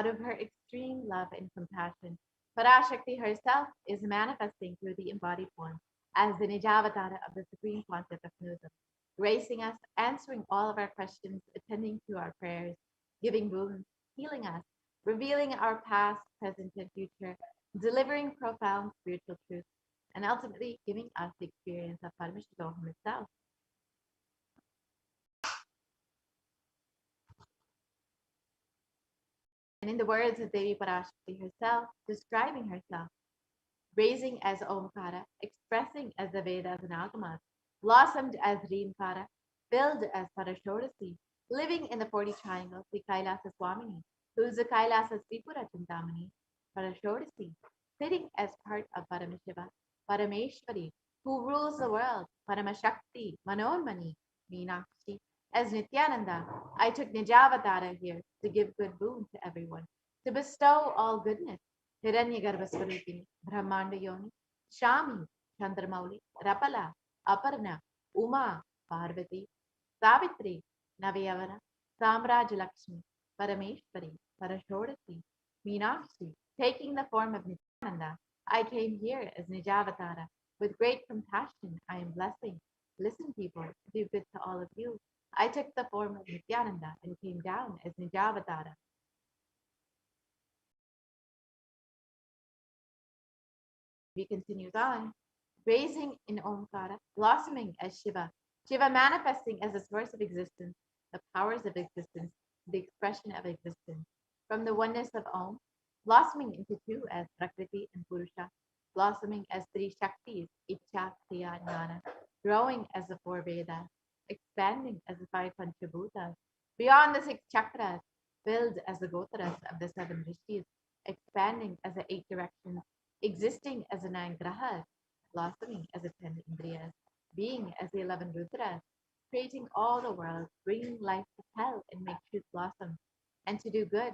Out of her extreme love and compassion, Parashakti herself is manifesting through the embodied form as the Nijavatara of the Supreme Concept of Hinduism, gracing us, answering all of our questions, attending to our prayers, giving boons, healing us, revealing our past, present, and future, delivering profound spiritual truths, and ultimately giving us the experience of Parameshvaram itself. And in the words of Devi Parashakti herself, describing herself, raising as Omkara, expressing as the Vedas and Agamas, blossomed as Reemkara, filled as Parashodasi, living in the 40 triangles, the Kailasa Swamini, who is the Kailasa Tripura Chintamani, Parashodasi, sitting as part of Paramashiva, Parameshwari, who rules the world, Paramashakti, Manonmani, Meenakshi. As Nithyananda, I took Nijavatara here to give good boon to everyone, to bestow all goodness. Hiranyagarbhaswarupini, Brahmanda Yoni, Shami, Chandramauli, Rapala, Aparna, Uma, Parvati, Savitri, Navayavana, Samraj Lakshmi, Parameshwari, Parashodasi, Meenakshi, taking the form of Nityananda. I came here as Nijavatara. With great compassion, I am blessing. Listen, people, to do good to all of you. I took the form of Nityananda and came down as Nijavatara. He continues on, raising in Omkara, blossoming as Shiva, Shiva manifesting as the source of existence, the powers of existence, the expression of existence. From the oneness of Om, blossoming into two as Prakriti and Purusha, blossoming as three Shaktis, Icha, Kriya, Jnana, growing as the four Vedas, expanding as the five Panchabhutas, beyond the six chakras, filled as the Gotaras of the seven Rishis, expanding as the eight directions, existing as the nine grahas, blossoming as the 10 indriyas, being as the 11 rudras, creating all the world, bringing life to hell and make truth blossom, and to do good,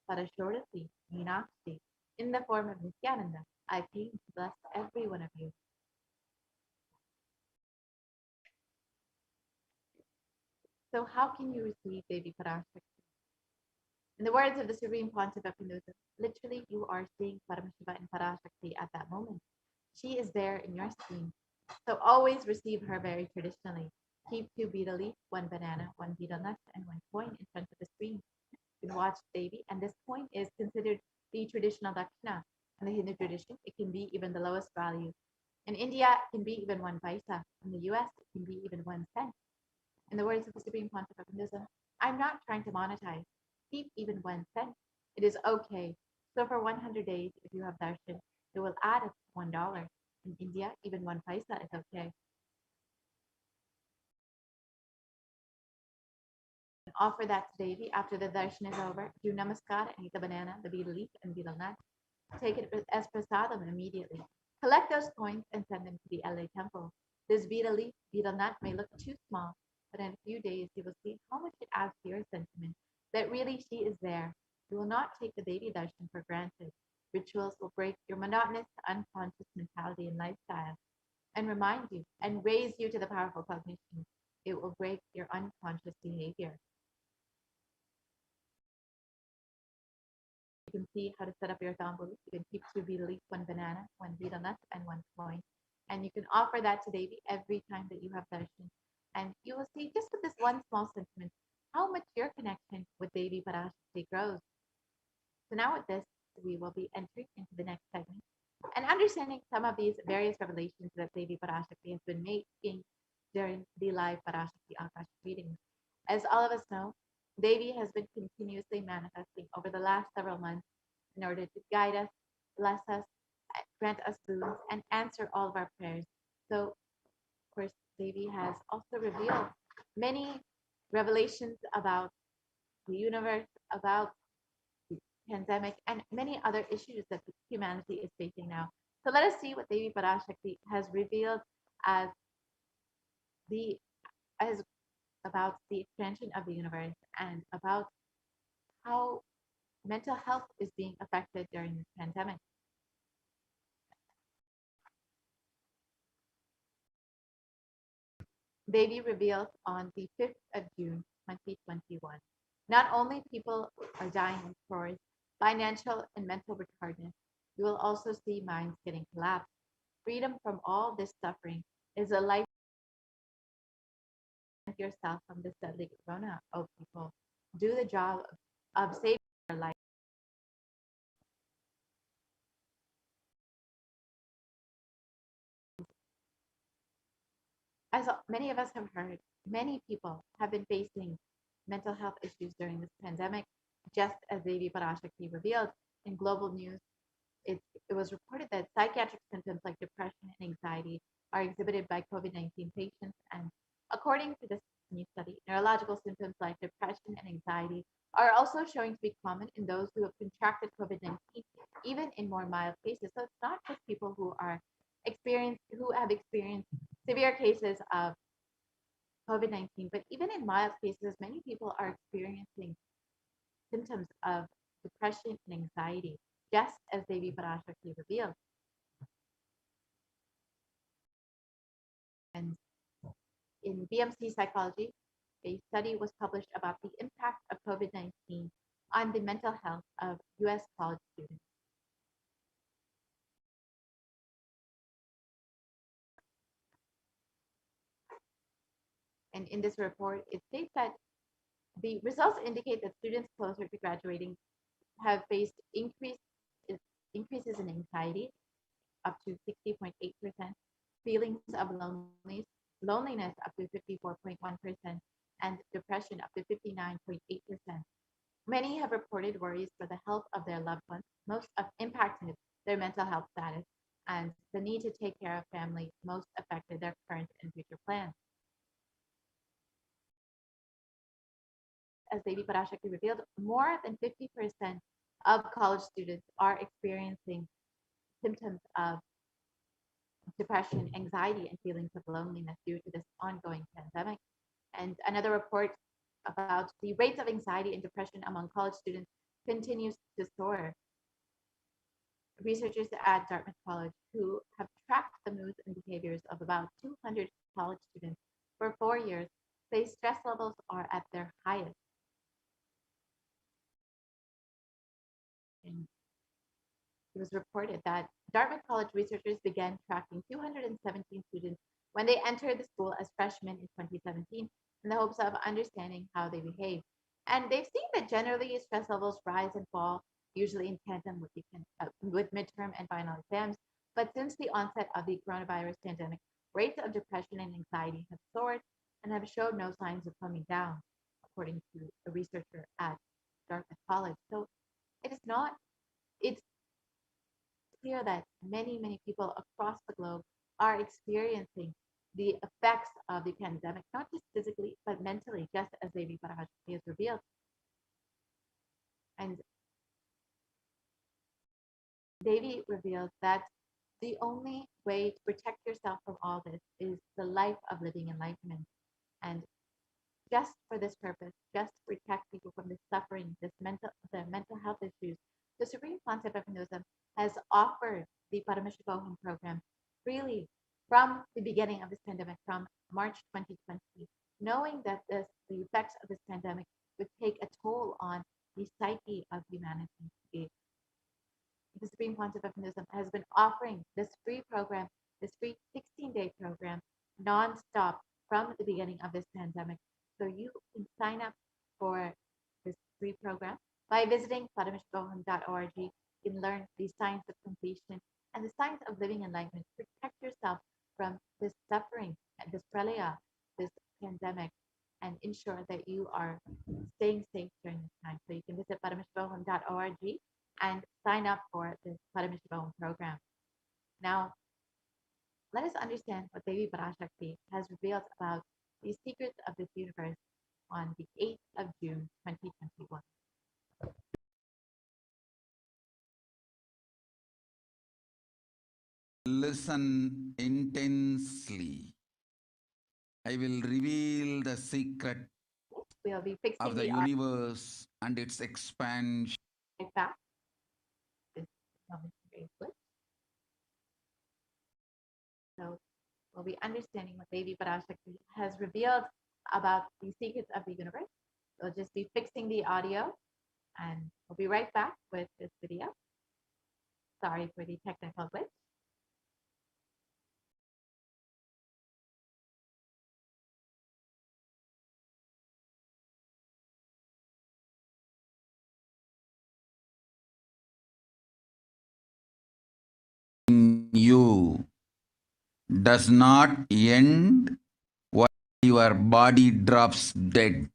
Parashodasi, Meenakshi, in the form of Nityananda, I came to bless every one of you. So how can you receive Devi Parashakti? In the words of the Supreme Pontiff of Hinduism, literally you are seeing Paramashiva and Parashakti at that moment. She is there in your screen. So always receive her very traditionally. Keep two betel leaf, one banana, one betel nut, and one coin in front of the screen. You can watch Devi, and this coin is considered the traditional dakshina. In the Hindu tradition, it can be even the lowest value. In India, it can be even 1 paisa. In the US, it can be even 1 cent. In the words of the Supreme Pontiff of Hinduism, I'm not trying to monetize. Keep even 1 cent. It is okay. So for 100 days, if you have darshan, it will add up to $1. In India, even 1 paisa is okay. Offer that to Devi after the darshan is over. Do namaskar and eat the banana, the betel leaf, and betel nut. Take it as prasadam immediately. Collect those coins and send them to the LA temple. This betel leaf, betel nut may look too small, but in a few days you will see how much it adds to your sentiment that really she is there. You will not take the Devi darshan for granted. Rituals will break your monotonous, unconscious mentality and lifestyle and remind you and raise you to the powerful cognition. It will break your unconscious behavior. You can see how to set up your tambuli. You can keep two betel leaf, one banana, one betel nut, and one coin. And you can offer that to Devi every time that you have darshan. And you will see just with this one small sentiment how much your connection with Devi Parashakti grows. So now with this, we will be entering into the next segment and understanding some of these various revelations that Devi Parashakti has been making during the live Parashakti Akashic readings. As all of us know, Devi has been continuously manifesting over the last several months in order to guide us, bless us, grant us boons, and answer all of our prayers. So, of course, Devi has also revealed many revelations about the universe, about the pandemic, and many other issues that humanity is facing now. So let us see what Devi Parashakti has revealed as the as about the expansion of the universe and about how mental health is being affected during this pandemic. Devi revealed on the 5th of June, 2021. Not only people are dying of course, financial and mental retardedness. You will also see minds getting collapsed. Freedom from all this suffering is a life yourself from this deadly corona. Oh, people, do the job of saving your life. As many of us have heard, many people have been facing mental health issues during this pandemic, just as Devi Parashakti revealed in global news. It was reported that psychiatric symptoms like depression and anxiety are exhibited by COVID-19 patients. And according to this new study, neurological symptoms like depression and anxiety are also showing to be common in those who have contracted COVID-19, even in more mild cases. So it's not just people who have experienced severe cases of COVID-19, but even in mild cases, many people are experiencing symptoms of depression and anxiety, just as Devi Parashakti revealed. And in BMC Psychology, a study was published about the impact of COVID-19 on the mental health of US college students. And in this report, it states that the results indicate that students closer to graduating have faced increases in anxiety up to 60.8%, feelings of loneliness up to 54.1%, and depression up to 59.8%. Many have reported worries for the health of their loved ones, most have impacted their mental health status, and the need to take care of family most affected their current and future plans. As Devi Parashakti revealed, more than 50% of college students are experiencing symptoms of depression, anxiety, and feelings of loneliness due to this ongoing pandemic. And another report about the rates of anxiety and depression among college students continues to soar. Researchers at Dartmouth College, who have tracked the moods and behaviors of about 200 college students for 4 years, say stress levels are at their highest. And it was reported that Dartmouth College researchers began tracking 217 students when they entered the school as freshmen in 2017 in the hopes of understanding how they behave. And they've seen that generally stress levels rise and fall, usually in tandem with midterm and final exams. But since the onset of the coronavirus pandemic, rates of depression and anxiety have soared and have shown no signs of coming down, according to a researcher at Dartmouth College. So it is not, it's clear that many people across the globe are experiencing the effects of the pandemic, not just physically, but mentally, just as Devi Parashakti has revealed. And Devi reveals that the only way to protect yourself from all this is the life of living enlightenment. And just for this purpose, just to protect people from this suffering, the mental health issues, the Supreme Concept of Hinduism has offered the Parameshvaram program freely from the beginning of this pandemic, from March 2020, knowing that the effects of this pandemic would take a toll on the psyche of humanity. The Supreme Concept of Hinduism has been offering this free program, this free 16-day program, nonstop from the beginning of this pandemic. So you can sign up for this free program by visiting parameshvaram.org. You can learn the science of completion and the science of living enlightenment. Protect yourself from this suffering and this pralaya, this pandemic, and ensure that you are staying safe during this time. So you can visit parameshvaram.org and sign up for this Parameshvaram program. Now, let us understand what Devi Parashakti has revealed about the secrets of this universe on the 8th of June, 2021. Listen intensely. I will reveal the secret We'll be of fixing the the art universe and its expansion. back. This moment very good. So we'll be understanding what Devi Parashakti has revealed about the secrets of the universe. We'll just be fixing the audio And we'll be right back with this video. Sorry for the technical glitch. You does not end while your body drops dead.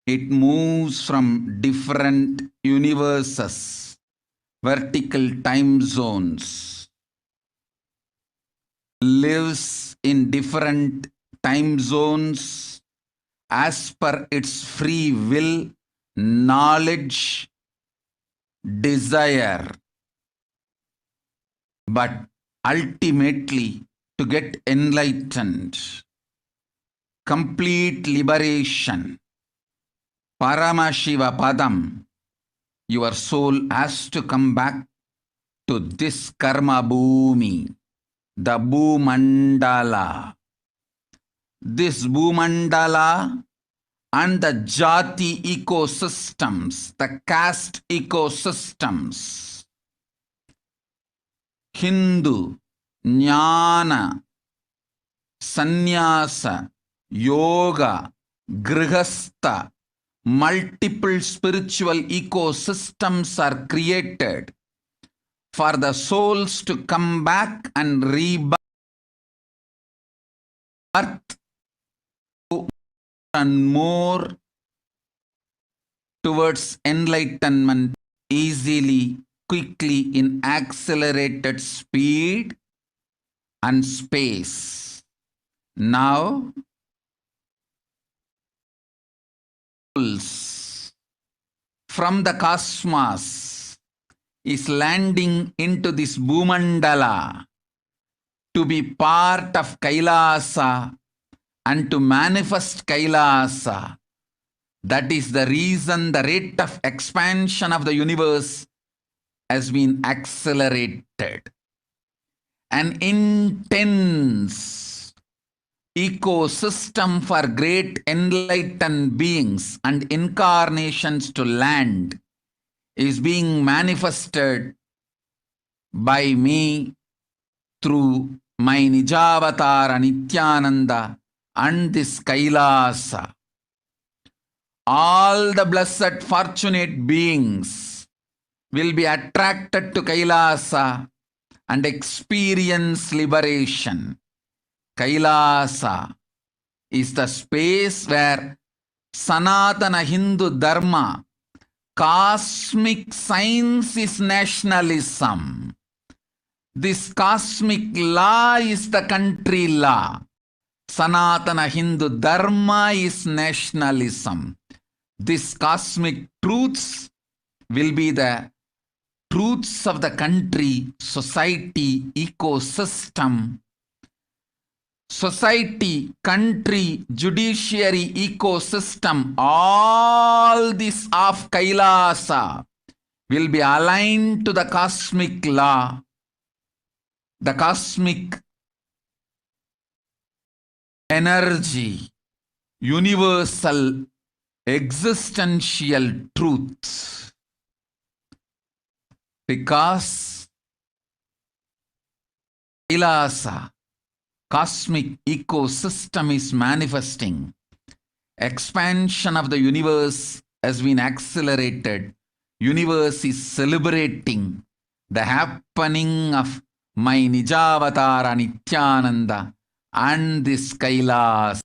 It moves from different universes, vertical time zones, lives in different time zones as per its free will, knowledge, desire, but ultimately to get enlightened, complete liberation, Paramashiva Padam, your soul has to come back to this karma bhumi, the Bhumandala. This Bhumandala and the Jati ecosystems, the caste ecosystems, Hindu, Jnana, Sannyasa, Yoga, Grihastha, multiple spiritual ecosystems are created for the souls to come back and rebirth and more towards enlightenment easily, quickly, in accelerated speed and space. Now, from the cosmos is landing into this Bhumandala to be part of Kailasa and to manifest Kailasa. That is the reason the rate of expansion of the universe has been accelerated. An intense ecosystem for great enlightened beings and incarnations to land is being manifested by me through my Nijavatara Nithyananda and this Kailasa. All the blessed fortunate beings will be attracted to Kailasa and experience liberation. Kailasa is the space where Sanatana Hindu Dharma, cosmic science is nationalism. This cosmic law is the country law. Sanatana Hindu Dharma is nationalism. These cosmic truths will be the truths of the country, society, ecosystem. Society, country, judiciary, ecosystem, all this of Kailasa will be aligned to the cosmic law, the cosmic energy, universal existential truth. Because Kailasa, cosmic ecosystem is manifesting. Expansion of the universe has been accelerated. Universe is celebrating the happening of my Nijavatara Nithyananda and this Kailasa.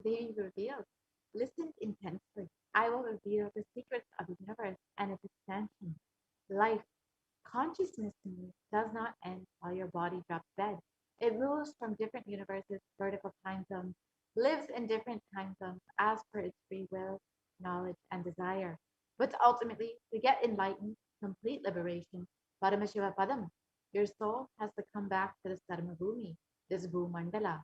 Being revealed. Listen intensely. I will reveal the secrets of the universe and its expansion. Life, consciousness does not end while your body drops dead. It moves from different universes, vertical time zones, lives in different time zones as per its free will, knowledge, and desire. But ultimately, to get enlightened, complete liberation, Paramashiva Padam, your soul has to come back to the Sarma Bhumi, this Bhumandala.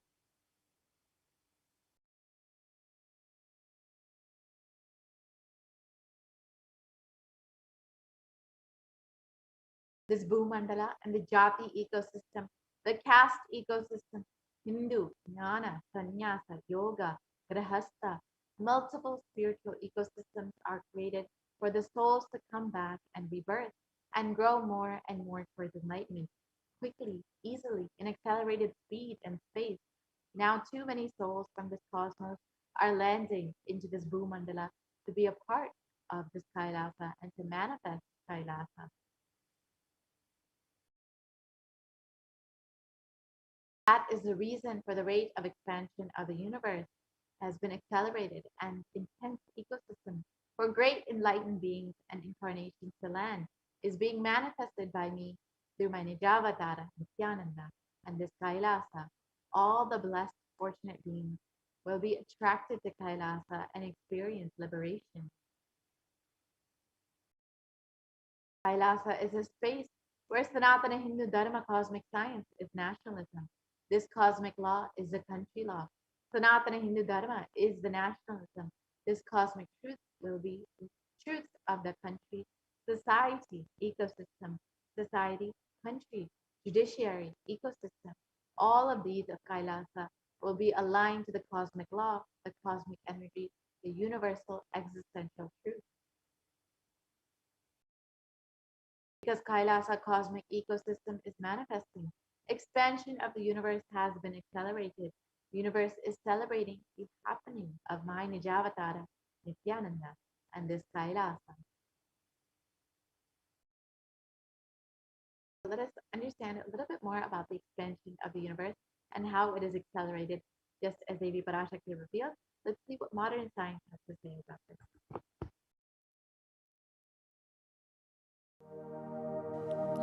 this Bhumandala and the Jati ecosystem, the caste ecosystem, Hindu, Jnana, Sannyasa, Yoga, Grahastha, multiple spiritual ecosystems are created for the souls to come back and rebirth and grow more and more towards enlightenment, quickly, easily, in accelerated speed and space. Now, too many souls from this cosmos are landing into this Bhumandala to be a part of this Kailasa and to manifest Kailasa. That is the reason for the rate of expansion of the universe has been accelerated and intense ecosystem for great enlightened beings and incarnations to land is being manifested by me through my Nijavatara, Nithyananda, and this Kailasa. All the blessed, fortunate beings will be attracted to Kailasa and experience liberation. Kailasa is a space where Sanatana Hindu Dharma cosmic science is nationalism. This cosmic law is the country law. Sanatana Hindu Dharma is the nationalism. This cosmic truth will be the truth of the country, society, ecosystem, society, country, judiciary, ecosystem. All of these of Kailasa will be aligned to the cosmic law, the cosmic energy, the universal existential truth. Because Kailasa cosmic ecosystem is manifesting. Expansion of the universe has been accelerated. The universe is celebrating the happening of my Nijavatara, Nithyananda, and this Kailasa. Let us understand a little bit more about the expansion of the universe and how it is accelerated, just as Devi Parashakti revealed. Let's see what modern science has to say about this.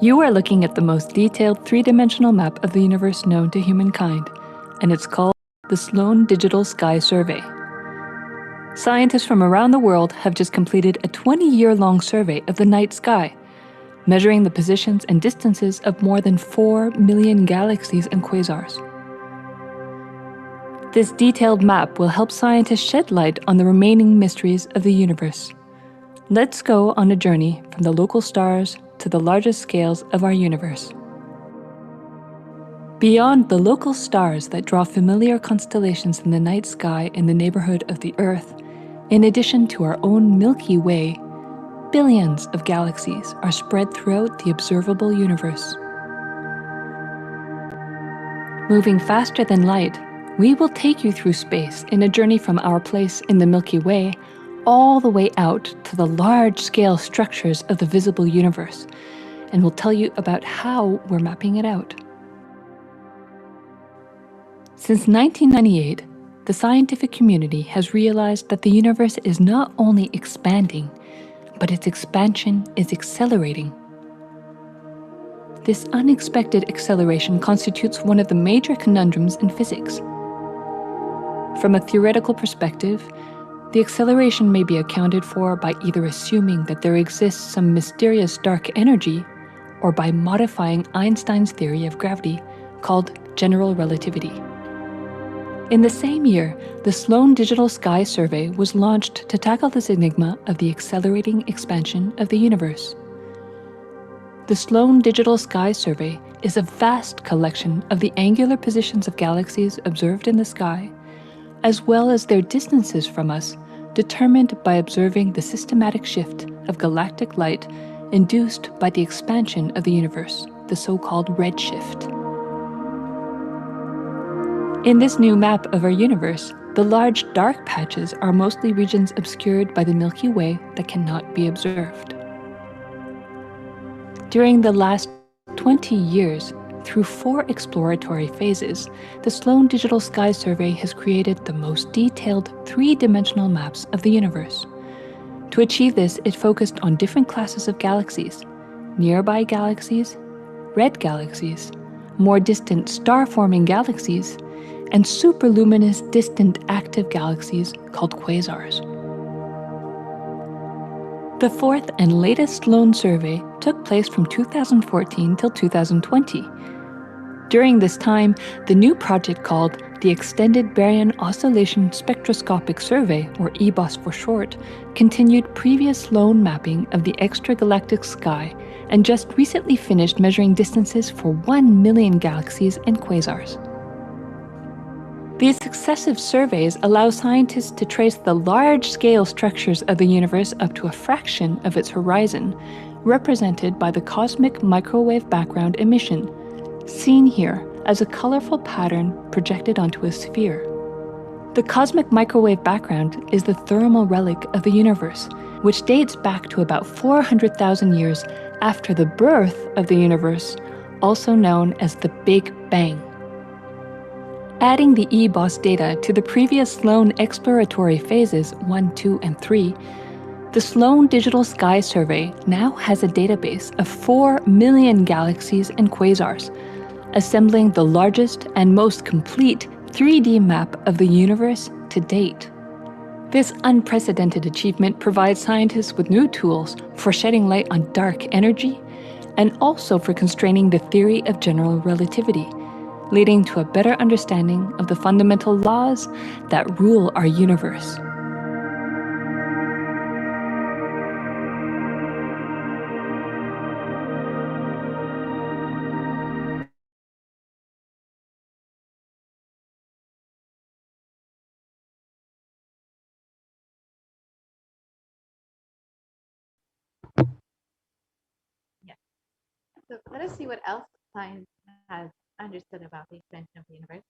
You are looking at the most detailed three-dimensional map of the universe known to humankind, and it's called the Sloan Digital Sky Survey. Scientists from around the world have just completed a 20-year-long survey of the night sky, measuring the positions and distances of more than 4 million galaxies and quasars. This detailed map will help scientists shed light on the remaining mysteries of the universe. Let's go on a journey from the local stars to the largest scales of our universe. Beyond the local stars that draw familiar constellations in the night sky in the neighborhood of the Earth, in addition to our own Milky Way, billions of galaxies are spread throughout the observable universe. Moving faster than light, we will take you through space in a journey from our place in the Milky Way all the way out to the large-scale structures of the visible universe, and we'll tell you about how we're mapping it out. Since 1998, the scientific community has realized that the universe is not only expanding, but its expansion is accelerating. This unexpected acceleration constitutes one of the major conundrums in physics. From a theoretical perspective, the acceleration may be accounted for by either assuming that there exists some mysterious dark energy or by modifying Einstein's theory of gravity, called general relativity. In the same year, the Sloan Digital Sky Survey was launched to tackle this enigma of the accelerating expansion of the universe. The Sloan Digital Sky Survey is a vast collection of the angular positions of galaxies observed in the sky, as well as their distances from us, determined by observing the systematic shift of galactic light induced by the expansion of the universe, the so-called redshift. In this new map of our universe, the large dark patches are mostly regions obscured by the Milky Way that cannot be observed. During the last 20 years, through 4 exploratory phases, the Sloan Digital Sky Survey has created the most detailed 3-dimensional maps of the universe. To achieve this, it focused on different classes of galaxies: nearby galaxies, red galaxies, more distant star-forming galaxies, and superluminous distant active galaxies called quasars. The 4th and latest Sloan survey took place from 2014 till 2020. During this time, the new project called the Extended Baryon Oscillation Spectroscopic Survey, or EBOS for short, continued previous sloan mapping of the extragalactic sky and just recently finished measuring distances for 1 million galaxies and quasars. These successive surveys allow scientists to trace the large-scale structures of the universe up to a fraction of its horizon, represented by the cosmic microwave background emission, seen here as a colorful pattern projected onto a sphere. The cosmic microwave background is the thermal relic of the universe, which dates back to about 400,000 years after the birth of the universe, also known as the Big Bang. Adding the EBOS data to the previous Sloan exploratory phases 1, 2, and 3, the Sloan Digital Sky Survey now has a database of 4 million galaxies and quasars, assembling the largest and most complete 3D map of the universe to date. This unprecedented achievement provides scientists with new tools for shedding light on dark energy and also for constraining the theory of general relativity, leading to a better understanding of the fundamental laws that rule our universe. Yes. So let us see what else science has understood about the expansion of the universe.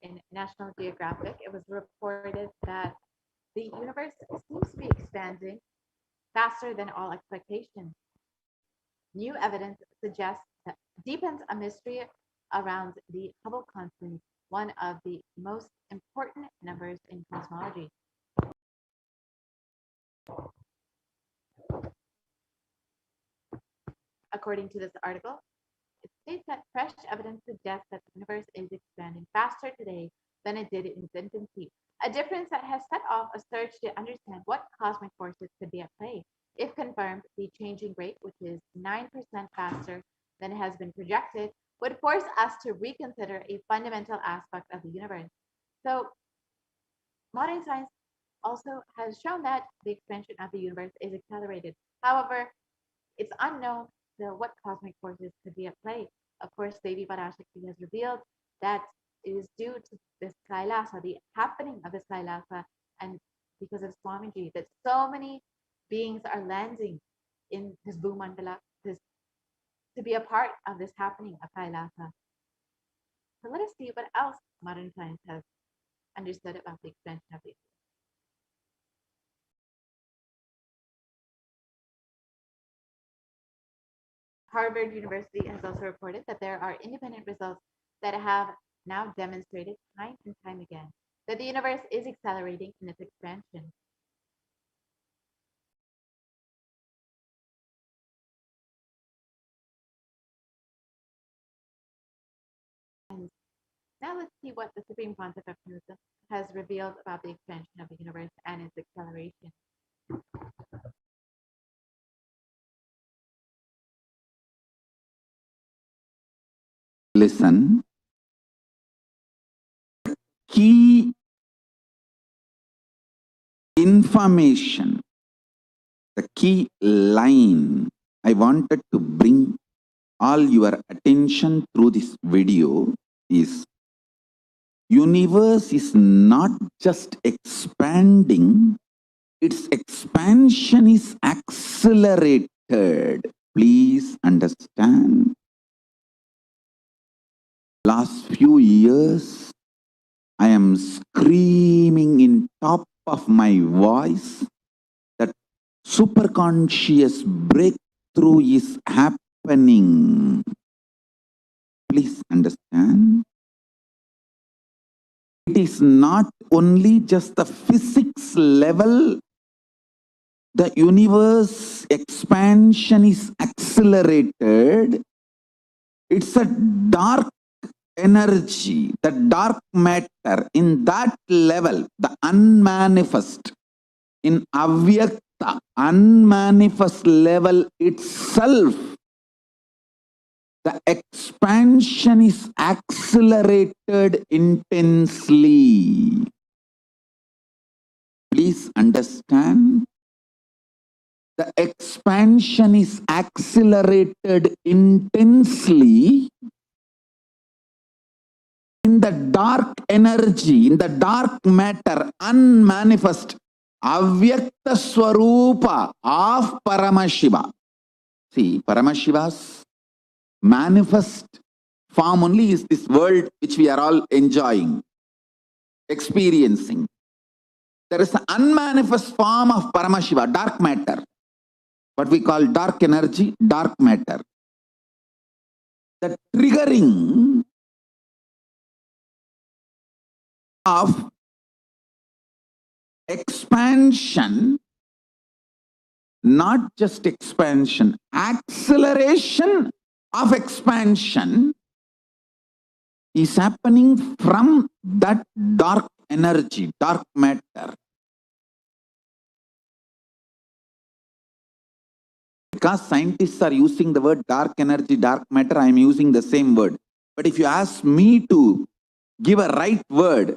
In National Geographic, it was reported that the universe seems to be expanding faster than all expectations. New evidence suggests that deepens a mystery around the Hubble constant, one of the most important numbers in cosmology. According to this article, it states that fresh evidence suggests that the universe is expanding faster today than it did in its infancy, a difference that has set off a search to understand what cosmic forces could be at play. If confirmed, the changing rate, which is 9% faster than has been projected, would force us to reconsider a fundamental aspect of the universe. So, modern science also has shown that the expansion of the universe is accelerated. However, it's unknown what cosmic forces could be at play. Of course, Devi Parashakti has revealed that it is due to this Kailasa, the happening of this Kailasa, and because of Swamiji, that so many beings are landing in this Bhumandala to be a part of this happening of Kailasa. So let us see what else modern science has understood about the expansion of the Harvard University has also reported that there are independent results that have now demonstrated time and time again that the universe is accelerating in its expansion. And now let's see what the Supreme Pontiff of Hinduism has revealed about the expansion of the universe and its acceleration. Listen. Key information, the key line I wanted to bring all your attention through this video is universe is not just expanding, its expansion is accelerated. Please understand. Last few years, I am screaming in top of my voice that superconscious breakthrough is happening. Please understand. It is not only just the physics level, the universe expansion is accelerated. It's a dark energy, the dark matter, in that level, the unmanifest, in avyakta, unmanifest level itself, the expansion is accelerated intensely. Please understand. The expansion is accelerated intensely in the dark energy, in the dark matter, unmanifest, avyakta swarupa of Paramashiva. See, Paramashiva's manifest form only is this world which we are all enjoying, experiencing. There is an unmanifest form of Paramashiva, dark matter. What we call dark energy, dark matter. The triggering of expansion, not just expansion, acceleration of expansion is happening from that dark energy, dark matter. Because scientists are using the word dark energy, dark matter, I am using the same word. But if you ask me to give a right word,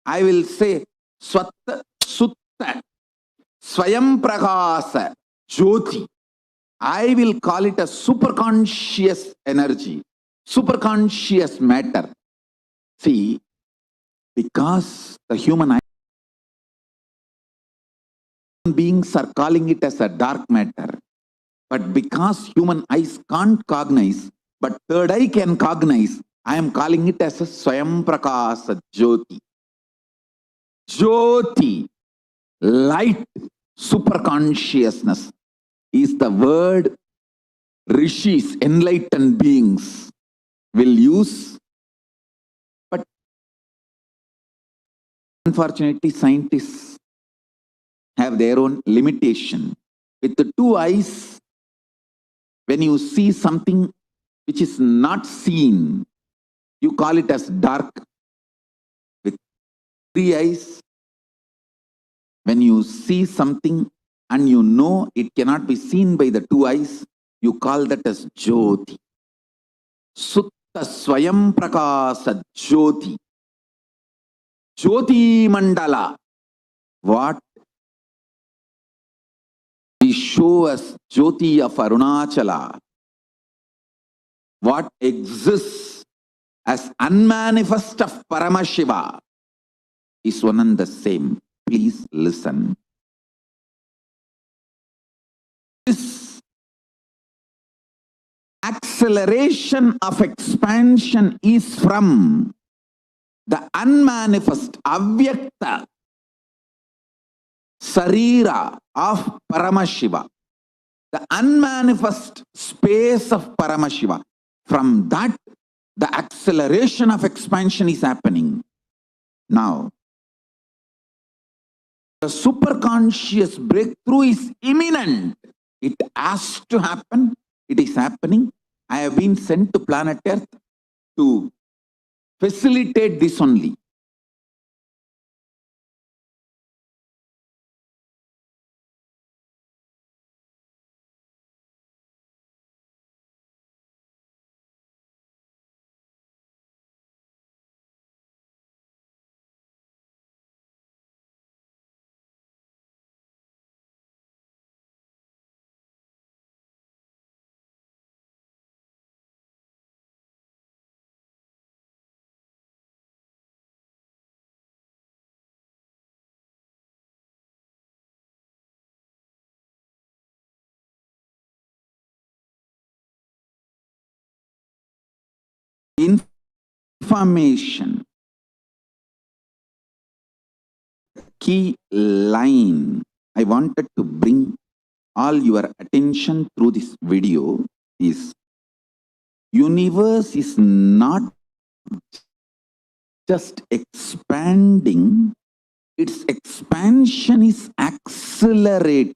I will say Swatta Sutta Swayam Prakasa Jyoti. I will call it a superconscious energy, superconscious matter. See, because the human beings are calling it as a dark matter, but because human eyes can't cognize, but third eye can cognize, I am calling it as a Swayam Prakasa Jyoti. Jyoti, light, superconsciousness is the word rishis, enlightened beings will use. But unfortunately, scientists have their own limitation. With the two eyes, when you see something which is not seen, you call it as dark. With three eyes, when you see something and you know it cannot be seen by the two eyes, you call that as Jyoti. Sutta Swayam Prakasa Jyoti. Jyoti Mandala. What we show as Jyoti of Arunachala, what exists as unmanifest of Paramashiva is one and the same. Please listen. This acceleration of expansion is from the unmanifest, avyakta sarira of Paramashiva, the unmanifest space of Paramashiva. From that, the acceleration of expansion is happening. Now, the superconscious breakthrough is imminent. It has to happen. It is happening. I have been sent to planet Earth to facilitate this only. Information. Key line I wanted to bring all your attention through this video is universe is not just expanding, its expansion is accelerated.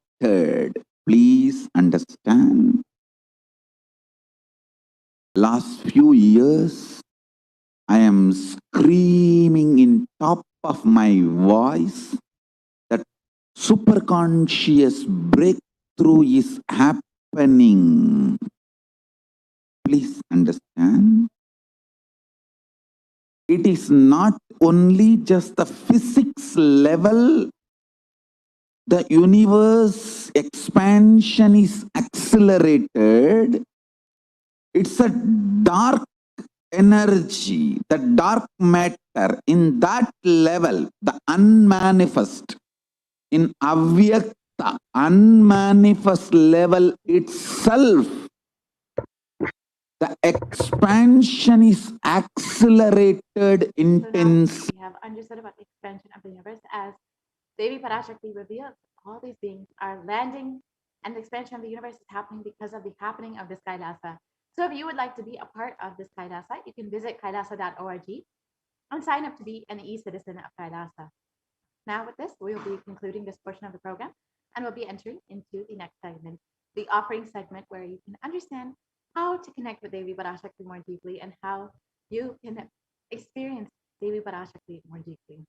Please understand. Last few years, I am screaming in top of my voice that superconscious breakthrough is happening. please understand, it is not only just the physics level, the universe expansion is accelerated. It's a dark energy, the dark matter in that level, the unmanifest, in avyakta, unmanifest level itself, the expansion is accelerated intensely. We have understood about the expansion of the universe as Devi Parashakti reveals all these beings are landing, and the expansion of the universe is happening because of the happening of this Kailasa. So if you would like to be a part of this Kailasa, you can visit kailasa.org and sign up to be an e-citizen of Kailasa. Now with this, we will be concluding this portion of the program and we'll be entering into the next segment, the offering segment, where you can understand how to connect with Devi Parashakti more deeply and how you can experience Devi Parashakti more deeply.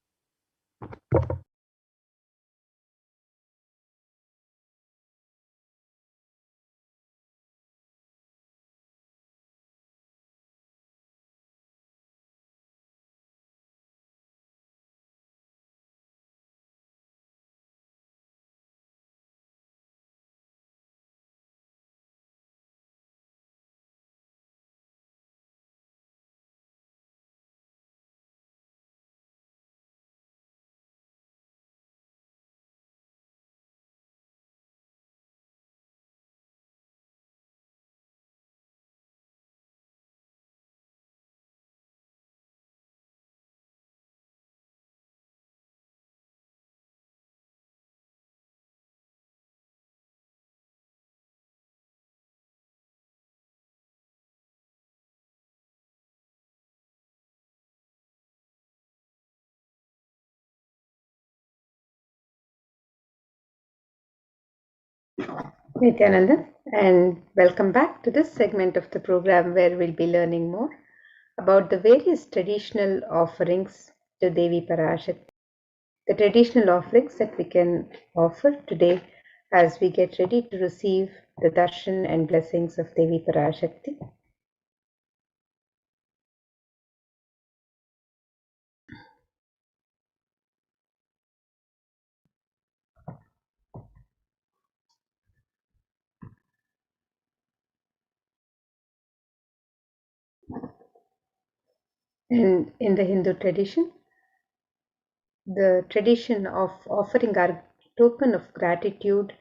Nithyananda, and welcome back to this segment of the program where we'll be learning more about the various traditional offerings to Devi Parashakti. The traditional offerings that we can offer today as we get ready to receive the darshan and blessings of Devi Parashakti. And in the Hindu tradition, the tradition of offering our token of gratitude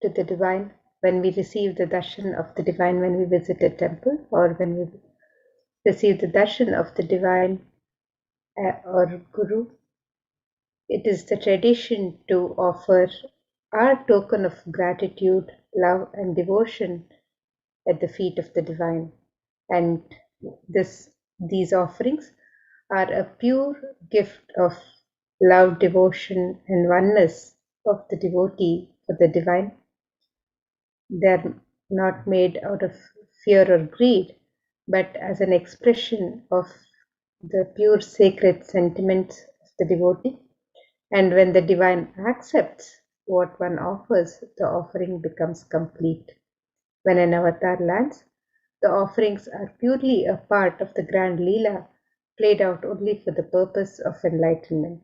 to the divine when we receive the darshan of the divine when we visit a temple, or when we receive the darshan of the divine or guru. It is the tradition to offer our token of gratitude, love, and devotion at the feet of the divine. And these offerings are a pure gift of love, devotion, and oneness of the devotee for the divine. They're not made out of fear or greed, but as an expression of the pure sacred sentiments of the devotee. And when the divine accepts what one offers, the offering becomes complete. When an avatar lands, the offerings are purely a part of the grand Leela, played out only for the purpose of enlightenment.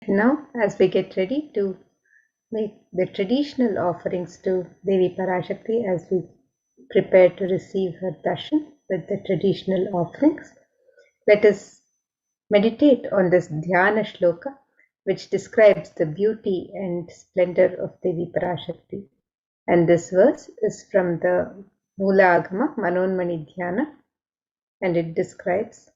Now, as we get ready to make the traditional offerings to Devi Parashakti, as we prepare to receive her darshan with the traditional offerings, let us meditate on this Dhyana Shloka, which describes the beauty and splendor of Devi Parashakti. And this verse is from the Mula Agama Manonmani Dhyana, and it describes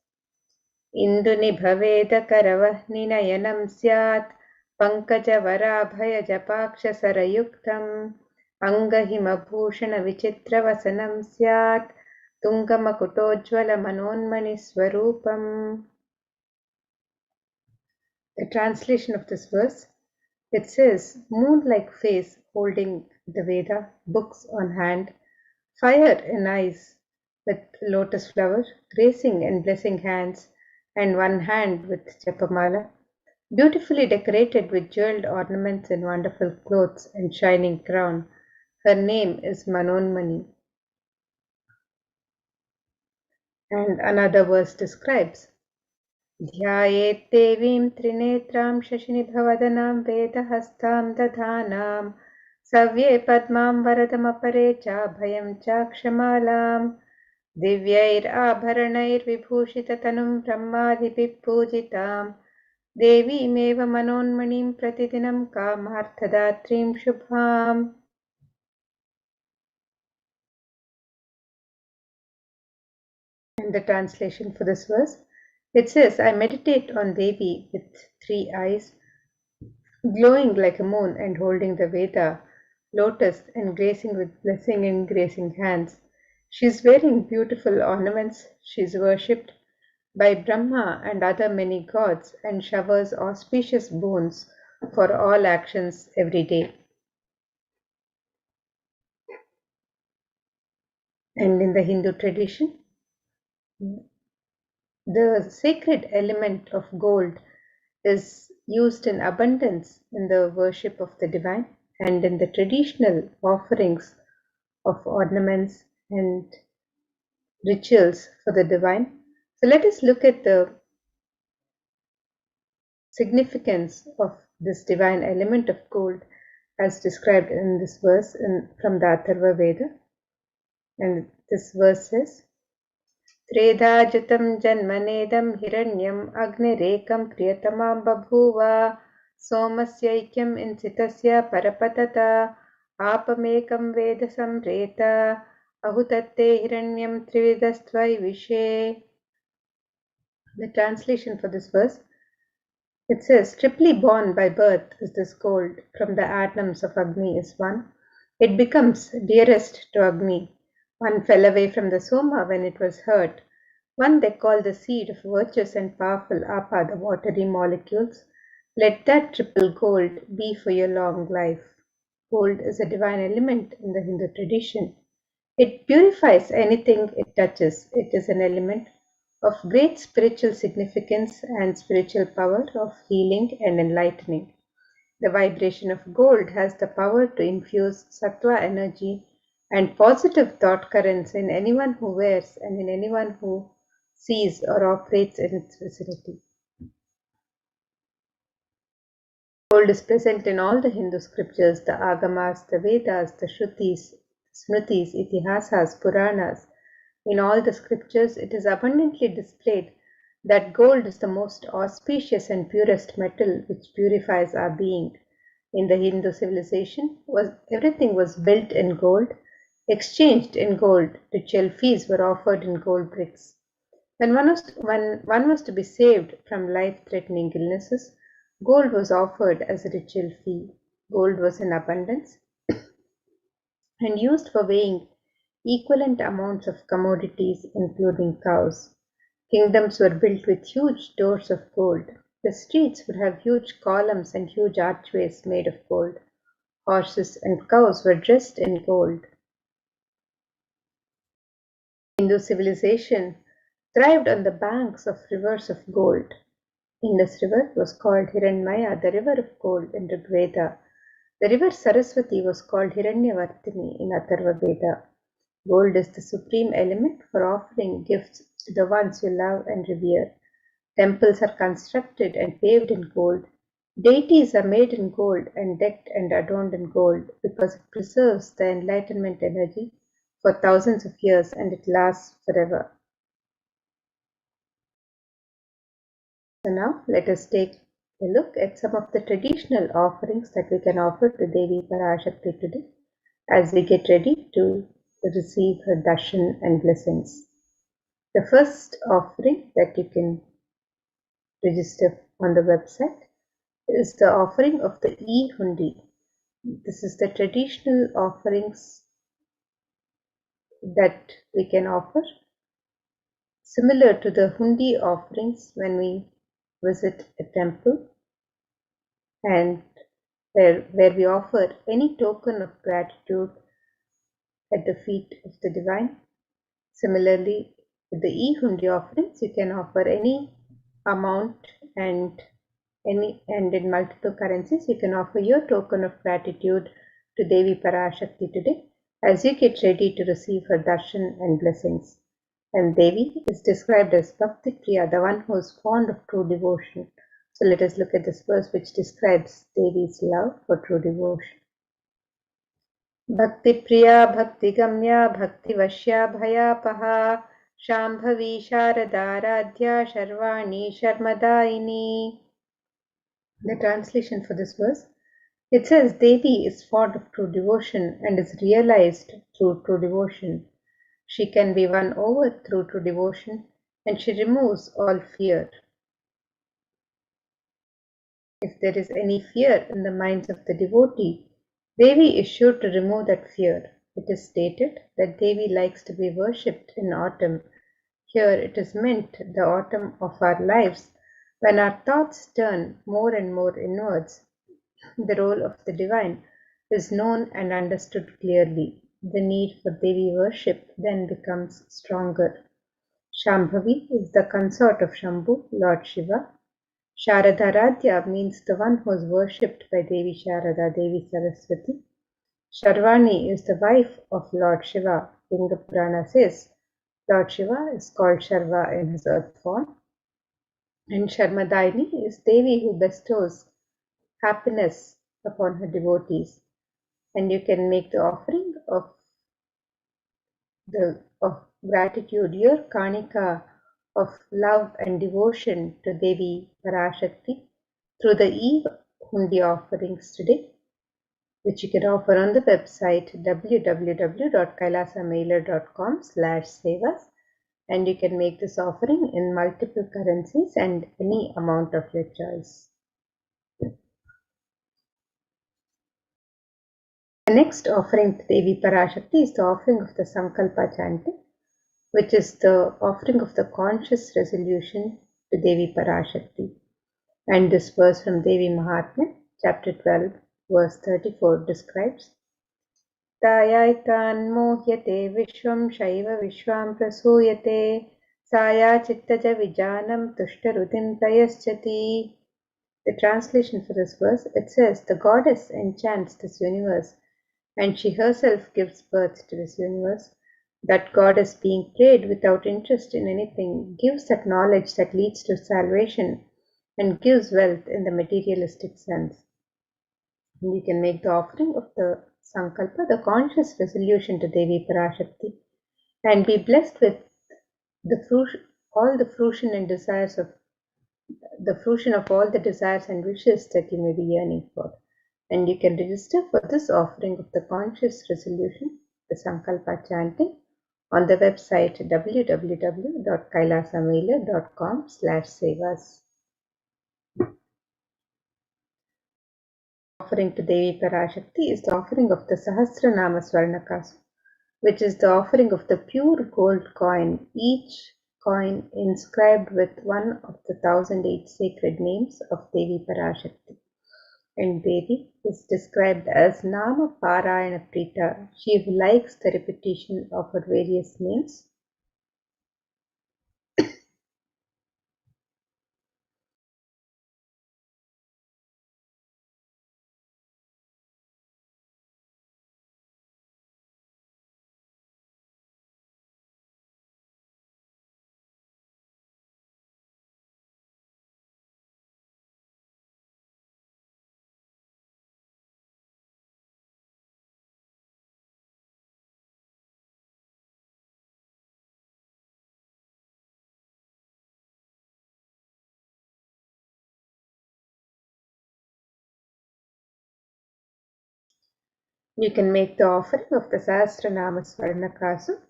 Indunibhaveda karavahni nayanam syat pankajavaraabhaya japakshasarayuktam angahimabhushana vichitravasanam syat tungamakutojvala manonmani swarupam. The translation of this verse, it says, moon-like face holding the Veda, books on hand, fire in eyes, with lotus flower, gracing and blessing hands, and one hand with japamala, beautifully decorated with jeweled ornaments and wonderful clothes and shining crown. Her name is Manonmani. And another verse describes ध्यायेत् देवीं त्रिनेत्रां शशिनिभवदनां वेदहस्तां दधानां सव्ये पद्मां वरदमपरे चाभयं चाक्षमालां दिव्यैराभरणैर्विभूषिततनुं ब्रह्मादिभिः पूजितां देवीमेव मनोन्मणिं प्रतिदिनं कामार्थदात्रीं शुभाम्. And the translation for this verse, it says, I meditate on Devi with 3 eyes, glowing like a moon and holding the Veda, lotus, and gracing with blessing and gracing hands. She is wearing beautiful ornaments. She is worshipped by Brahma and other many gods and showers auspicious boons for all actions every day. And in the Hindu tradition, the sacred element of gold is used in abundance in the worship of the divine and in the traditional offerings of ornaments and rituals for the divine. So let us look at the significance of this divine element of gold as described in this verse from the Atharva Veda. And this verse says, त्रेधाजुतं जन्मनेदं हिरण्यम् अग्निरेकं प्रियतमां बभूव सोमस्यैक्यम् इंसितस्य परपतता आपमेकं वेद संप्रेत अहुतत्ते हिरण्यं त्रिविधस्त्वैविषे. The translation for this verse, it says, triply born by birth is this gold, from the atoms of Agni is one. It becomes dearest to Agni. One fell away from the Soma when it was hurt. One they call the seed of virtuous and powerful Apa, the watery molecules. Let that triple gold be for your long life. Gold is a divine element in the Hindu tradition. It purifies anything it touches. It is an element of great spiritual significance and spiritual power of healing and enlightening. The vibration of gold has the power to infuse sattva energy and positive thought currents in anyone who wears and in anyone who sees or operates in its vicinity. Gold is present in all the Hindu scriptures, the Agamas, the Vedas, the Shrutis, Smritis, Itihasas, Puranas. In all the scriptures, it is abundantly displayed that gold is the most auspicious and purest metal which purifies our being. In the Hindu civilization, everything was built in gold, exchanged in gold. Ritual fees were offered in gold bricks. When one was to be saved from life-threatening illnesses, gold was offered as a ritual fee. Gold was in abundance and used for weighing equivalent amounts of commodities, including cows. Kingdoms were built with huge doors of gold. The streets would have huge columns and huge archways made of gold. Horses and cows were dressed in gold. Hindu civilization thrived on the banks of rivers of gold. Indus River was called Hiranmaya, the river of gold in Rigveda. The river Saraswati was called Hiranyavartini in Atharva Veda. Gold is the supreme element for offering gifts to the ones you love and revere. Temples are constructed and paved in gold. Deities are made in gold and decked and adorned in gold because it preserves the enlightenment energy for thousands of years and it lasts forever. So now let us take a look at some of the traditional offerings that we can offer to Devi Parashakti today as we get ready to receive her darshan and blessings. The first offering that you can register on the website is the offering of the e-hundi. This is the traditional offerings that we can offer, similar to the hundi offerings when we visit a temple and where we offer any token of gratitude at the feet of the divine. Similarly, with the e-hundi offerings, you can offer any amount and in multiple currencies. You can offer your token of gratitude to Devi Parashakti today as you get ready to receive her darshan and blessings. And Devi is described as Bhakti Priya, the one who is fond of true devotion. So let us look at this verse which describes Devi's love for true devotion. Bhakti Priya, Bhakti Gamya, Bhakti Vashya Bhayapaha, Shambhavi Sharadaradhya, Sharvani Sharmadaini. The translation for this verse, it says Devi is fond of true devotion and is realized through true devotion. She can be won over through true devotion, and she removes all fear. If there is any fear in the minds of the devotee, Devi is sure to remove that fear. It is stated that Devi likes to be worshipped in autumn. Here it is meant the autumn of our lives, when our thoughts turn more and more inwards. The role of the divine is known and understood clearly. The need for Devi worship then becomes stronger. Shambhavi is the consort of Shambhu, Lord Shiva. Sharadaradhya means the one who is worshipped by Devi Sharada, Devi Saraswati. Sharvani is the wife of Lord Shiva. Linga Purana says Lord Shiva is called Sharva in his earth form. And Sharmadaini is Devi who bestows happiness upon her devotees. And you can make the offering of gratitude, your kanika of love and devotion to Devi Parashakti through the e-hundi offerings today, which you can offer on the website www.kailasamailer.com/sevas, and you can make this offering in multiple currencies and any amount of your choice. The next offering to Devi Parashakti is the offering of the Sankalpa chanting, which is the offering of the conscious resolution to Devi Parashakti. And this verse from Devi Mahatmya, chapter 12, verse 34 describes Tayaitan mohyate vishwam shaiva vishwam prasuyate saya chittaja vijanam tushtarutin prayaschati. The translation for this verse, it says, the goddess enchants this universe and she herself gives birth to this universe. That goddess being prayed without interest in anything gives that knowledge that leads to salvation and gives wealth in the materialistic sense. And you can make the offering of the Sankalpa, the conscious resolution to Devi Parashakti, and be blessed with all the fruition and desires of the fruition of all the desires and wishes that you may be yearning for. And you can register for this offering of the conscious resolution, the Sankalpa chanting, on the website www.kailasamailer.com/sevas. Offering to Devi Parashakti is the offering of the Sahasranama Swarnakasu, which is the offering of the pure gold coin, each coin inscribed with one of the 1008 sacred names of Devi Parashakti. And Devi is described as Nama Parayana Prita. She likes the repetition of her various names. You can make the offering of the Sahasranama Swarnakasu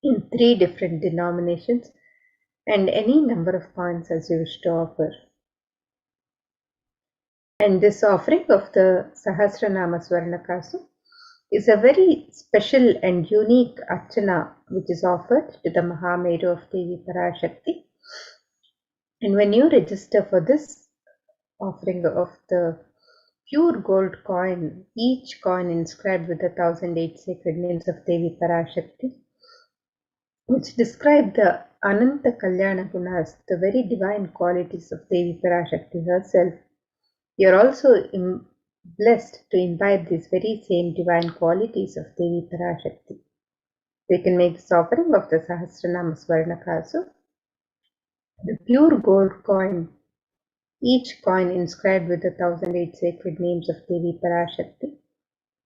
in 3 different denominations and any number of coins as you wish to offer. And this offering of the Sahasranama Swarnakasu is a very special and unique archana which is offered to the Mahameru of Devi Parashakti. And when you register for this offering of the pure gold coin, each coin inscribed with the 1008 sacred names of Devi Parashakti, which describe the Ananta Kalyana Gunas, the very divine qualities of Devi Parashakti herself. You are also blessed to imbibe these very same divine qualities of Devi Parashakti. We can make this offering of the Sahasranama Swarnakasu, the pure gold coin, each coin inscribed with the 1008 sacred names of Devi Parashakti.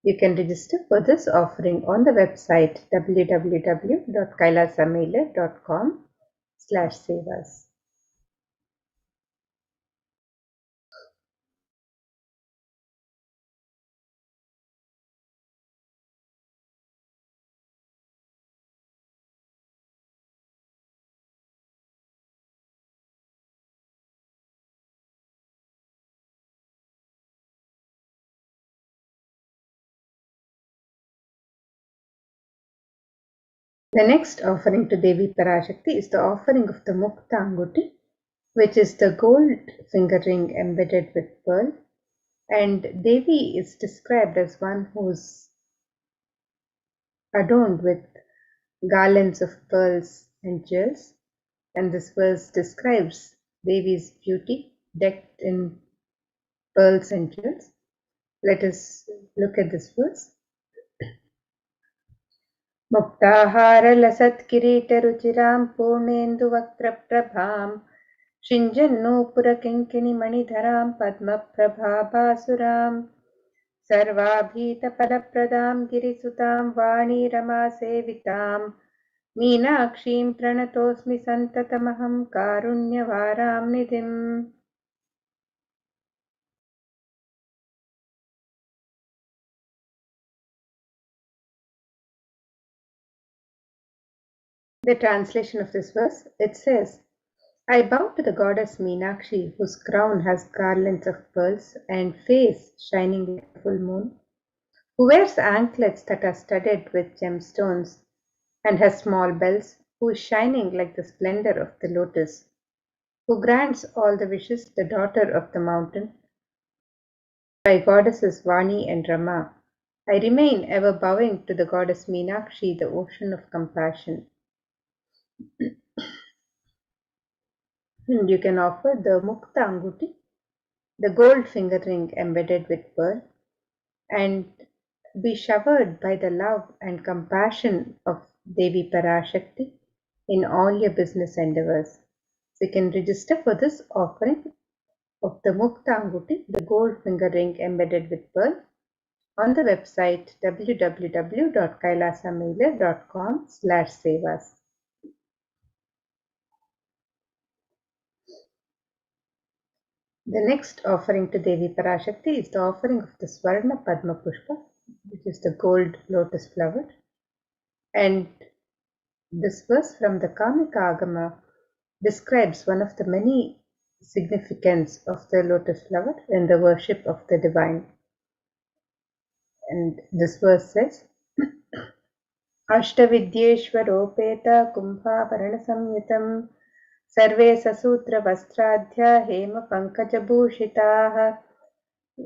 You can register for this offering on the website www.kailasamailer.com/sevas. The next offering to Devi Parashakti is the offering of the Mukta Anguti, which is the gold finger ring embedded with pearl. And Devi is described as one who's adorned with garlands of pearls and jewels. And this verse describes Devi's beauty decked in pearls and jewels. Let us look at this verse. मुक्ताहारलसत्किरीटरुचिरां पूर्णेन्दुवक्त्रप्रभां शिञ्जन्नूपुरकिङ्किणिमणिधरां पद्मप्रभाभासुरां सर्वाभीतफलप्रदां गिरिसुतां वाणीरमासेवितां मीनाक्षीं प्रणतोऽस्मि सन्ततमहं कारुण्यवारां निधिम्. The translation of this verse, it says, I bow to the goddess Meenakshi, whose crown has garlands of pearls and face shining like a full moon, who wears anklets that are studded with gemstones and has small bells, who is shining like the splendor of the lotus, who grants all the wishes, the daughter of the mountain, by goddesses Vani and Rama. I remain ever bowing to the goddess Meenakshi, the ocean of compassion. And you can offer the Mukta Anguti, the gold finger ring embedded with pearl, and be showered by the love and compassion of Devi Parashakti in all your business endeavors. So you can register for this offering of the Mukta Anguti, the gold finger ring embedded with pearl, on the website www.kailasamailer.com/sevas. The next offering to Devi Parashakti is the offering of the Swarna Padma Pushpa, which is the gold lotus flower. And this verse from the Kamika Agama describes one of the many significance of the lotus flower in the worship of the divine. And this verse says, Ashtavidyeshwaropeta kumbhavarana samyitam सर्वे ससूत्रवस्त्राध्या हेमपङ्कजभूषिताः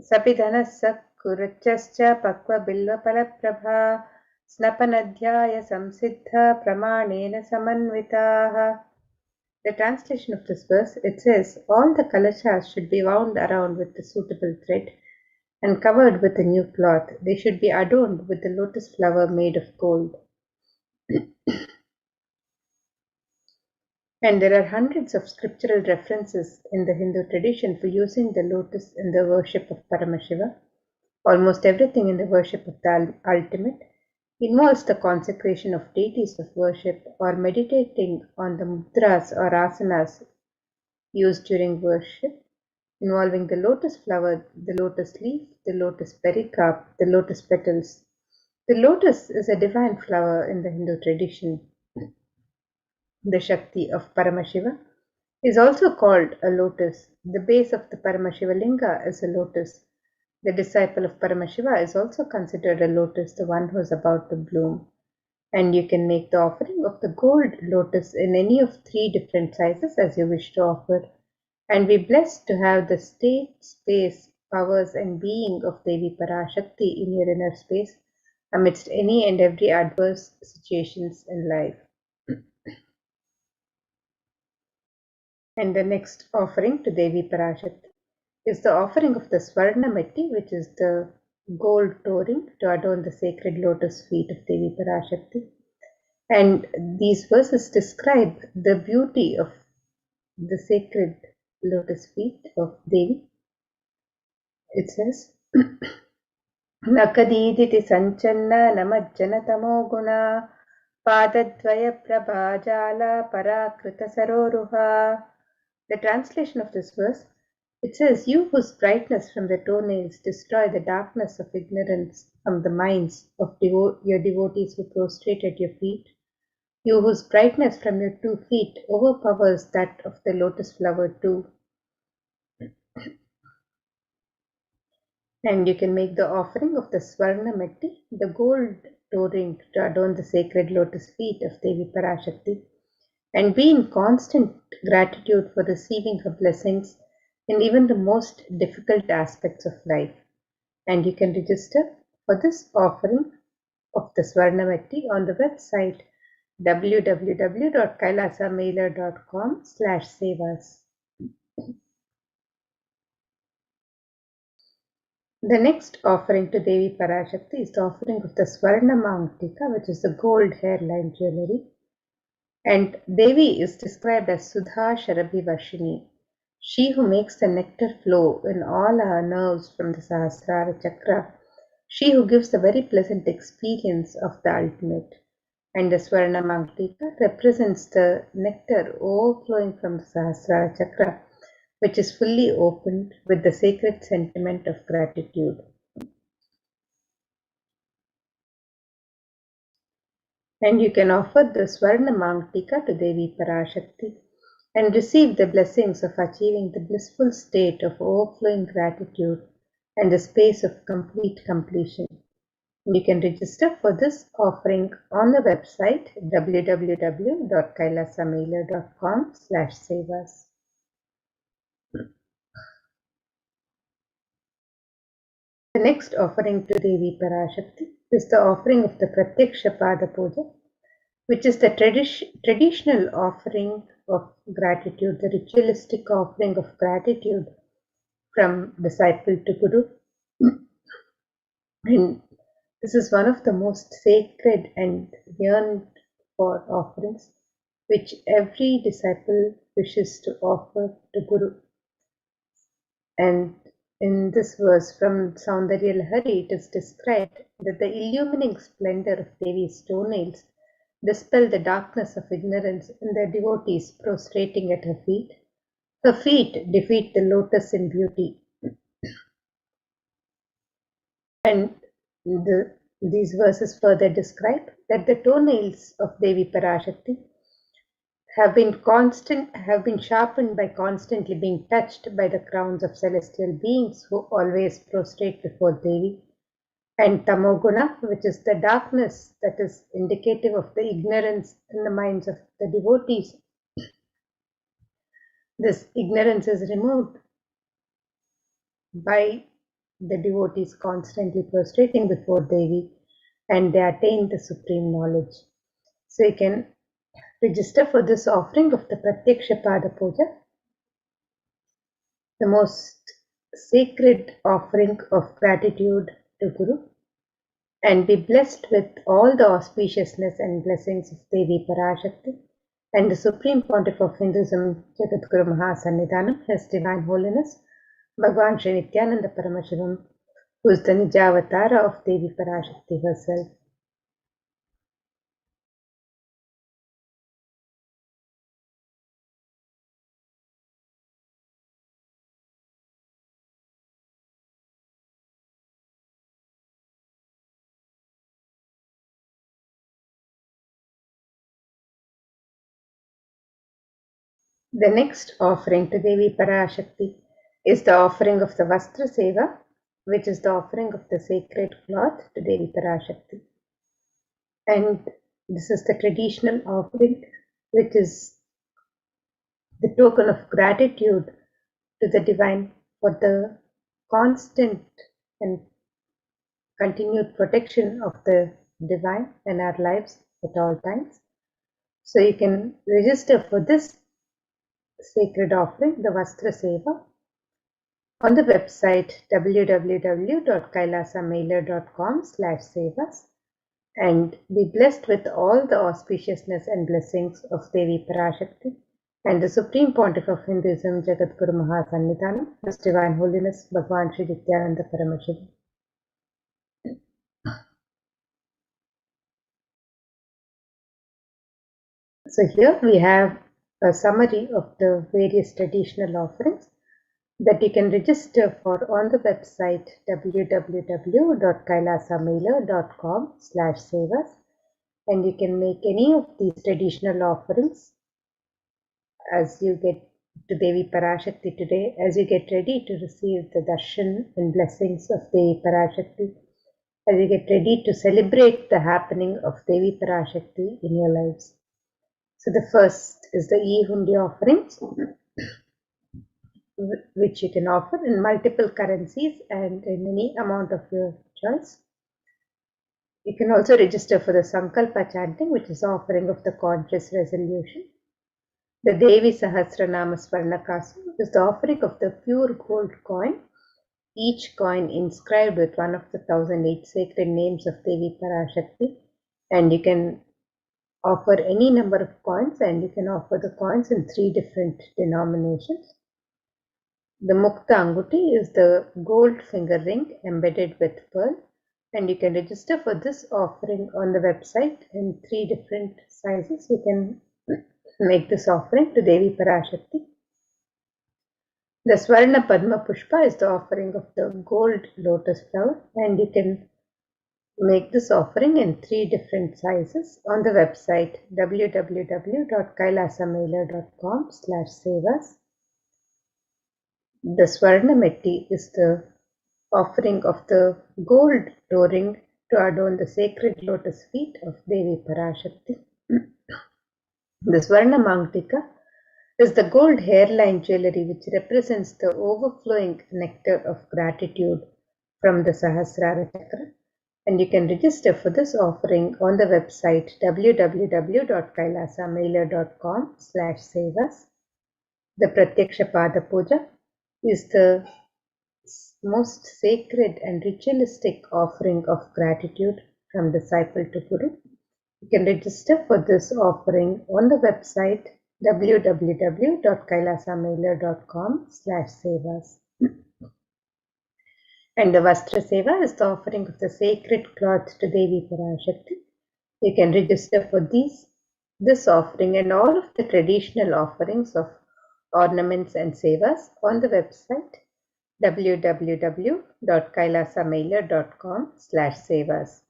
सपिधनः सकुरुच्चश्च पक्वबिल्वफलप्रभा स्नपनध्याय संसिद्ध प्रमाणेन समन्विताः. The translation of this verse, it says, all the kalashas should be wound around with the suitable thread and covered with a new cloth. They should be adorned with the lotus flower made of gold. And there are hundreds of scriptural references in the Hindu tradition for using the lotus in the worship of Paramashiva. Almost everything in the worship of the ultimate involves the consecration of deities of worship or meditating on the mudras or asanas used during worship, involving the lotus flower, the lotus leaf, the lotus pericarp, the lotus petals. The lotus is a divine flower in the Hindu tradition. The Shakti of Paramashiva is also called a lotus. The base of the Paramashiva linga is a lotus. The disciple of Paramashiva is also considered a lotus, the one who is about to bloom. And you can make the offering of the gold lotus in any of 3 different sizes as you wish to offer. And be blessed to have the state, space, powers and being of Devi Parashakti in your inner space amidst any and every adverse situations in life. And the next offering to Devi Parashakti is the offering of the Swarnamati, which is the gold touring to adorn the sacred lotus feet of Devi Parashakti. And these verses describe the beauty of the sacred lotus feet of Devi. It says, Nakadiditi Sanchanna Namajjana Tamoguna Padadvaya Prabhajala Parakrita Saroruha. The translation of this verse, it says, You whose brightness from the toenails destroy the darkness of ignorance from the minds of your devotees who prostrate at your feet, you whose brightness from your 2 feet overpowers that of the lotus flower too. And you can make the offering of the Swarnamati, the gold toe ring to adorn the sacred lotus feet of Devi Parashakti, and be in constant gratitude for receiving her blessings in even the most difficult aspects of life. And you can register for this offering of the Swarnamati on the website www.kailasamailer.com/sevas. The next offering to Devi Parashakti is the offering of the Swarna Mangtika, which is the gold hairline jewelry. And Devi is described as Sudha Sharabhi Vashini, she who makes the nectar flow in all our nerves from the Sahasrara Chakra, she who gives the very pleasant experience of the ultimate. And the Swarna Mangtika represents the nectar overflowing from the Sahasrara Chakra, which is fully opened with the sacred sentiment of gratitude. And you can offer the Swarna Mangtika to Devi Parashakti and receive the blessings of achieving the blissful state of overflowing gratitude and the space of complete completion. You can register for this offering on the website www.kailasamailer.com/sevas. The next offering to Devi Parashakti is the offering of the Pratyaksha Pada Puja, which is the traditional offering of gratitude, the ritualistic offering of gratitude from disciple to Guru. And this is one of the most sacred and yearned for offerings, which every disciple wishes to offer to Guru. And in this verse from Saundarya Lahari, it is described that the illumining splendor of Devi's toenails dispel the darkness of ignorance in the devotees prostrating at her feet. Her feet defeat the lotus in beauty. And these verses further describe that the toenails of Devi Parashakti have been sharpened by constantly being touched by the crowns of celestial beings who always prostrate before Devi. And Tamoguna, which is the darkness that is indicative of the ignorance in the minds of the devotees. This ignorance is removed by the devotees constantly prostrating before Devi, and they attain the supreme knowledge. So you can register for this offering of the Pratyaksha Pada Puja, the most sacred offering of gratitude to Guru, and be blessed with all the auspiciousness and blessings of Devi Parashakti and the Supreme Pontiff of Hinduism, Jagadguru Mahasannidhanam, His Divine Holiness, Bhagavan Sri Nithyananda Paramashivam, who is the Nijavatara of Devi Parashakti herself. The next offering to Devi Parashakti is the offering of the Vastra Seva, which is the offering of the sacred cloth to Devi Parashakti. And this is the traditional offering, which is the token of gratitude to the divine for the constant and continued protection of the divine in our lives at all times. So you can register for this sacred offering, the Vastra Seva, on the website www.kailasamailer.com/sevas, and be blessed with all the auspiciousness and blessings of Devi Parashakti and the Supreme Pontiff of Hinduism, Jagadguru Mahasannidhanam, His Divine Holiness Bhagwan Sri Nithyananda Paramashiva. So here we have a summary of the various traditional offerings that you can register for on the website www.kailasamailer.com/sevas, and you can make any of these traditional offerings as you get to Devi Parashakti today, as you get ready to receive the darshan and blessings of Devi Parashakti, as you get ready to celebrate the happening of Devi Parashakti in your lives. So the first is the e-hundi offerings, which you can offer in multiple currencies and in any amount of your choice. You can also register for the Sankalpa chanting, which is offering of the conscious resolution. The Devi Sahasranama Swarnakasu is the offering of the pure gold coin, each coin inscribed with one of the 1008 sacred names of Devi Parashakti, and you can offer any number of coins, and you can offer the coins in 3 different denominations. The Mukta Anguti is the gold finger ring embedded with pearl, and you can register for this offering on the website in 3 different sizes. You can make this offering to Devi Parashakti. The Swarna Padma Pushpa is the offering of the gold lotus flower, and you can make this offering in 3 different sizes on the website www.kailasamailer.com/sevas. The Swarna Metti is the offering of the gold toe ring to adorn the sacred lotus feet of Devi Parashakti. The Swarna Mangtika is the gold hairline jewelry which represents the overflowing nectar of gratitude from the Sahasrara Chakra, and you can register for this offering on the website www.kailasamailer.com/sevas. The Pratyaksha Pada Puja is the most sacred and ritualistic offering of gratitude from disciple to Guru. You can register for this offering on the website www.kailasamailer.com/sevas. And the Vastra Seva is the offering of the sacred cloth to Devi Parashakti. You can register for this offering and all of the traditional offerings of ornaments and sevas on the website www.kailasamailer.com/sevas.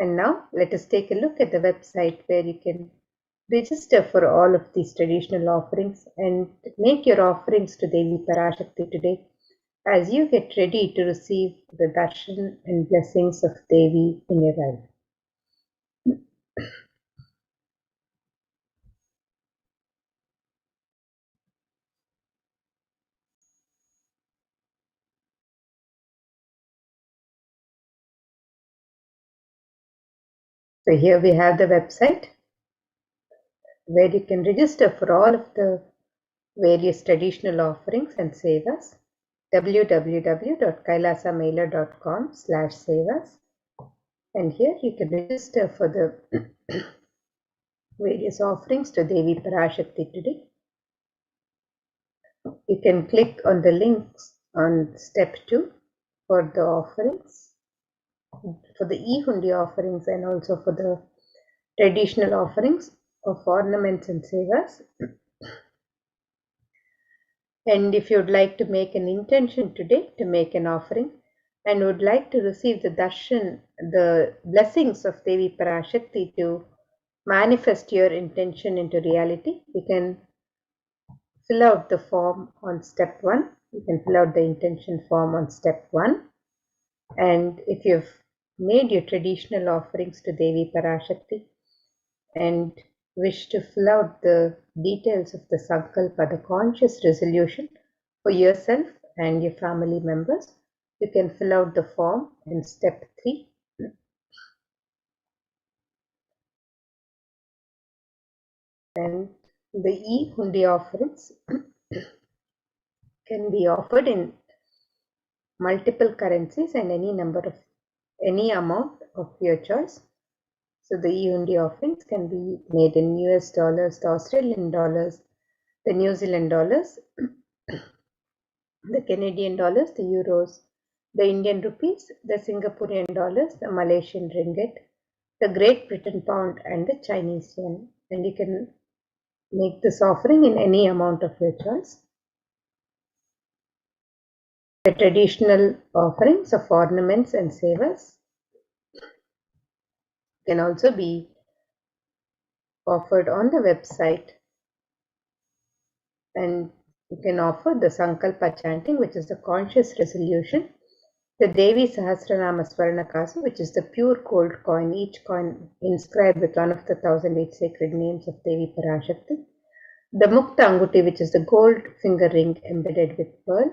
And now let us take a look at the website where you can register for all of these traditional offerings and make your offerings to Devi Parashakti today as you get ready to receive the darshan and blessings of Devi in your life. So here we have the website where you can register for all of the various traditional offerings and sevas, www.kailasamailer.com/sevas, and here you can register for the various offerings to Devi Parashakti today. You can click on the links on step 2 for the offerings, for the e-hundi offerings, and also for the traditional offerings of ornaments and sevas. And if you would like to make an intention today to make an offering and would like to receive the darshan, the blessings of Devi Parashakti to manifest your intention into reality, you can fill out the form on step 1. You can fill out the intention form on step 1. And if you've made your traditional offerings to Devi Parashakti and wish to fill out the details of the Sankalpa, the conscious resolution for yourself and your family members, you can fill out the form in step 3. And The e-hundi offerings can be offered in multiple currencies and any amount of your choice. So the e-hundi offerings can be made in US dollars, the Australian dollars, the New Zealand dollars, the Canadian dollars, the euros, the Indian rupees, the Singaporean dollars, the Malaysian ringgit, the Great Britain pound, and the Chinese yuan. And you can make this offering in any amount of your choice. The traditional offerings of ornaments and sevas can also be offered on the website, and you can offer the Sankalpa chanting, which is the conscious resolution, the Devi Sahasranama Swarnakasu, which is the pure gold coin, each coin inscribed with one of the 1008 sacred names of Devi Parashakti, the Mukta Anguti, which is the gold finger ring embedded with pearl,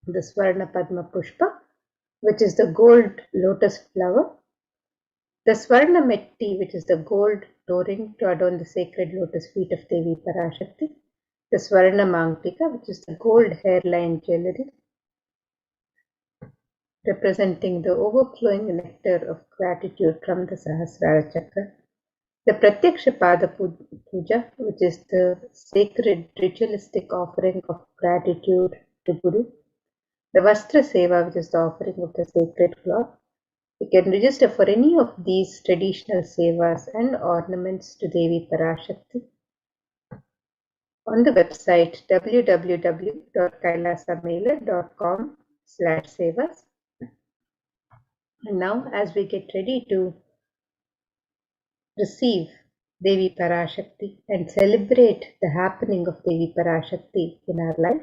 the Swarna Padma Pushpa, which is the gold lotus flower, the Swarna Metti, which is the gold toe ring to adorn the sacred lotus feet of Devi Parashakti, the Swarna Mangtika, which is the gold hairline jewelry, representing the overflowing nectar of gratitude from the Sahasrara Chakra, the Pratyaksha Pada Puja, which is the sacred ritualistic offering of gratitude to Guru, the Vastra Seva, which is the offering of the sacred cloth. You can register for any of these traditional sevas and ornaments to Devi Parashakti on the website www.kailasamailer.com/sevas. And now, as we get ready to receive Devi Parashakti and celebrate the happening of Devi Parashakti in our life,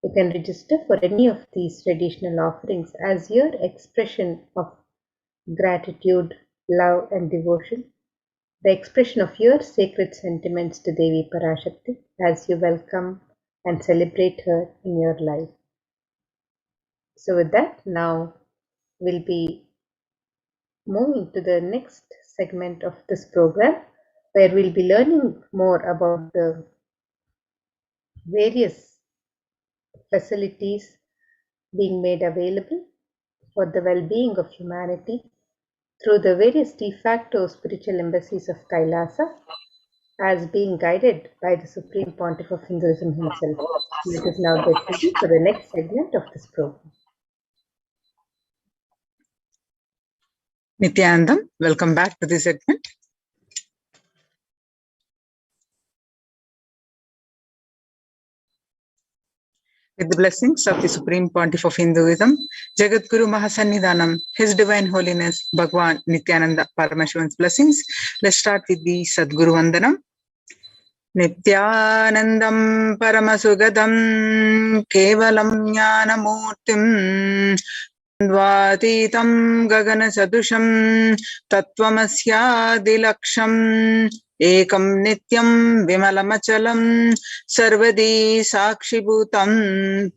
you can register for any of these traditional offerings as your expression of gratitude, love, and devotion, the expression of your sacred sentiments to Devi Parashakti as you welcome and celebrate her in your life. So with that, now we'll be moving to the next segment of this program, where we'll be learning more about the various facilities being made available for the well-being of humanity through the various de facto spiritual embassies of Kailasa, as being guided by the Supreme Pontiff of Hinduism himself. Let us now get ready for the next segment of this program. Nithyananda, welcome back to this segment. With the blessings of the Supreme Pontiff of Hinduism, Jagat Guru Mahasannidhanam, His Divine Holiness Bhagwan Nithyananda Paramashivan's blessings, let's start with the Sadguru Vandanam. Nithyanandam Paramasugadam Kevalam Jnanamurtim Dvatitam Gagana Sadusham Tattvamasya Ekam Nityam Vimalamachalam Sarvadi Sakshibhutam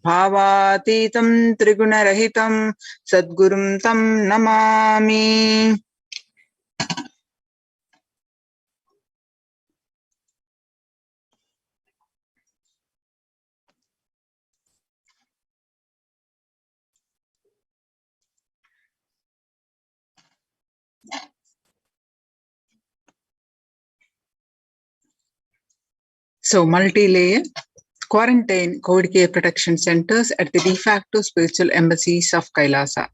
Bhavatitam Trigunarahitam Sadgurum Tam Namami. So, multi-layer quarantine COVID care protection centers at the de facto spiritual embassies of Kailasa.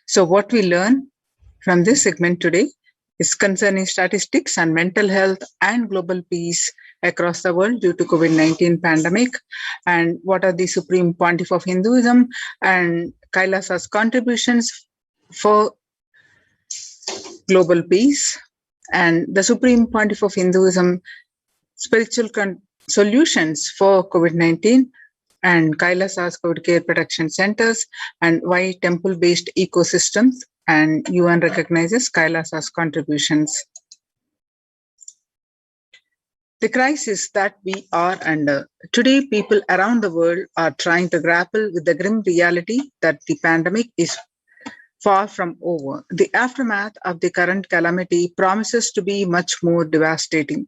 So, what we learn from this segment today is concerning statistics on mental health and global peace across the world due to COVID-19 pandemic, and what are the Supreme Pontiff of Hinduism and Kailasa's contributions for global peace, and the Supreme Pontiff of Hinduism spiritual solutions for COVID-19 and Kailasa's COVID care protection centers, and why temple-based ecosystems and UN recognizes Kailasa's contributions. The crisis that we are under. Today, people around the world are trying to grapple with the grim reality that the pandemic is far from over. The aftermath of the current calamity promises to be much more devastating.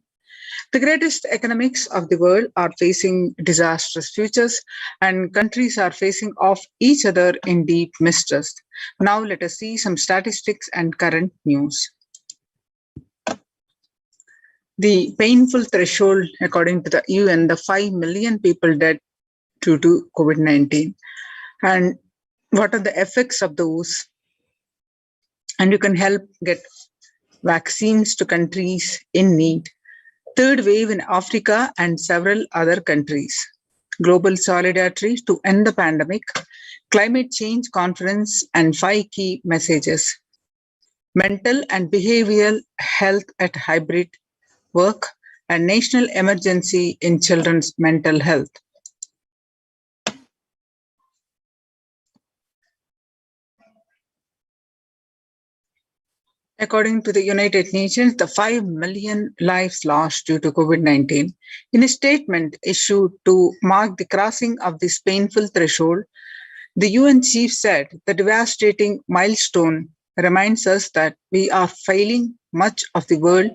The greatest economics of the world are facing disastrous futures, and countries are facing off each other in deep mistrust. Now let us see some statistics and current news. The painful threshold, according to the UN, the 5 million people dead due to COVID-19. And what are the effects of those? And you can help get vaccines to countries in need. Third wave in Africa and several other countries. Global solidarity to end the pandemic. Climate change conference and 5 key messages. Mental and behavioral health at hybrid work and national emergency in children's mental health. According to the United Nations, the 5 million lives lost due to COVID-19. In a statement issued to mark the crossing of this painful threshold, the UN chief said the devastating milestone reminds us that we are failing much of the world.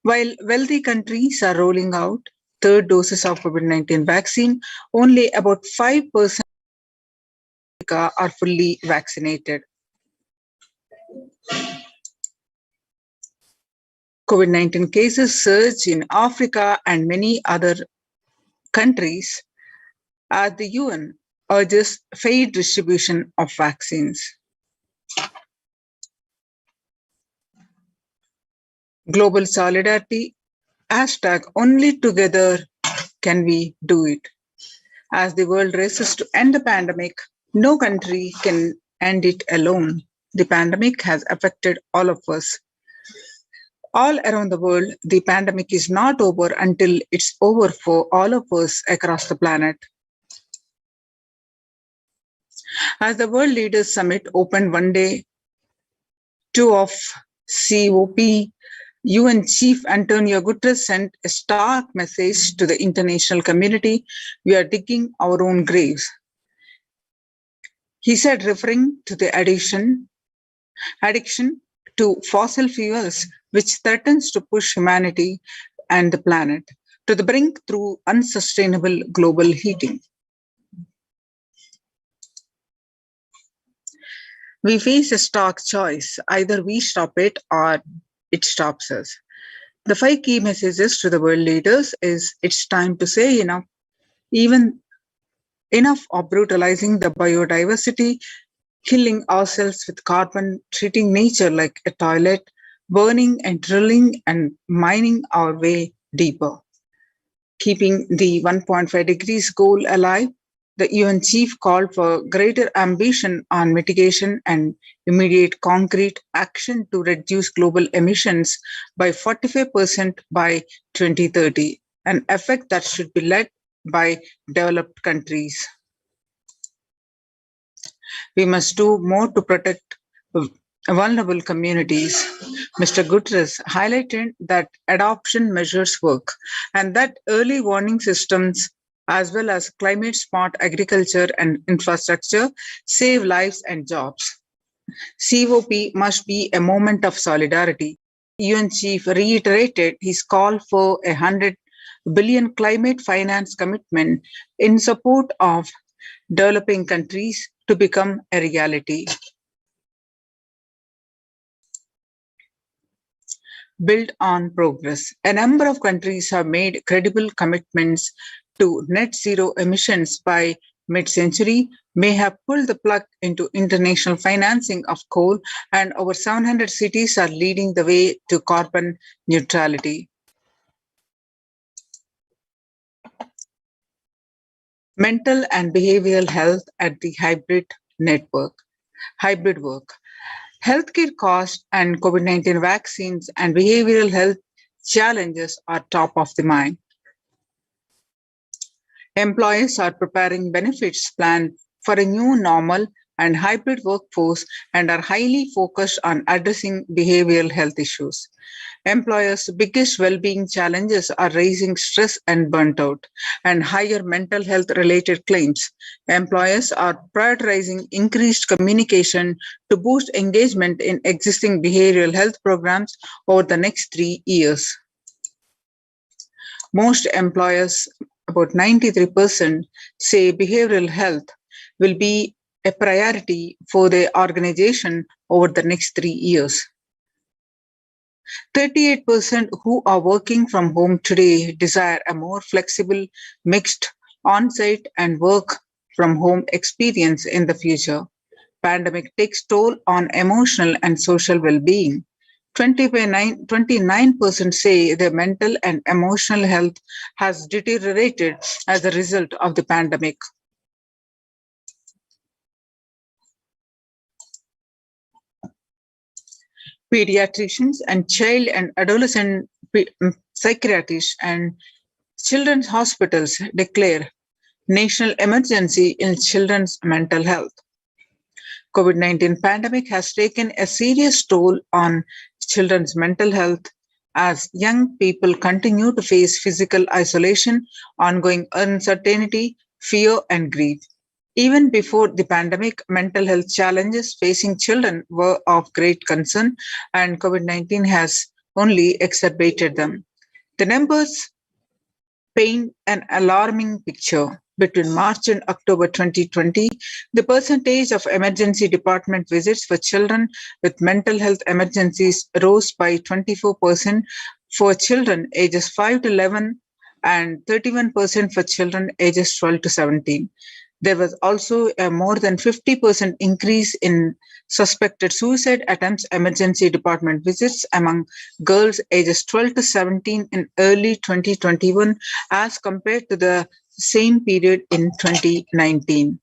While wealthy countries are rolling out third doses of COVID-19 vaccine, only about 5% are fully vaccinated. COVID-19 cases surge in Africa and many other countries as the UN urges fair distribution of vaccines. Global solidarity, hashtag only together can we do it. As the world races to end the pandemic, no country can end it alone. The pandemic has affected all of us. All around the world, the pandemic is not over until it's over for all of us across the planet. As the World Leaders Summit opened one day, 2 of COP, UN Chief Antonio Guterres sent a stark message to the international community: we are digging our own graves. He said, referring to the addiction to fossil fuels, which threatens to push humanity and the planet to the brink through unsustainable global heating. We face a stark choice. Either we stop it or it stops us. The 5 key messages to the world leaders is it's time to say enough. Even enough of brutalizing the biodiversity, killing ourselves with carbon, treating nature like a toilet, burning and drilling and mining our way deeper. Keeping the 1.5 degrees goal alive, the UN chief called for greater ambition on mitigation and immediate concrete action to reduce global emissions by 45% by 2030, an effort that should be led by developed countries. We must do more to protect vulnerable communities. Mr. Guterres highlighted that adoption measures work and that early warning systems as well as climate-smart agriculture and infrastructure save lives and jobs. COP must be a moment of solidarity. UN chief reiterated his call for a 100 billion climate finance commitment in support of developing countries to become a reality. Build on progress. A number of countries have made credible commitments to net zero emissions by mid-century, may have pulled the plug into international financing of coal, and over 700 cities are leading the way to carbon neutrality. Mental and behavioral health at the hybrid work. Healthcare costs and COVID-19 vaccines and behavioral health challenges are top of the mind. Employers are preparing benefits plan for a new normal and hybrid workforce and are highly focused on addressing behavioral health issues. Employers' biggest well-being challenges are raising stress and burnt out and higher mental health related claims. Employers are prioritizing increased communication to boost engagement in existing behavioral health programs over the next 3 years. Most employers, about 93%, say behavioral health will be a priority for their organization over the next 3 years. 38% who are working from home today desire a more flexible, mixed, on-site and work from home experience in the future. Pandemic takes toll on emotional and social well-being. 29% say their mental and emotional health has deteriorated as a result of the pandemic. Pediatricians and child and adolescent psychiatrists and children's hospitals declare national emergency in children's mental health. COVID-19 pandemic has taken a serious toll on children's mental health as young people continue to face physical isolation, ongoing uncertainty, fear, and grief. Even before the pandemic, mental health challenges facing children were of great concern, and COVID-19 has only exacerbated them. The numbers paint an alarming picture. Between March and October 2020, the percentage of emergency department visits for children with mental health emergencies rose by 24% for children ages 5 to 11 and 31% for children ages 12 to 17. There was also a more than 50% increase in suspected suicide attempts emergency department visits among girls ages 12 to 17 in early 2021 as compared to the same period in 2019.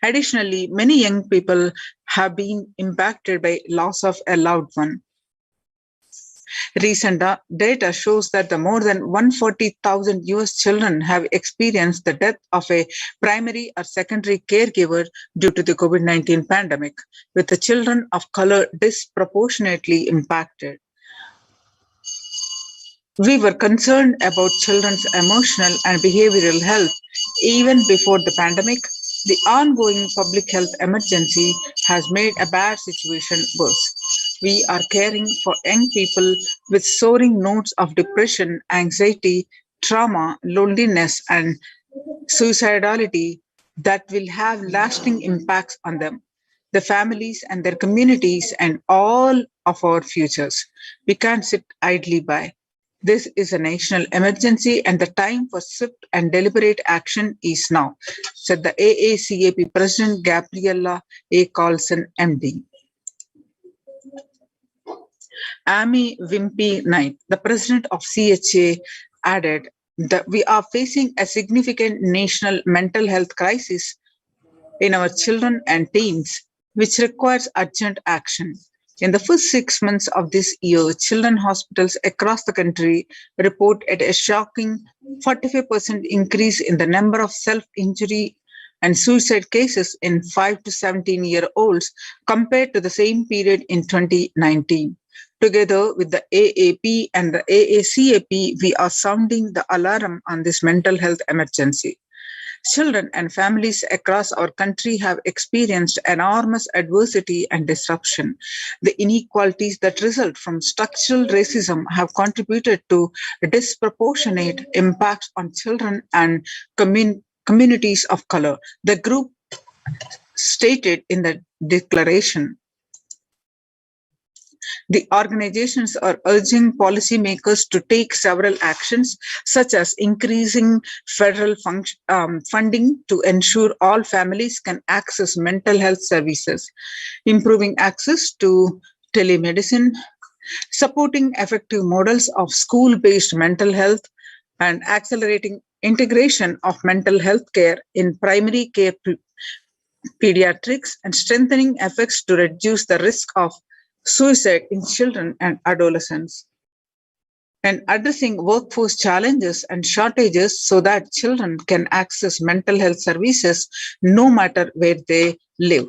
Additionally, many young people have been impacted by loss of a loved one. Recent data shows that the more than 140,000 US children have experienced the death of a primary or secondary caregiver due to the COVID-19 pandemic, with the children of color disproportionately impacted. We were concerned about children's emotional and behavioral health even before the pandemic. The ongoing public health emergency has made a bad situation worse. We are caring for young people with soaring notes of depression, anxiety, trauma, loneliness, and suicidality that will have lasting impacts on them, the families and their communities, and all of our futures. We can't sit idly by. This is a national emergency and the time for swift and deliberate action is now, said the AACAP President Gabriella A. Carlson, MD. Amy Wimpy Knight, the president of CHA, added that we are facing a significant national mental health crisis in our children and teens, which requires urgent action. In the first 6 months of this year, children's hospitals across the country reported a shocking 45% increase in the number of self-injury and suicide cases in 5 to 17-year-olds compared to the same period in 2019. Together with the AAP and the AACAP, we are sounding the alarm on this mental health emergency. Children and families across our country have experienced enormous adversity and disruption. The inequalities that result from structural racism have contributed to disproportionate impacts on children and communities of color. The group stated in the declaration. The organizations are urging policymakers to take several actions, such as increasing federal funding to ensure all families can access mental health services, improving access to telemedicine, supporting effective models of school-based mental health, and accelerating integration of mental health care in primary care pediatrics, and strengthening efforts to reduce the risk of suicide in children and adolescents. and addressing workforce challenges and shortages so that children can access mental health services no matter where they live.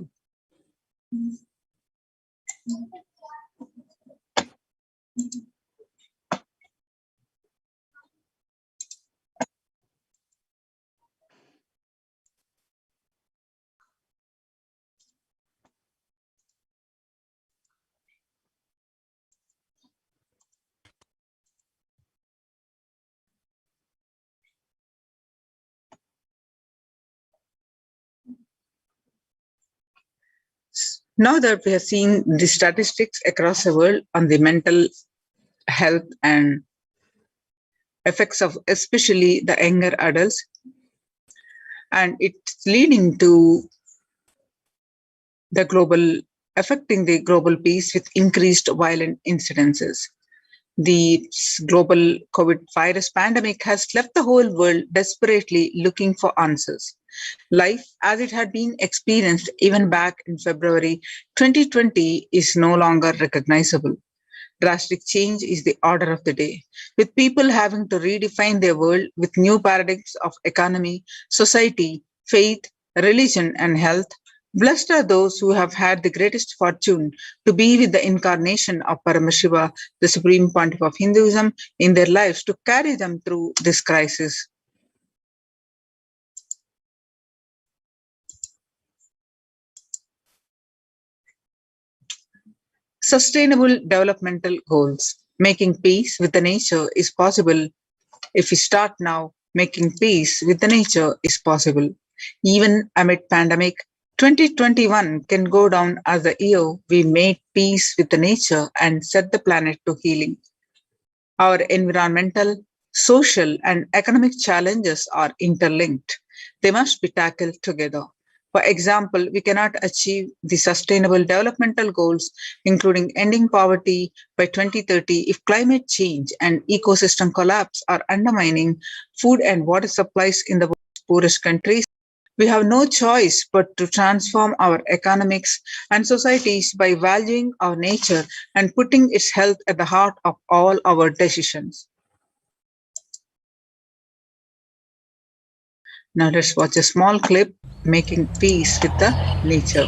Now that we have seen the statistics across the world on the mental health and effects of especially the younger adults, and it's leading to the affecting the global peace with increased violent incidences. The global COVID virus pandemic has left the whole world desperately looking for answers. Life as it had been experienced even back in February 2020 is no longer recognizable. Drastic change is the order of the day, with people having to redefine their world with new paradigms of economy, society, faith, religion, and health. Blessed are those who have had the greatest fortune to be with the incarnation of Paramashiva, the Supreme Pontiff of Hinduism, in their lives to carry them through this crisis. Sustainable developmental goals. Making peace with the nature is possible. If we start now, making peace with the nature is possible. Even amid pandemic, 2021 can go down as the year we made peace with the nature and set the planet to healing. Our environmental, social, and economic challenges are interlinked. They must be tackled together. For example, we cannot achieve the sustainable developmental goals, including ending poverty by 2030, if climate change and ecosystem collapse are undermining food and water supplies in the world's poorest countries. We have no choice but to transform our economics and societies by valuing our nature and putting its health at the heart of all our decisions. Now let's watch a small clip, Making Peace with the Nature.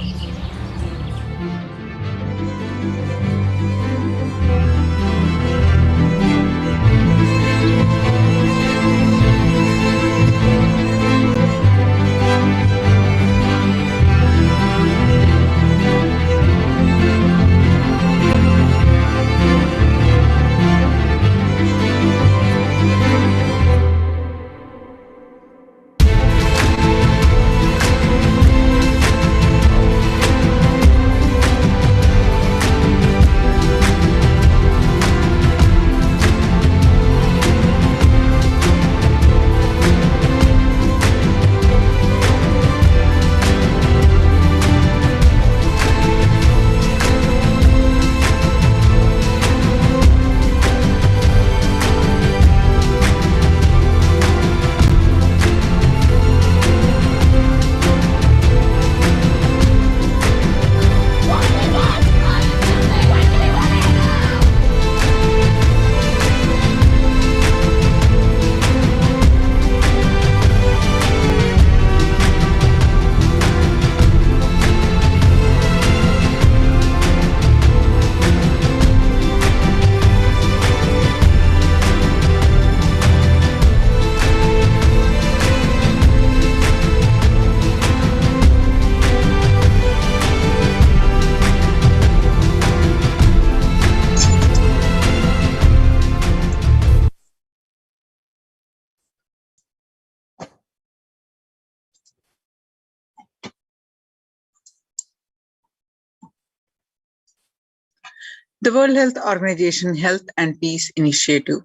The World Health Organization Health and Peace Initiative.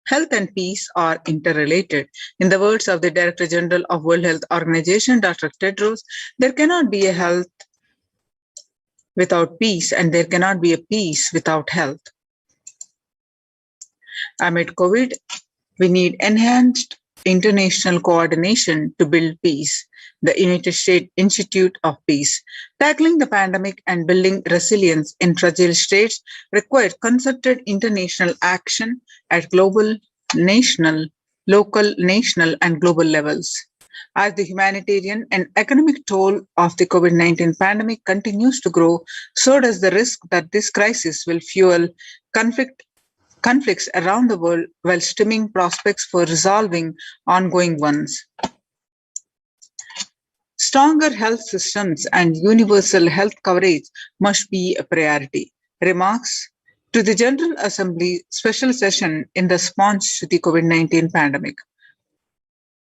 Health and peace are interrelated. In the words of the Director General of World Health Organization, Dr. Tedros, there cannot be a health without peace, and there cannot be a peace without health. Amid COVID, we need enhanced international coordination to build peace, the United States Institute of Peace. Tackling the pandemic and building resilience in fragile states required concerted international action at global, national, local, national, and global levels. As the humanitarian and economic toll of the COVID-19 pandemic continues to grow, so does the risk that this crisis will fuel conflicts around the world while stemming prospects for resolving ongoing ones. Stronger health systems and universal health coverage must be a priority. Remarks to the General Assembly special session in response to the COVID-19 pandemic.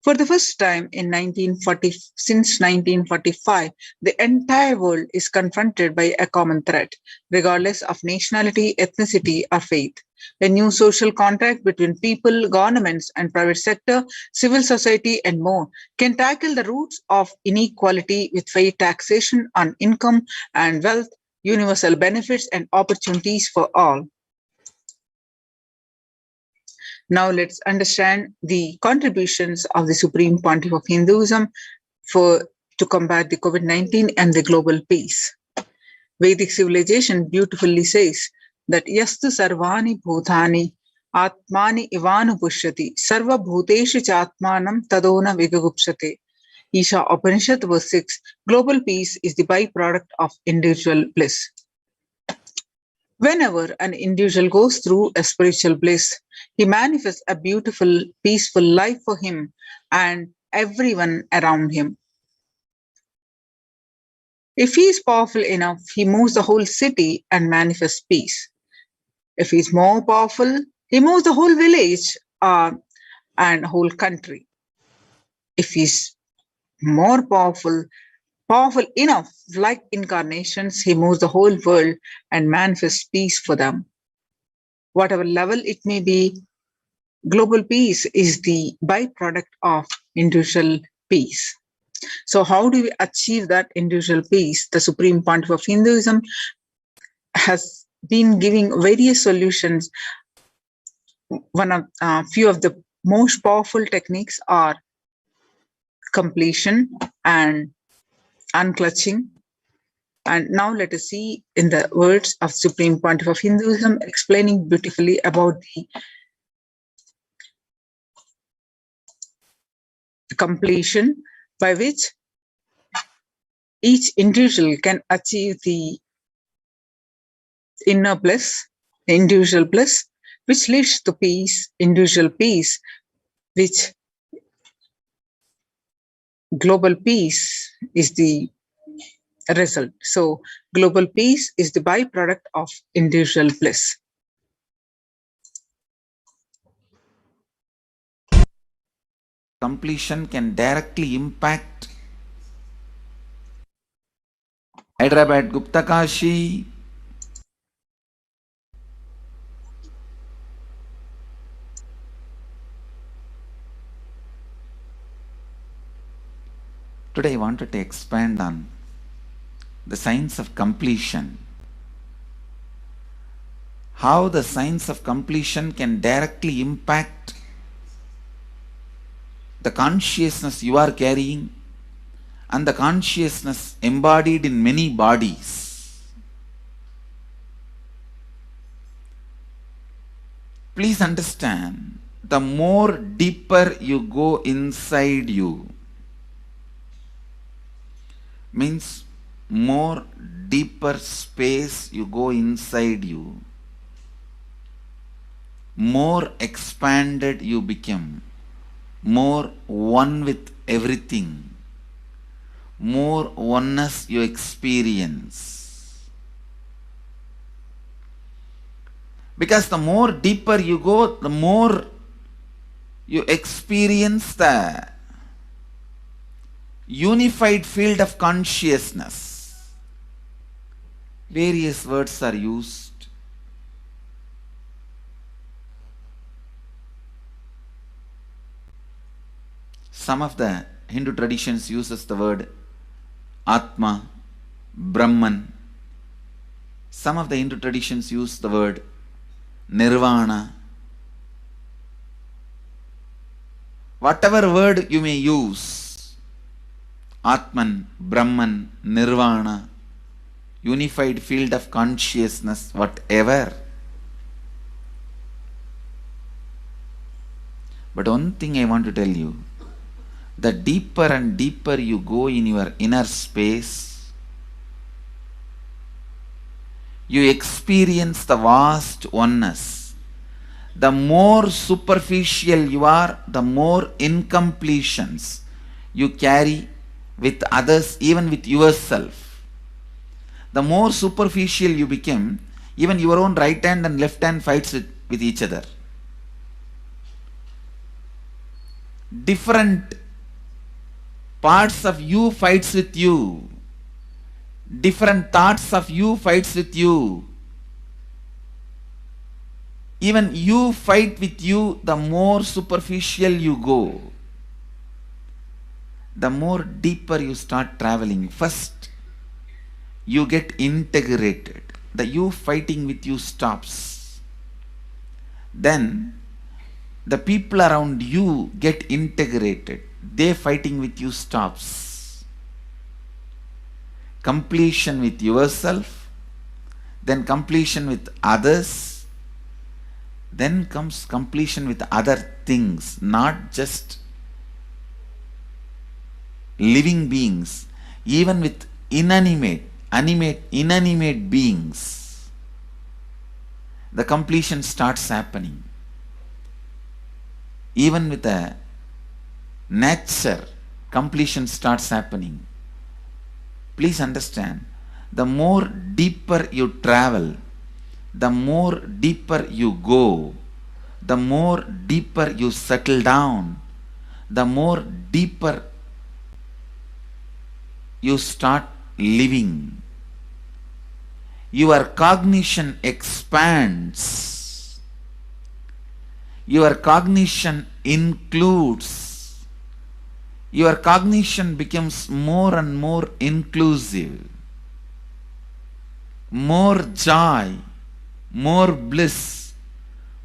For the first time since 1945, the entire world is confronted by a common threat, regardless of nationality, ethnicity, or faith. A new social contract between people, governments, and private sector, civil society, and more can tackle the roots of inequality with fair taxation on income and wealth, universal benefits, and opportunities for all. Now let's understand the contributions of the Supreme Pontiff of Hinduism to combat the COVID-19 and the global peace. Vedic civilization beautifully says that Yastu Sarvani Bhutani Atmani Ivanu Pushyati Sarva Bhuteshu Chatmanam Tadona Vigagupsate. Isha Upanishad verse 6. Global peace is the byproduct of individual bliss. Whenever an individual goes through a spiritual bliss, he manifests a beautiful, peaceful life for him and everyone around him. If he is powerful enough, he moves the whole city and manifests peace. If he is more powerful, he moves the whole village and whole country. If he is more powerful enough, like incarnations, he moves the whole world and manifests peace for them. Whatever level it may be, global peace is the byproduct of individual peace. So how do we achieve that individual peace? The Supreme Pontiff of Hinduism has been giving various solutions. Few of the most powerful techniques are completion and unclutching. And now let us see in the words of Supreme Pontiff of Hinduism explaining beautifully about the completion by which each individual can achieve the inner bliss, the individual bliss, which leads to peace, individual peace, which global peace is the result. So global peace is the byproduct of individual bliss. Completion can directly impact Hyderabad Gupta Kashi, today I wanted to expand on the science of completion. How the science of completion can directly impact the consciousness you are carrying and the consciousness embodied in many bodies. Please understand, the more deeper you go inside you, means more deeper space you go inside you, more expanded you become, more one with everything, more oneness you experience. Because the more deeper you go, the more you experience the unified field of consciousness. Various words are used. Some of the Hindu traditions uses the word Atma, Brahman. Some of the Hindu traditions use the word Nirvana. whatever word you may use, Atman, Brahman, Nirvana, unified field of consciousness, whatever. But one thing I want to tell you, the deeper and deeper you go in your inner space, you experience the vast oneness. The more superficial you are, the more incompletions you carry with others, even with yourself. The more superficial you become, even your own right hand and left hand fights with each other. Different parts of you fights with you. Different thoughts of you fights with you. Even you fight with you, the more superficial you go, the more deeper you start traveling. First, you get integrated. The you fighting with you stops. Then, the people around you get integrated. They fighting with you stops. Completion with yourself, then completion with others, then comes completion with other things, not just living beings, even with inanimate beings. The completion starts happening. Even with a nature, completion starts happening. Please understand, the more deeper you travel, the more deeper you go, the more deeper you settle down, the more deeper you start living. Your cognition expands. Your cognition includes. Your cognition becomes more and more inclusive. More joy, more bliss,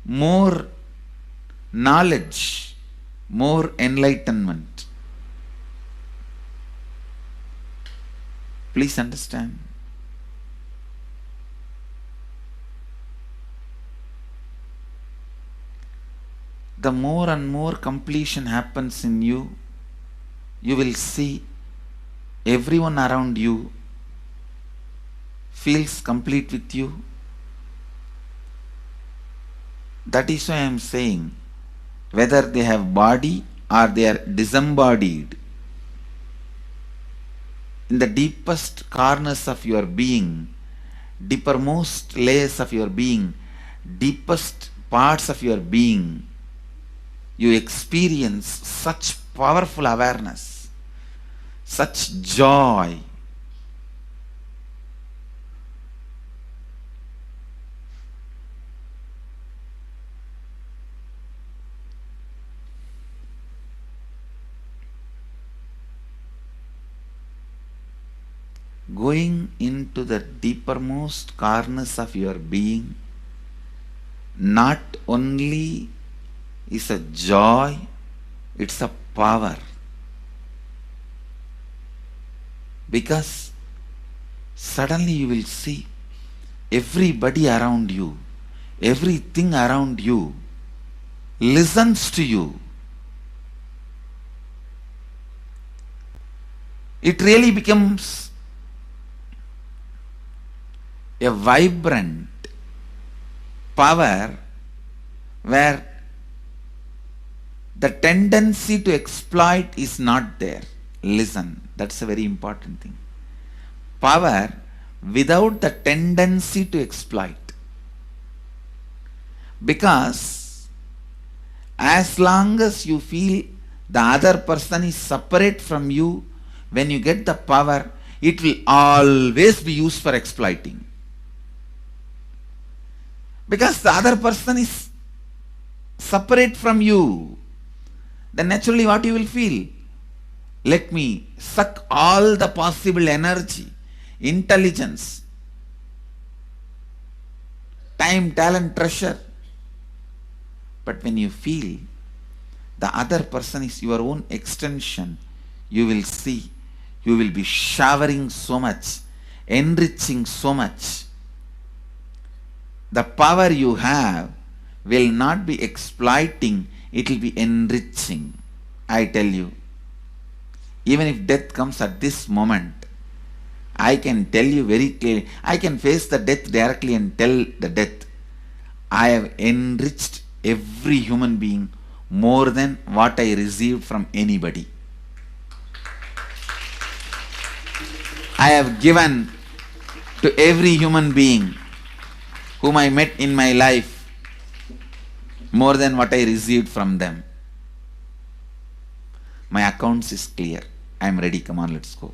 more knowledge, more enlightenment. Please understand. The more and more completion happens in you, you will see everyone around you feels complete with you. That is why I am saying, whether they have body or they are disembodied, in the deepest corners of your being, deepermost layers of your being, deepest parts of your being, you experience such powerful awareness, such joy. Going into the deepermost corners of your being not only is a joy, it's a power. Because suddenly you will see everybody around you, everything around you listens to you. It really becomes a vibrant power where the tendency to exploit is not there. Listen, that's a very important thing. Power without the tendency to exploit. Because as long as you feel the other person is separate from you, when you get the power, it will always be used for exploiting. Because the other person is separate from you, then naturally what you will feel? Let me suck all the possible energy, intelligence, time, talent, treasure. But when you feel the other person is your own extension, you will see, you will be showering so much, enriching so much. The power you have will not be exploiting, it will be enriching. I tell you, even if death comes at this moment, I can tell you very clearly, I can face the death directly and tell the death, I have enriched every human being more than what I received from anybody. I have given to every human being whom I met in my life more than what I received from them. My accounts is clear. I am ready. Come on, let's go.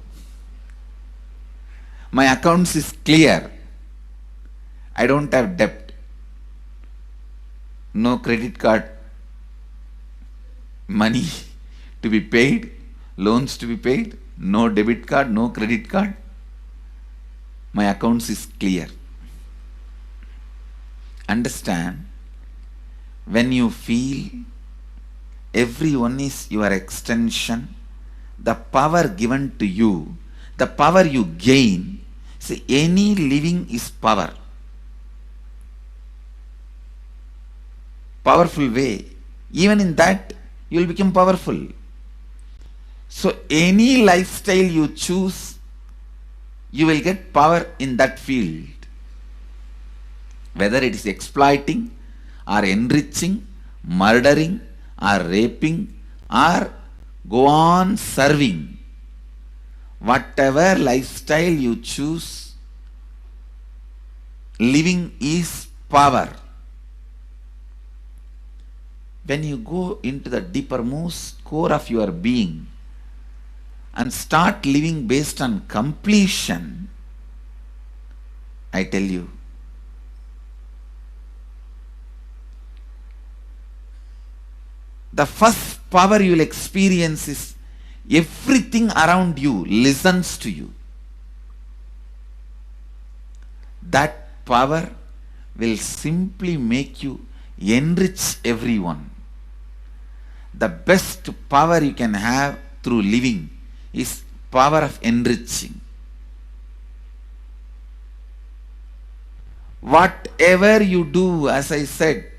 My accounts is clear. I don't have debt. No credit card money to be paid, loans to be paid, no debit card, no credit card. My accounts is clear. Understand, when you feel everyone is your extension, the power given to you, the power you gain, see, any living is power. Powerful way. Even in that, you will become powerful. So any lifestyle you choose, you will get power in that field. Whether it is exploiting or enriching, murdering or raping or go on serving. Whatever lifestyle you choose, living is power. When you go into the deepermost core of your being and start living based on completion, I tell you, the first power you will experience is everything around you listens to you. That power will simply make you enrich everyone. The best power you can have through living is power of enriching. Whatever you do, as I said,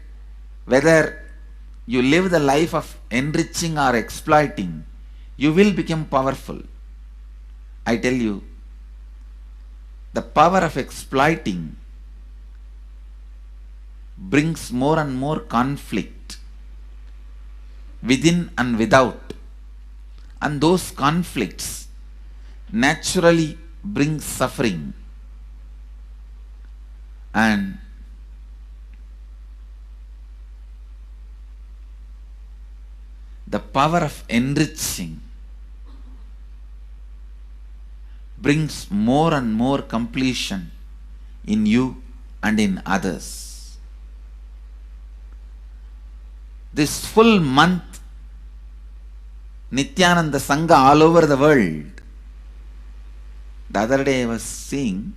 whether you live the life of enriching or exploiting, you will become powerful. I tell you, the power of exploiting brings more and more conflict within and without, and those conflicts naturally bring suffering. And the power of enriching brings more and more completion in you and in others. This full month, Nithyananda Sangha all over the world. The other day I was seeing,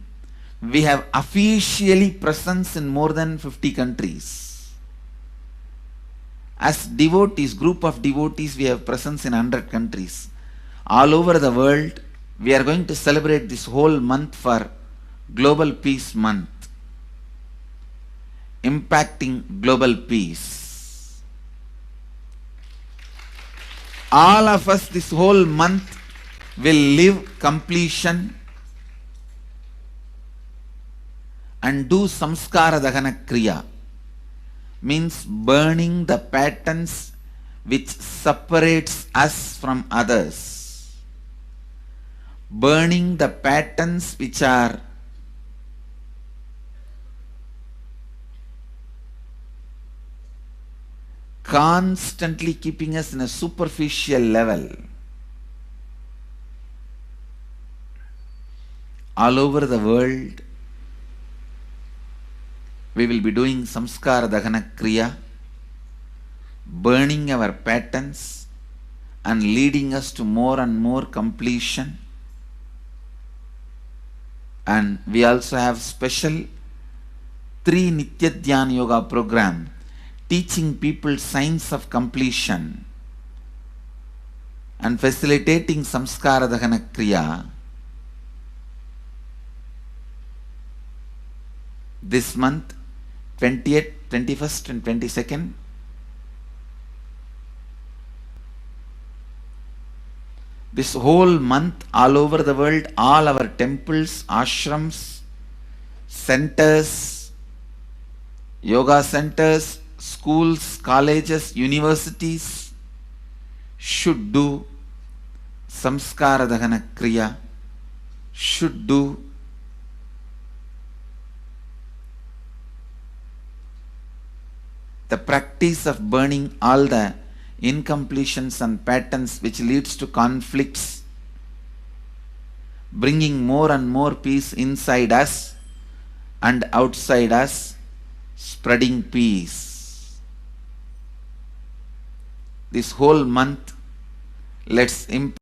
we have officially presence in more than 50 countries. As devotees, group of devotees, we have presence in 100 countries. All over the world, we are going to celebrate this whole month for Global Peace Month, impacting global peace. All of us this whole month will live completion and do samskara dahana kriya, means burning the patterns which separates us from others, burning the patterns which are constantly keeping us in a superficial level. All over the world, we will be doing samskara dahana kriya, burning our patterns and leading us to more and more completion. And we also have special 3 Nitya Dhyana Yoga program teaching people science of completion. and facilitating Samskara Dahana Kriya this month, 20th, 21st and 22nd. This whole month, all over the world, all our temples, ashrams, centers, yoga centers, schools, colleges, universities should do Samskara Dahana Kriya, should do the practice of burning all the incompletions and patterns which leads to conflicts, bringing more and more peace inside us and outside us, spreading peace. This whole month, let's improve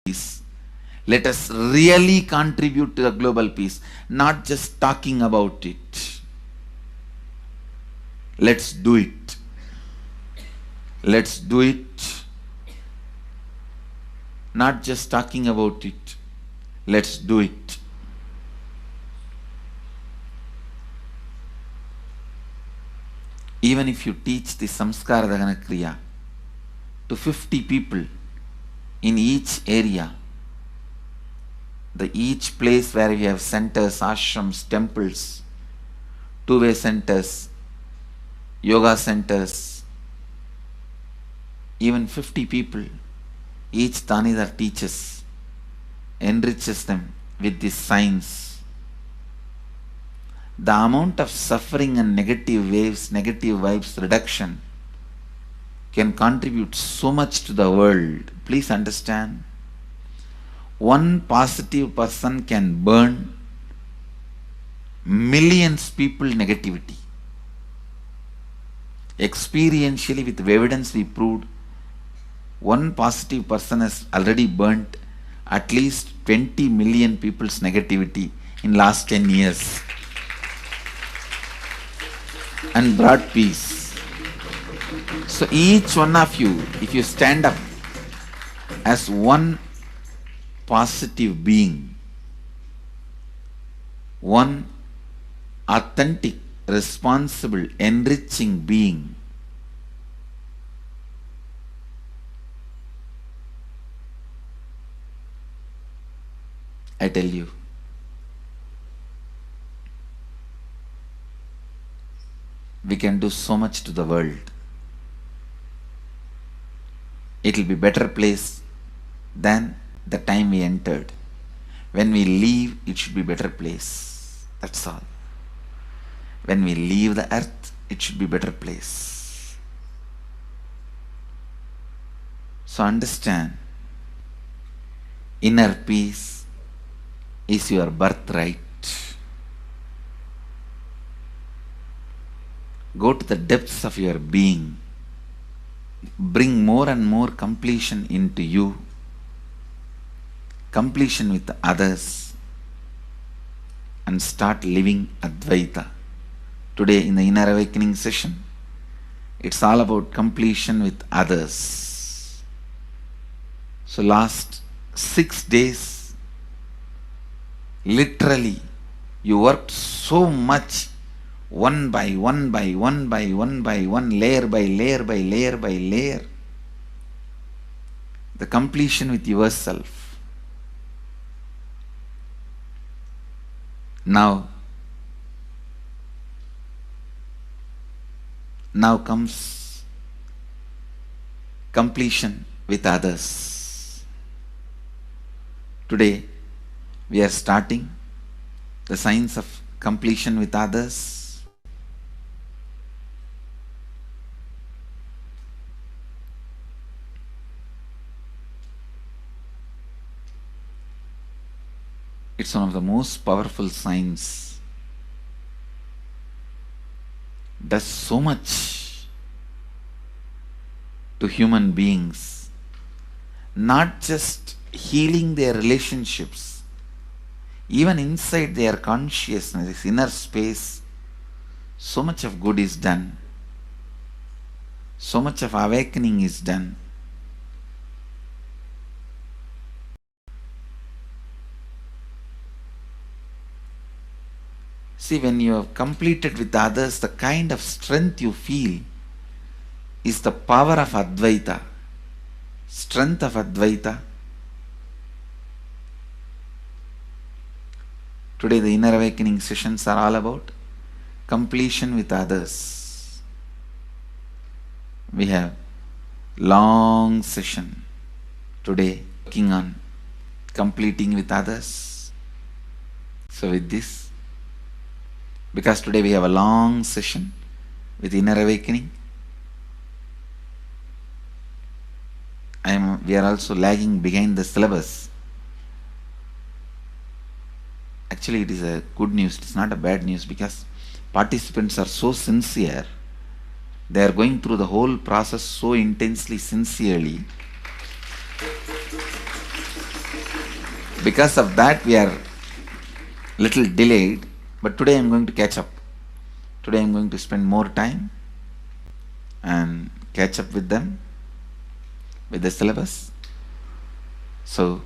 peace. Let us really contribute to the global peace, not just talking about it. Let's do it. Let's do it. Not just talking about it. Let's do it. Even if you teach the Samskara Dahana Kriya to 50 people in each area, each place where we have centers, ashrams, temples, two-way centers, yoga centers, even 50 people, each Tanidar teaches, enriches them with this science. The amount of suffering and negative waves, negative vibes reduction can contribute so much to the world. Please understand. One positive person can burn millions people negativity. Experientially, with evidence we proved, one positive person has already burnt at least 20 million people's negativity in last 10 years and brought peace. So each one of you, if you stand up as one positive being, one authentic, responsible, enriching being, I tell you, we can do so much to the world. It will be a better place than the time we entered. When we leave, it should be a better place. That's all. When we leave the earth, it should be a better place. So understand, inner peace is your birthright. Go to the depths of your being. Bring more and more completion into you. Completion with others. And start living Advaita. Today in the Inner Awakening session, it's all about completion with others. So last 6 days, literally, you worked so much, one by one by one by one by one, layer by layer by layer by layer. The completion with yourself. Now comes completion with others. Today, we are starting the science of completion with others. It's one of the most powerful science. Does so much to human beings, not just healing their relationships, even inside their consciousness, this inner space, so much of good is done. So much of awakening is done. See, when you have completed with others, the kind of strength you feel is the power of Advaita, strength of Advaita. Today the inner awakening sessions are all about completion with others. We have long session today working on completing with others. So with this, because today we have a long session with inner awakening, we are also lagging behind the syllabus. Actually, it is a good news, it's not a bad news, because participants are so sincere. They are going through the whole process so intensely, sincerely. Because of that, we are little delayed, but today I am going to catch up. Today I am going to spend more time and catch up with them, with the syllabus. So,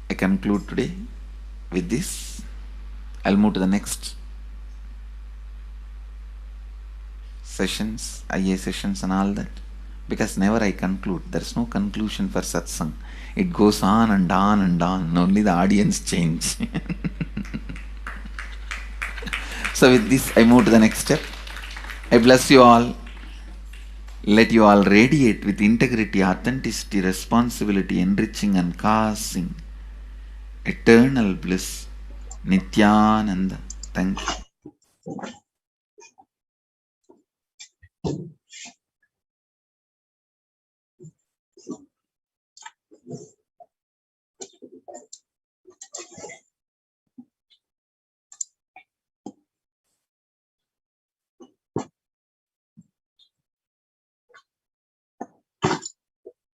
I conclude today with this. I'll move to the next sessions, IA sessions and all that, because never I conclude. There is no conclusion for satsang. It goes on and on and on. Only the audience change. So with this, I move to the next step. I bless you all. Let you all radiate with integrity, authenticity, responsibility, enriching and causing eternal bliss. Nithyananda. Thank you.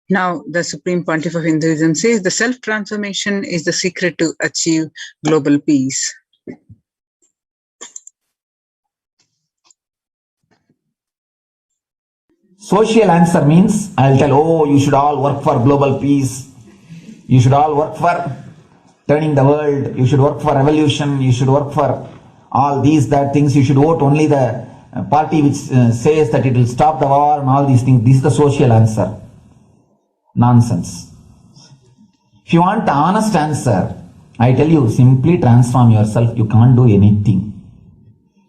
Now, the Supreme Pontiff of Hinduism says the self-transformation is the secret to achieve global peace. Social answer means I'll tell, oh, you should all work for global peace. You should all work for turning the world. You should work for revolution. You should work for all these, that things. You should vote only the party which says that it will stop the war and all these things. This is the social answer. Nonsense. If you want the honest answer, I tell you, simply transform yourself. You can't do anything.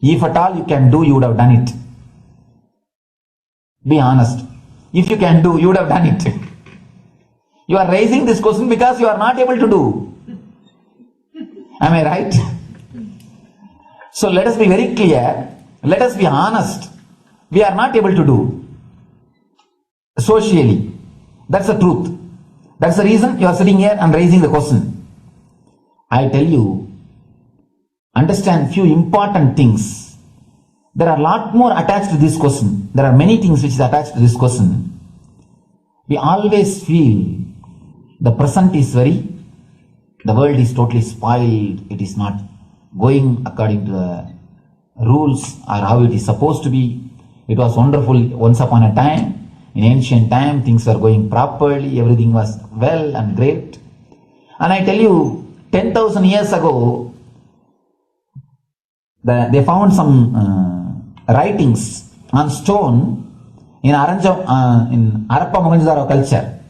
If at all you can do, you would have done it. Be honest. If you can do, you would have done it. You are raising this question because you are not able to do. Am I right? So let us be very clear. Let us be honest. We are not able to do. Socially. That's the truth. That's the reason you are sitting here and raising the question. I tell you, understand few important things. There are a lot more attached to this question. There are many things which is attached to this question. We always feel the present is the world is totally spoiled. It is not going according to the rules or how it is supposed to be. It was wonderful once upon a time. In ancient time, things were going properly. Everything was well and great. And I tell you, 10,000 years ago, they found some writings on stone in Harappa Mohenjo-daro culture.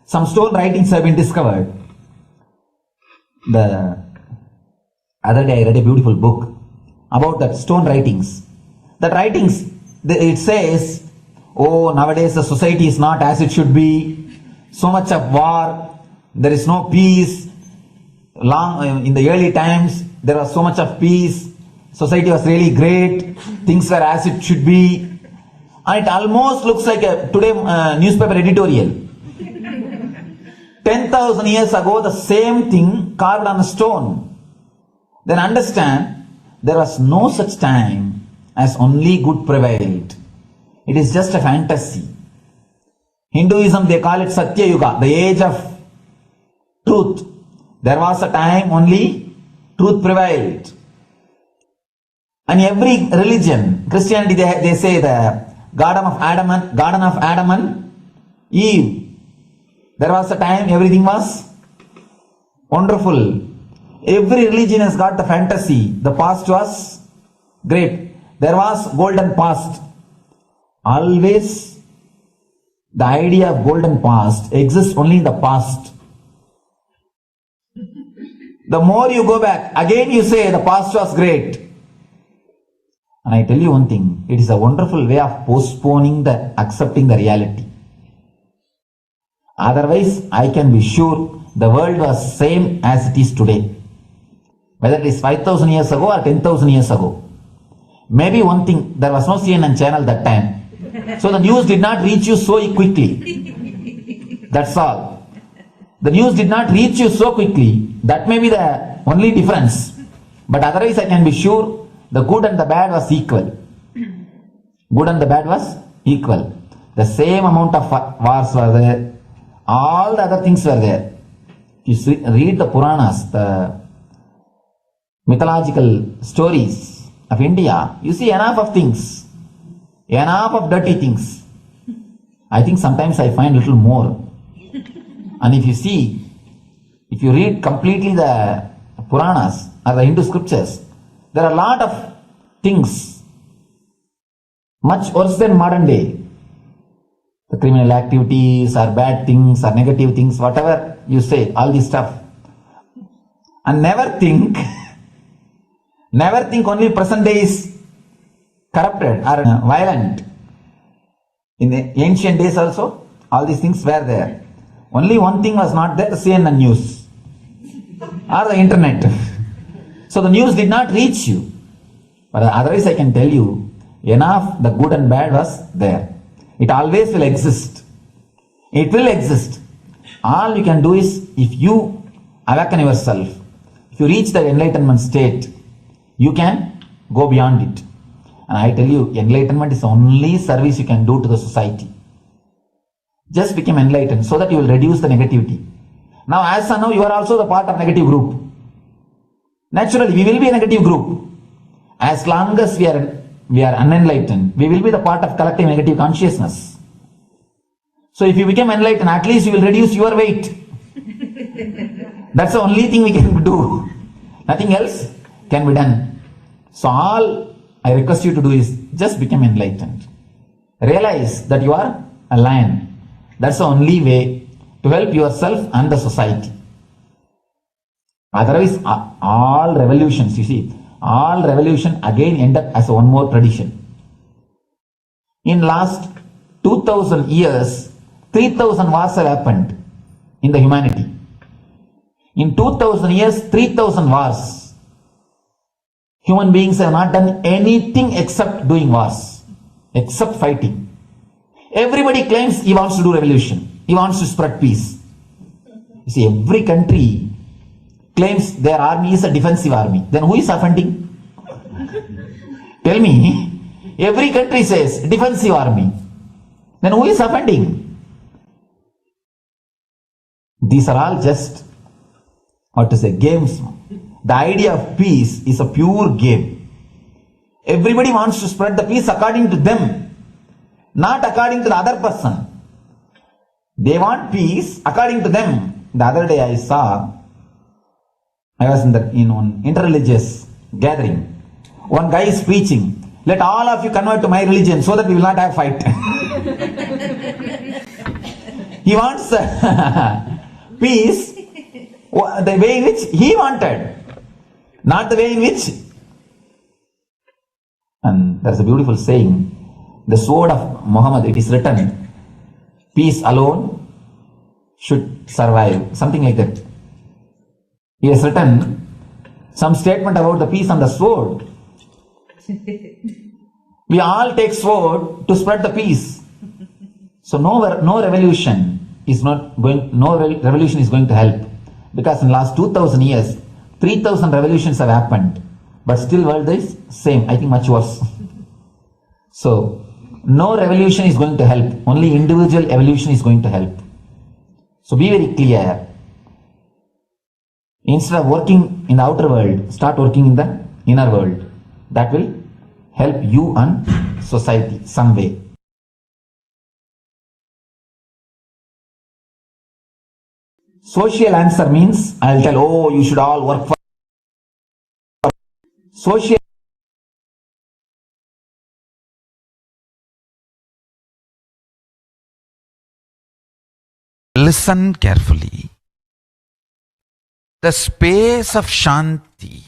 Some stone writings have been discovered. The other day I read a beautiful book about that stone writings. That writings, it says, oh, nowadays the society is not as it should be. So much of war. There is no peace. In the early times, there was so much of peace. Society was really great. Things were as it should be. And it almost looks like a today newspaper editorial. 10,000 years ago, the same thing carved on a stone. Then understand, there was no such time as only good prevailed. It is just a fantasy. Hinduism, they call it Satya Yuga, the age of truth. There was a time only truth prevailed. And every religion, Christianity, they say the Garden of Adam and Eve. There was a time everything was wonderful. Every religion has got the fantasy. The past was great. There was golden past. Always the idea of golden past exists only in the past. The more you go back, again you say the past was great. And I tell you one thing, it is a wonderful way of postponing the accepting the reality. Otherwise, I can be sure the world was same as it is today. Whether it is 5,000 years ago or 10,000 years ago. Maybe one thing, there was no CNN channel that time. So the news did not reach you so quickly. That's all. The news did not reach you so quickly. That may be the only difference. But otherwise, I can be sure the good and the bad was equal. Good and the bad was equal. The same amount of wars were there. All the other things were there. If you read the Puranas, the mythological stories of India, you see enough of things. Enough of dirty things. I think sometimes I find little more. And if you see, if you read completely the Puranas or the Hindu scriptures, there are a lot of things much worse than modern day. The criminal activities or bad things or negative things, whatever you say, all this stuff. And never think only present day is corrupted or violent. In the ancient days also, all these things were there. Only one thing was not there, the CNN news or the internet. So the news did not reach you. But otherwise I can tell you, enough the good and bad was there. It always will exist. It will exist. All you can do is, if you awaken yourself, if you reach the enlightenment state, you can go beyond it. And I tell you, enlightenment is the only service you can do to the society. Just become enlightened so that you will reduce the negativity. Now, as of now, you are also the part of negative group. Naturally, we will be a negative group. As long as we are unenlightened, we will be the part of collective negative consciousness. So if you become enlightened, at least you will reduce your weight. That's the only thing we can do. Nothing else can be done. So all I request you to do is just become enlightened. Realize that you are a lion. That's the only way to help yourself and the society. Otherwise, all revolutions, you see, all revolution again end up as one more tradition. In last 2000 years, 3000 wars have happened in the humanity. In 2000 years, 3000 wars. Human beings have not done anything except doing wars, except fighting. Everybody claims he wants to do revolution. He wants to spread peace. You see, every country claims their army is a defensive army. Then who is offending? Tell me. Every country says defensive army. Then who is offending? These are all just, games. The idea of peace is a pure game. Everybody wants to spread the peace according to them, not according to the other person. They want peace according to them. The other day I was in one interreligious gathering. One guy is preaching, let all of you convert to my religion so that we will not have fight. He wants peace the way in which he wanted, not the way in which. And there's a beautiful saying, the sword of Muhammad, it is written, peace alone should survive, something like that. He has written some statement about the peace on the sword. We all take sword to spread the peace. So no revolution is going to help, because in last 2000 years 3000 revolutions have happened, but still world is same, I think much worse. So no revolution is going to help, only individual evolution is going to help. So be very clear. Instead of working in the outer world, start working in the inner world. That will help you and society some way. Social answer means I'll tell, oh, you should all work for social. Listen carefully. The space of Shanti,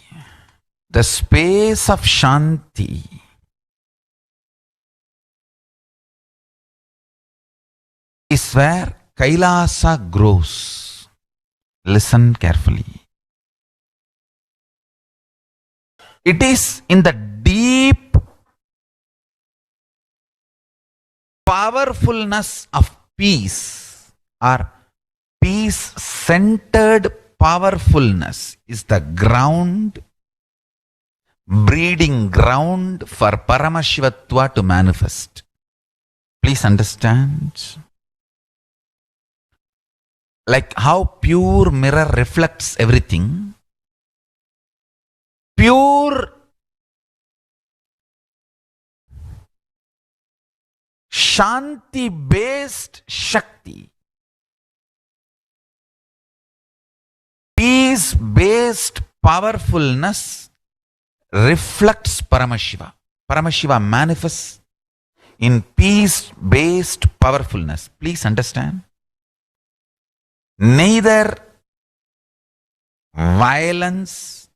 is where Kailasa grows. Listen carefully. It is in the deep powerfulness of peace, or peace-centered powerfulness is the ground, breeding ground for Paramashivatva to manifest. Please understand. Like how pure mirror reflects everything, pure Shanti-based Shakti, peace-based powerfulness reflects Paramashiva. Paramashiva manifests in peace-based powerfulness. Please understand. Neither violence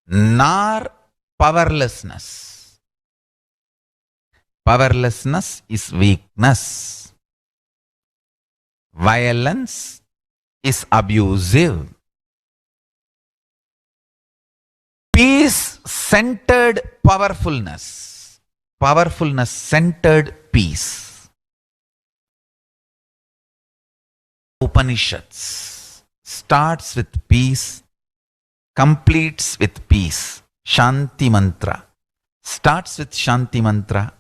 nor powerlessness. Powerlessness is weakness. Violence is abusive. Peace-centered powerfulness. Powerfulness-centered peace. Upanishads starts with peace, completes with peace. Shanti mantra starts with Shanti mantra,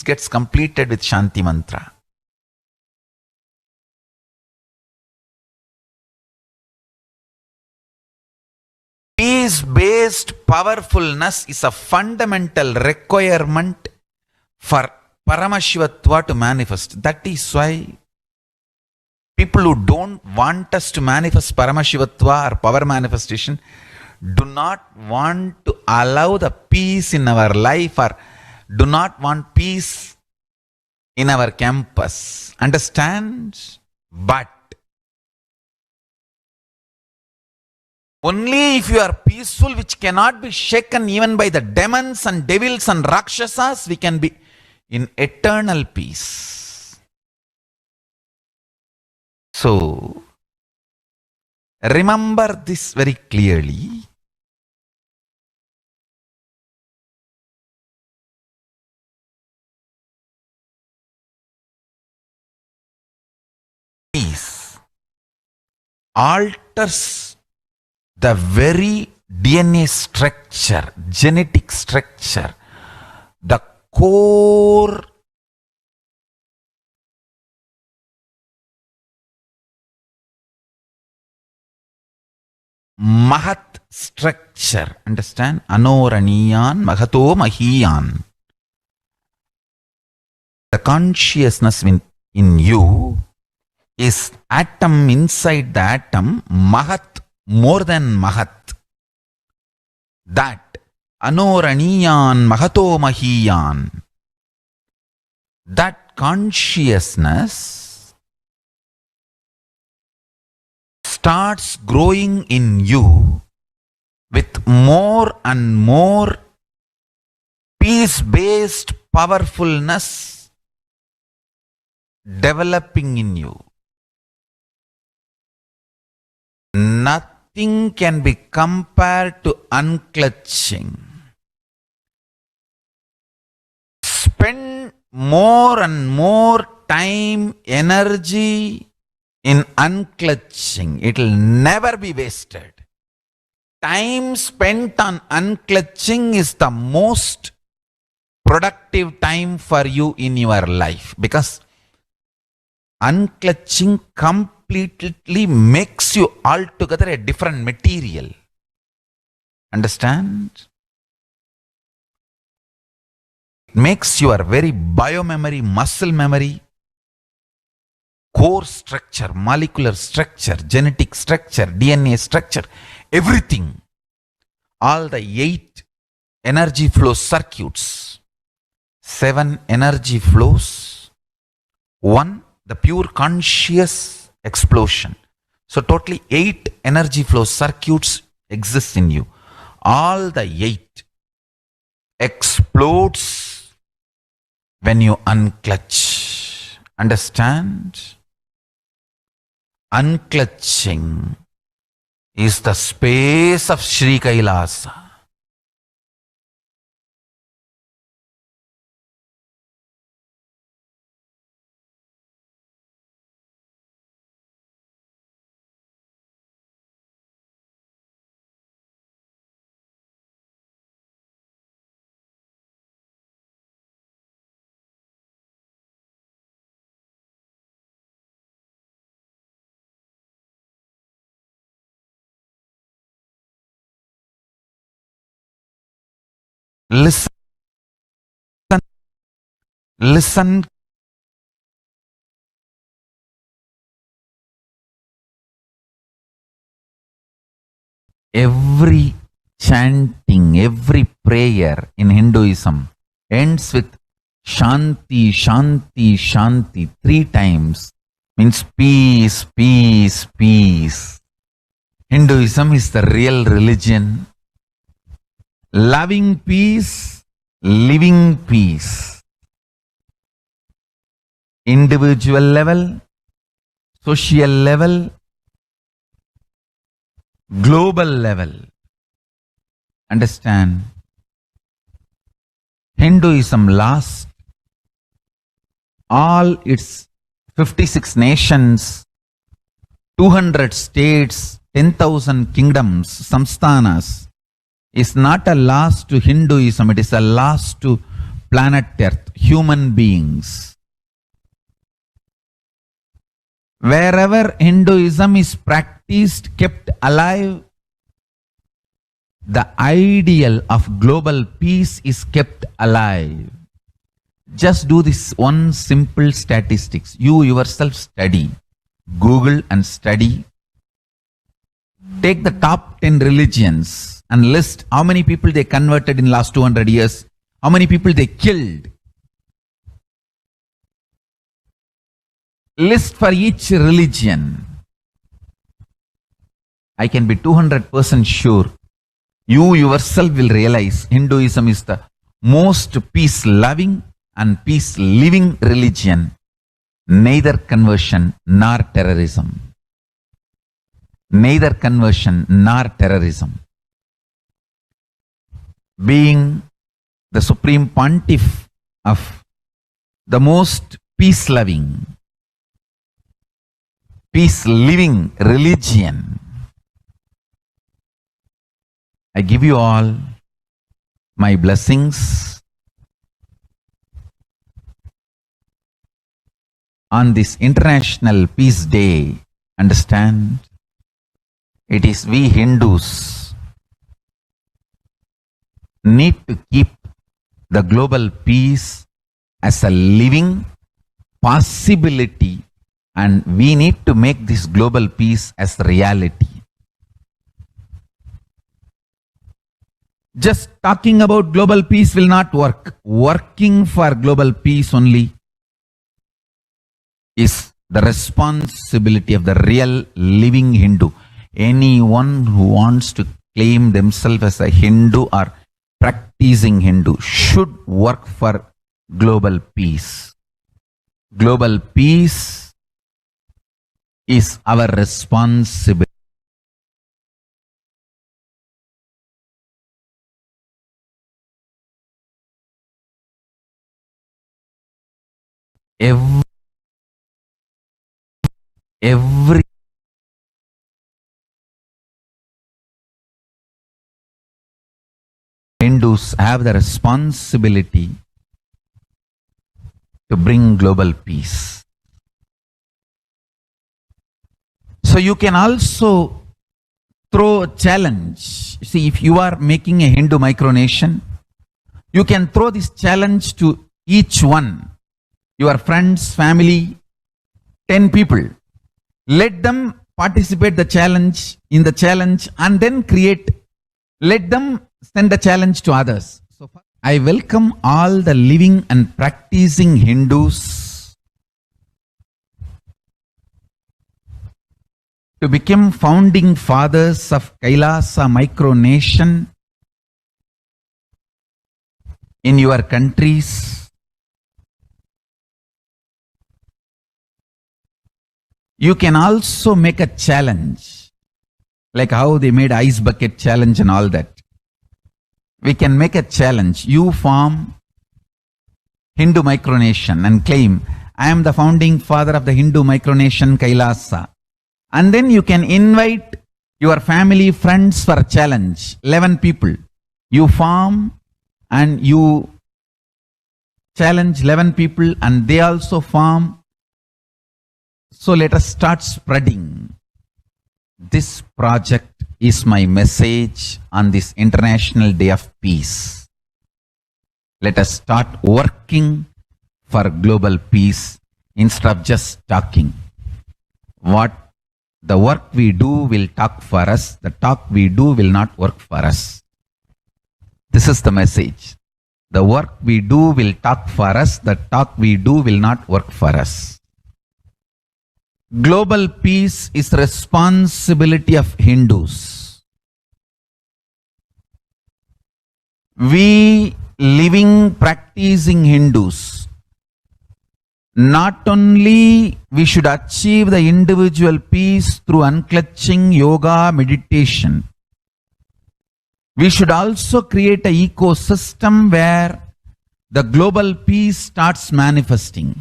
gets completed with Shanti mantra. Peace-based powerfulness is a fundamental requirement for Paramashivatva to manifest. That is why people who don't want us to manifest Paramashivatva or power manifestation do not want to allow the peace in our life, or do not want peace in our campus. Understand? But only if you are peaceful, which cannot be shaken even by the demons and devils and rakshasas, we can be in eternal peace. So, remember this very clearly. Peace alters the very DNA structure, genetic structure, the core Mahat structure. Understand? Anoraniyan Mahato Mahiyan. The consciousness in you is atom inside the atom, Mahat, more than Mahat. That Anoraniyan Mahato Mahiyan. That consciousness starts growing in you with more and more peace-based powerfulness developing in you. Nothing can be compared to unclutching. Spend more and more time, energy in unclutching. It will never be wasted. Time spent on unclutching is the most productive time for you in your life, because unclutching completely makes you altogether a different material. Understand? It makes your very biomemory, muscle memory core structure, molecular structure, genetic structure, DNA structure, everything. All the 8 energy flow circuits, 7 energy flows, 1 the pure conscious explosion. So totally 8 energy flow circuits exist in you. All the 8 explodes when you unclutch. Understand? Unclutching is the space of Sri Kailasa. Listen, listen. Every chanting, every prayer in Hinduism ends with Shanti, Shanti, Shanti 3 times. Means peace, peace, peace. Hinduism is the real religion. Loving peace, living peace. Individual level, social level, global level. Understand? Hinduism lasts all its 56 nations, 200 states, 10,000 kingdoms, samsthanas, is not a loss to Hinduism, it is a loss to planet Earth, human beings. Wherever Hinduism is practiced, kept alive, the ideal of global peace is kept alive. Just do this one simple statistics. You yourself study. Google and study. Take the top 10 religions and list how many people they converted in last 200 years, how many people they killed. List for each religion. I can be 200% sure. You yourself will realize Hinduism is the most peace-loving and peace-living religion. Neither conversion nor terrorism. Neither conversion nor terrorism. Being the supreme pontiff of the most peace-loving, peace-living religion, I give you all my blessings on this International Peace Day. Understand? It is we Hindus need to keep the global peace as a living possibility, and we need to make this global peace as reality. Just talking about global peace will not work. Working for global peace only is the responsibility of the real living Hindu. Anyone who wants to claim themselves as a Hindu or practicing Hindu should work for global peace. Global peace is our responsibility. Every Hindus have the responsibility to bring global peace. So you can also throw a challenge. See, if you are making a Hindu micronation, you can throw this challenge to each one, your friends, family, 10 people. Let them participate in the challenge and then let them send the challenge to others. So I welcome all the living and practicing Hindus to become founding fathers of Kailasa micronation in your countries. You can also make a challenge, like how they made ice bucket challenge and all that. We can make a challenge. You form Hindu micronation and claim, I am the founding father of the Hindu micronation Kailasa. And then you can invite your family, friends for a challenge. 11 people. You form and you challenge 11 people and they also form. So let us start spreading. This project is my message on this International Day of Peace. Let us start working for global peace instead of just talking. The work we do will talk for us. The talk we do will not work for us. This is the message. The work we do will talk for us. The talk we do will not work for us. Global peace is responsibility of Hindus. We living, practicing Hindus, not only we should achieve the individual peace through unclutching yoga, meditation, we should also create an ecosystem where the global peace starts manifesting.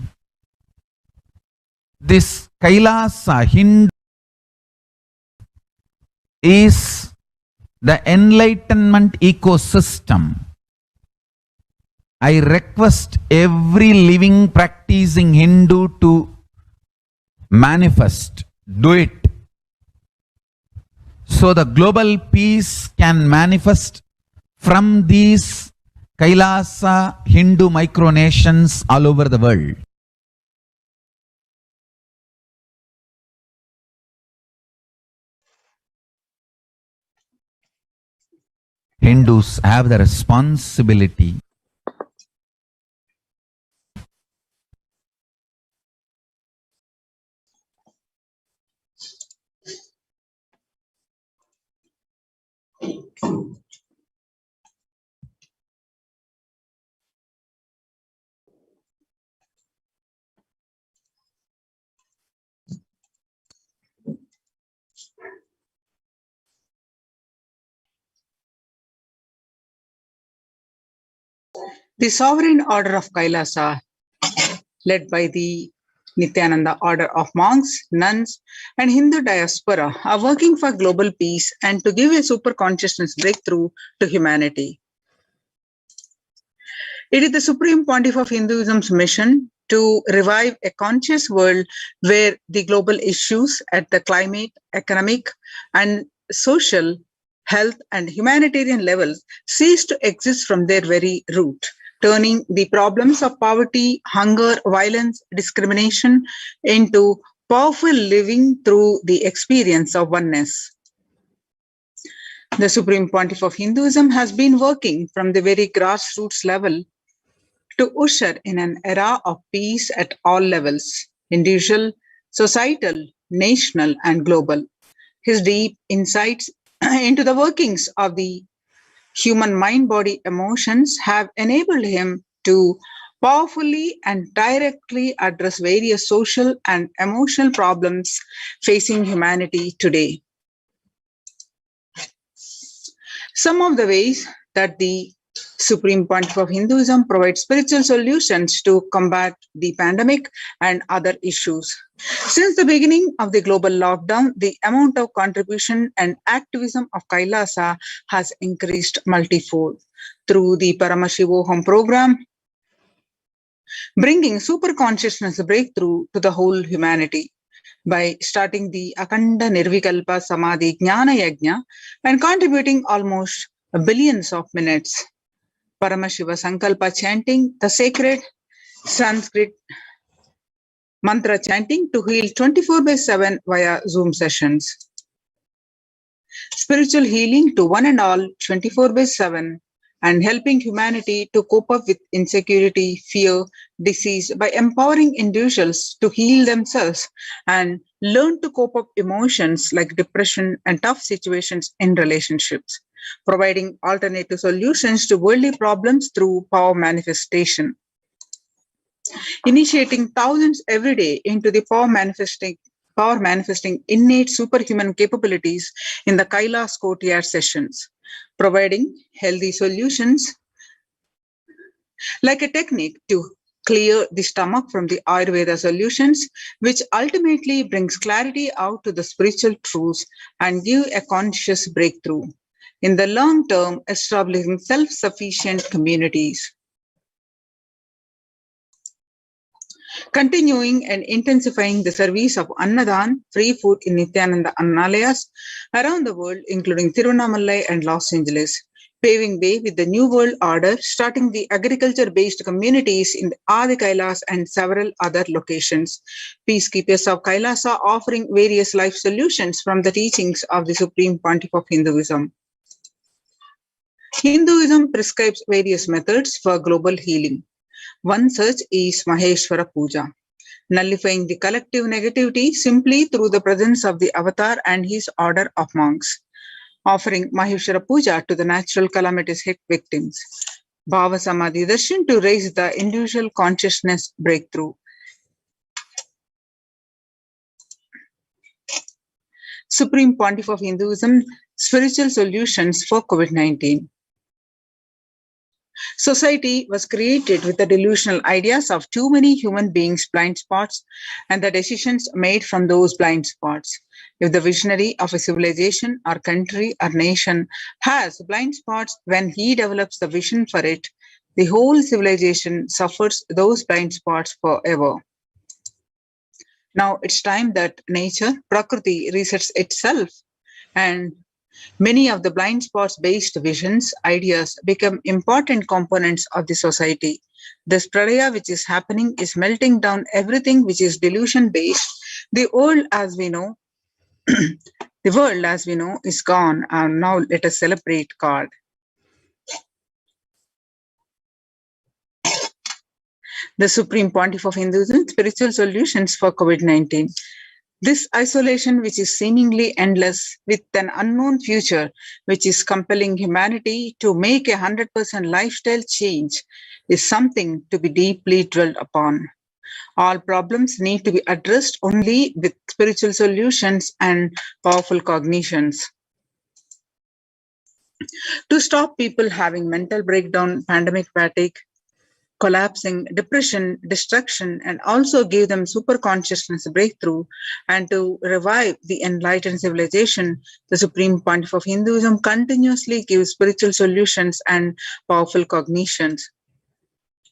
This Kailasa Hindu is the enlightenment ecosystem. I request every living practicing Hindu to manifest, do it. So the global peace can manifest from these Kailasa Hindu micronations all over the world. Hindus have the responsibility The sovereign order of Kailasa, led by the Nithyananda order of monks, nuns, and Hindu diaspora, are working for global peace and to give a super consciousness breakthrough to humanity. It is the Supreme Pontiff of Hinduism's mission to revive a conscious world where the global issues at the climate, economic, and social, health, and humanitarian levels cease to exist from their very root, turning the problems of poverty, hunger, violence, discrimination into powerful living through the experience of oneness. The Supreme Pontiff of Hinduism has been working from the very grassroots level to usher in an era of peace at all levels, individual, societal, national, and global. His deep insights into the workings of the human mind, body, emotions have enabled him to powerfully and directly address various social and emotional problems facing humanity today. Some of the ways that the Supreme Pontiff of Hinduism provides spiritual solutions to combat the pandemic and other issues. Since the beginning of the global lockdown, the amount of contribution and activism of Kailasa has increased multifold through the Paramashivoham program, bringing super consciousness breakthrough to the whole humanity by starting the Akanda Nirvikalpa Samadhi Jnana Yajna and contributing almost billions of minutes. Paramashiva Sankalpa chanting, the sacred Sanskrit mantra chanting to heal 24/7 via Zoom sessions. Spiritual healing to one and all 24/7 and helping humanity to cope up with insecurity, fear, disease by empowering individuals to heal themselves and learn to cope up emotions like depression and tough situations in relationships, providing alternative solutions to worldly problems through power manifestation. Initiating thousands every day into the power manifesting innate superhuman capabilities in the Kailasa courtyard sessions, providing healthy solutions like a technique to clear the stomach from the Ayurveda solutions, which ultimately brings clarity out to the spiritual truths and give a conscious breakthrough. In the long term, establishing self-sufficient communities. Continuing and intensifying the service of Annadan, free food in Nithyananda Annalayas around the world, including Tiruvannamalai and Los Angeles, paving way with the New World Order, starting the agriculture-based communities in the Adi Kailasa and several other locations. Peacekeepers of Kailasa offering various life solutions from the teachings of the Supreme Pontiff of Hinduism. Hinduism prescribes various methods for global healing. One such is Maheshwara Puja, nullifying the collective negativity simply through the presence of the avatar and his order of monks, offering Maheshwara Puja to the natural calamities hit victims. Bhava Samadhi Darshan to raise the individual consciousness breakthrough. Supreme Pontiff of Hinduism, spiritual solutions for COVID-19. Society was created with the delusional ideas of too many human beings' blind spots and the decisions made from those blind spots. If the visionary of a civilization or country or nation has blind spots when he develops the vision for it, the whole civilization suffers those blind spots forever. Now it's time that nature, Prakriti, resets itself, and many of the blind spots-based visions, ideas become important components of the society. This pralaya which is happening is melting down everything which is delusion-based. The world as we know, is gone, and now let us celebrate God. The Supreme Pontiff of Hinduism, spiritual solutions for COVID-19. This isolation, which is seemingly endless, with an unknown future, which is compelling humanity to make 100% lifestyle change, is something to be deeply dwelled upon. All problems need to be addressed only with spiritual solutions and powerful cognitions. To stop people having mental breakdown, pandemic fatigue, collapsing, depression, destruction, and also give them super consciousness breakthrough, and to revive the enlightened civilization, the Supreme Pontiff of Hinduism continuously gives spiritual solutions and powerful cognitions.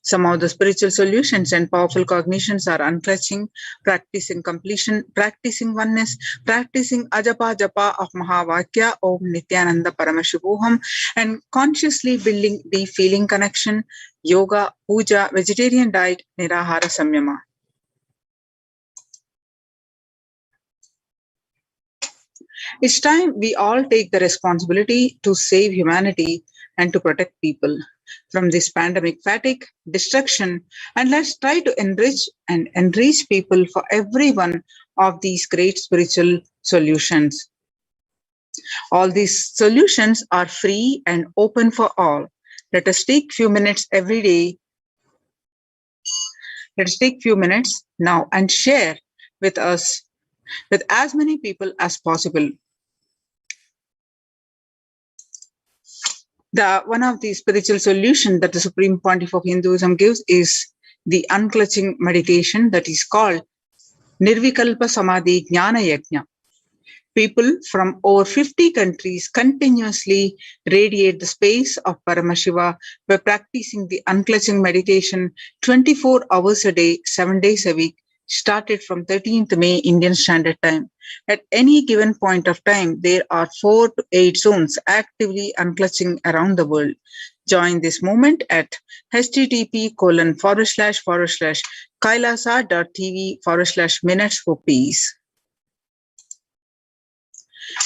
Some of the spiritual solutions and powerful cognitions are unclutching, practicing completion, practicing oneness, practicing ajapa japa of Mahavakya Om Nithyananda Paramashivoham, and consciously building the feeling connection, yoga, puja, vegetarian diet, nirahara samyama. It's time we all take the responsibility to save humanity and to protect people from this pandemic fatigue, destruction, and let's try to enrich people for every one of these great spiritual solutions. All these solutions are free and open for all. Let us take few minutes every day. Let us take few minutes now and share with us, with as many people as possible. One of the spiritual solutions that the Supreme Pontiff of Hinduism gives is the unclutching meditation that is called Nirvikalpa Samadhi Jnana Yajna. People from over 50 countries continuously radiate the space of Paramashiva by practicing the unclutching meditation 24 hours a day, 7 days a week, started from 13th May Indian Standard Time. At any given point of time, there are 4 to 8 zones actively unclutching around the world. Join this movement at http:// kailasa.tv/minutes for peace.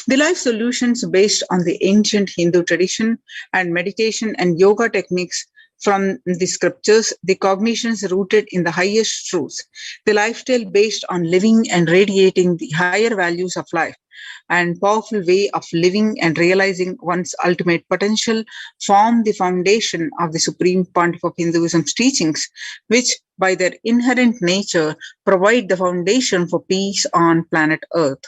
The life solutions based on the ancient Hindu tradition and meditation and yoga techniques from the scriptures, the cognitions rooted in the highest truths, the lifestyle based on living and radiating the higher values of life, and powerful way of living and realizing one's ultimate potential form the foundation of the Supreme Pontiff of Hinduism's teachings, which by their inherent nature provide the foundation for peace on planet Earth.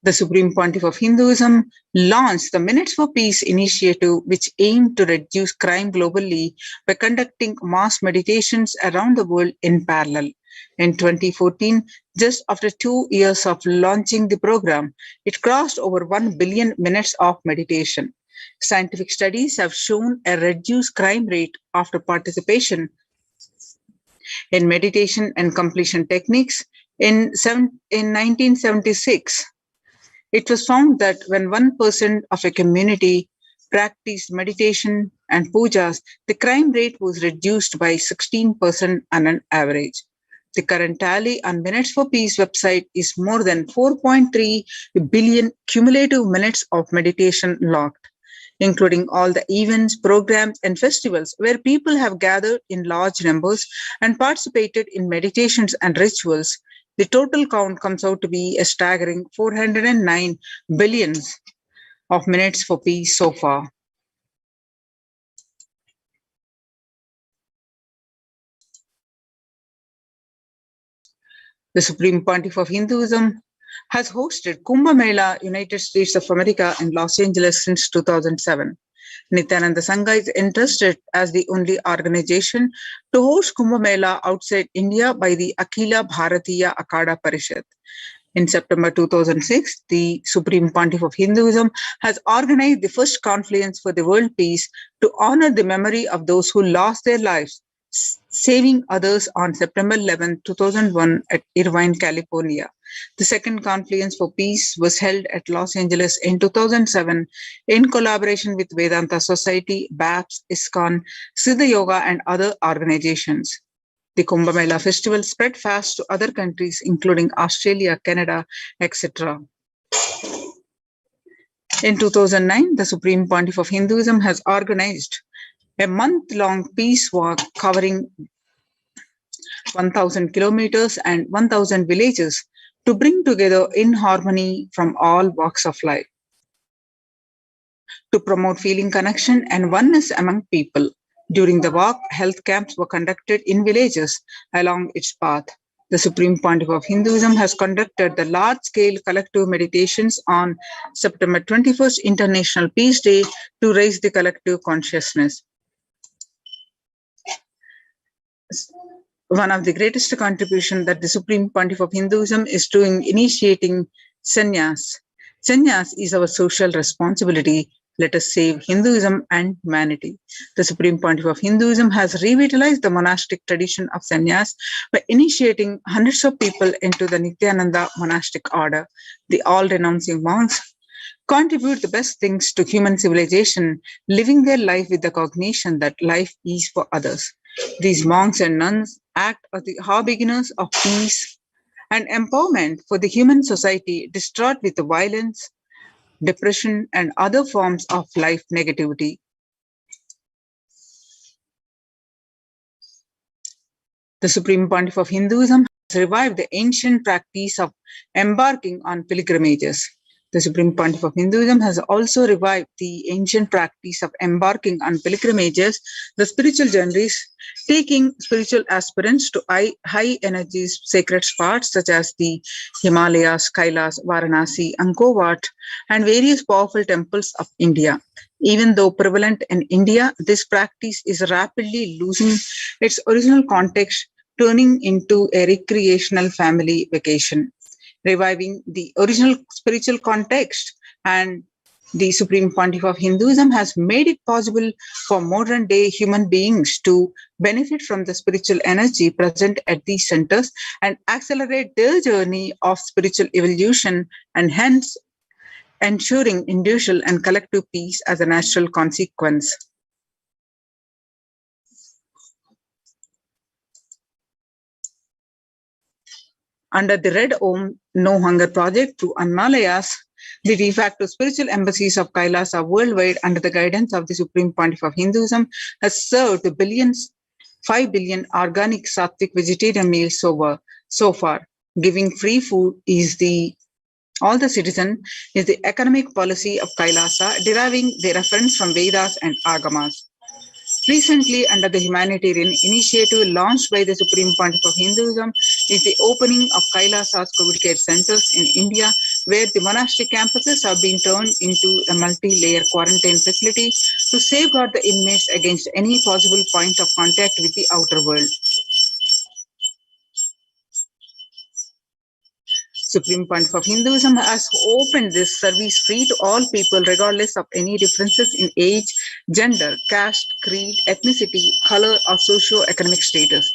The Supreme Pontiff of Hinduism launched the Minutes for Peace initiative, which aimed to reduce crime globally by conducting mass meditations around the world in parallel. In 2014, just after 2 years of launching the program, it crossed over 1 billion minutes of meditation. Scientific studies have shown a reduced crime rate after participation in meditation and completion techniques. In 1976, it was found that when 1% of a community practiced meditation and pujas, the crime rate was reduced by 16% on an average. The current tally on Minutes for Peace website is more than 4.3 billion cumulative minutes of meditation logged, including all the events, programs, and festivals where people have gathered in large numbers and participated in meditations and rituals. The total count comes out to be a staggering 409 billions of minutes for peace so far. The Supreme Pontiff of Hinduism has hosted Kumbh Mela, United States of America in Los Angeles since 2007. Nithyananda Sangha is entrusted as the only organization to host Kumbh Mela outside India by the Akhila Bharatiya Akhada Parishad. In September 2006, the Supreme Pontiff of Hinduism has organized the first confluence for the world peace to honor the memory of those who lost their lives saving others on September 11, 2001 at Irvine, California. The second Confluence for Peace was held at Los Angeles in 2007 in collaboration with Vedanta Society, BAPS, ISKCON, Siddha Yoga, and other organizations. The Kumbh Mela festival spread fast to other countries, including Australia, Canada, etc. In 2009, the Supreme Pontiff of Hinduism has organized a month-long peace walk covering 1,000 kilometers and 1,000 villages to bring together in harmony from all walks of life. To promote feeling connection and oneness among people, during the walk, health camps were conducted in villages along its path. The Supreme Pontiff of Hinduism has conducted the large-scale collective meditations on September 21st International Peace Day to raise the collective consciousness. One of the greatest contributions that the Supreme Pontiff of Hinduism is doing initiating sannyas. Sannyas is our social responsibility. Let us save Hinduism and humanity. The Supreme Pontiff of Hinduism has revitalized the monastic tradition of sannyas by initiating hundreds of people into the Nithyananda monastic order. The all-renouncing monks contribute the best things to human civilization, living their life with the cognition that life is for others. These monks and nuns act as the harbingers of peace and empowerment for the human society distraught with the violence, depression, and other forms of life negativity. The Supreme Pontiff of Hinduism has revived the ancient practice of embarking on pilgrimages. The Supreme Pontiff of Hinduism has also revived the ancient practice of embarking on pilgrimages, the spiritual journeys, taking spiritual aspirants to high energy sacred spots such as the Himalayas, Kailasa, Varanasi, Angkor Wat, and various powerful temples of India. Even though prevalent in India, this practice is rapidly losing its original context, turning into a recreational family vacation. Reviving the original spiritual context, and the Supreme Pontiff of Hinduism has made it possible for modern day human beings to benefit from the spiritual energy present at these centers and accelerate their journey of spiritual evolution, and hence ensuring individual and collective peace as a natural consequence. Under the Red Om No Hunger Project through Annalayas, the de facto spiritual embassies of Kailasa worldwide under the guidance of the Supreme Pontiff of Hinduism has served 5 billion organic sattvic vegetarian meals so far. Giving free food is all the citizen is the economic policy of Kailasa, deriving the reference from Vedas and Agamas. Recently, under the humanitarian initiative launched by the Supreme Pontiff of Hinduism, is the opening of Kailasa's COVID care centers in India, where the monastic campuses have been turned into a multi-layer quarantine facility to safeguard the inmates against any possible point of contact with the outer world. Supreme Pontiff of Hinduism has opened this service free to all people regardless of any differences in age, gender, caste, creed, ethnicity, color, or socio-economic status.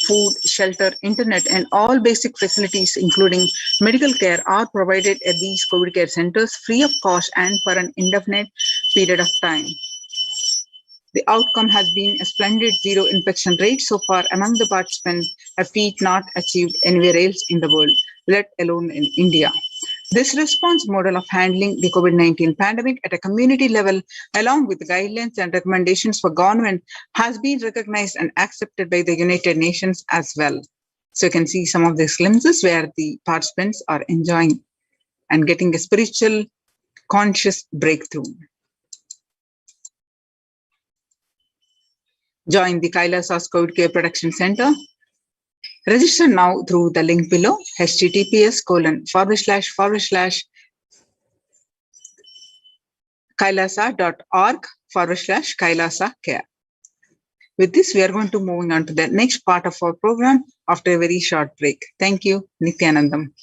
Food, shelter, internet, and all basic facilities, including medical care, are provided at these COVID care centers free of cost and for an indefinite period of time. The outcome has been a splendid zero infection rate so far among the participants, a feat not achieved anywhere else in the world, let alone in India. This response model of handling the COVID-19 pandemic at a community level, along with guidelines and recommendations for government, has been recognized and accepted by the United Nations as well. So you can see some of these glimpses where the participants are enjoying and getting a spiritual conscious breakthrough. Join the Kailasa COVID Care Protection Center. Register now through the link below, https://kailasa.org/Kailasa care. With this, we are going to moving on to the next part of our program after a very short break. Thank you, Nithyanandam.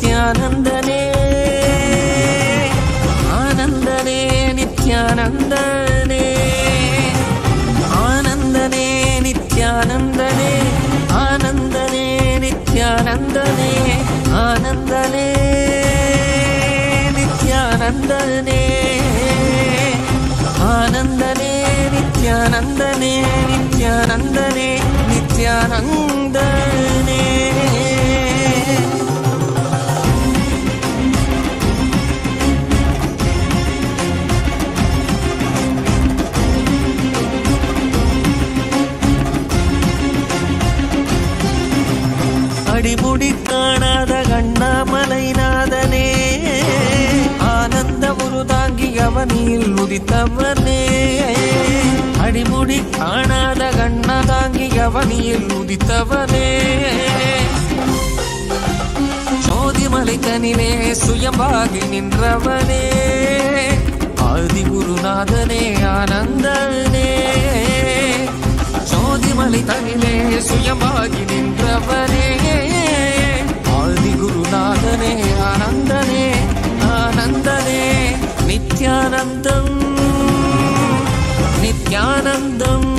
நித்யானந்தனே ஆனந்தனே நித்யானந்தனே ஆனந்தனே நித்யானந்தனே ஆனந்தனே நித்யானந்தனே ஆனந்தனே நித்யானந்தனே ஆனந்தனே நித்யானந்தனே நித்யானந்தனே நித்யானந்தனே. அடிமுடி காணாத கண்ணாமலைநாதனே ஆனந்த உருதாங்கி அவனில் உதித்தவனே அடிமுடி காணாத கண்ணதாங்கி அவனில் உதித்தவனே சோதிமலை தனிலே சுயம்பாகி நின்றவனே ஆதி குருநாதனே ஆனந்தனே சோதிமலை தனிலே சுயமாகி நின்றவனே ஆதி குருநாதனே ஆனந்தனே ஆனந்தனே நித்யானந்தம் நித்யானந்தம்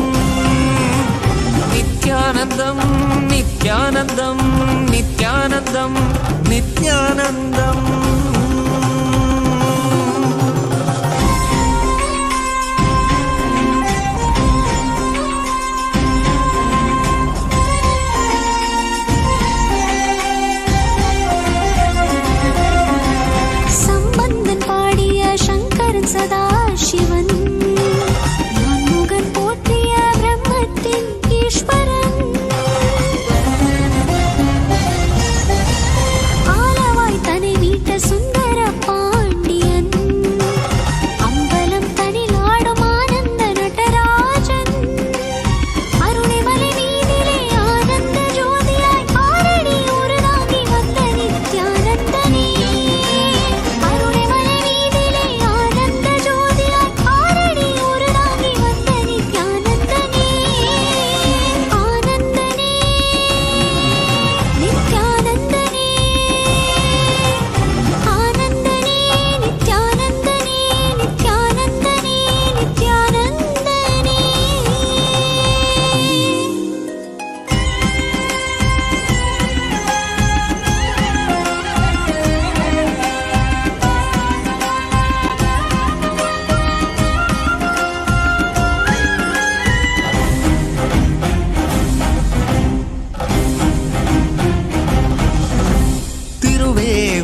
நித்யானந்தம் நித்யானந்தம் நித்யானந்தம் நித்யானந்தம். சதா சிவன் நான்முகன் போற்றிய பிரம்மத்தின் ஈஸ்வரன் ஆலவாய் தனை வீட்ட சுந்தர பாண்டியன் அம்பலம் தனில் ஆடும் ஆனந்த நடராஜன் அருணைமலை மீதிலே ஆனந்த ஜோதியாய் ஆரடி உருதாகி வந்த நித்யானந்தனே அருணைமலை மீதிலே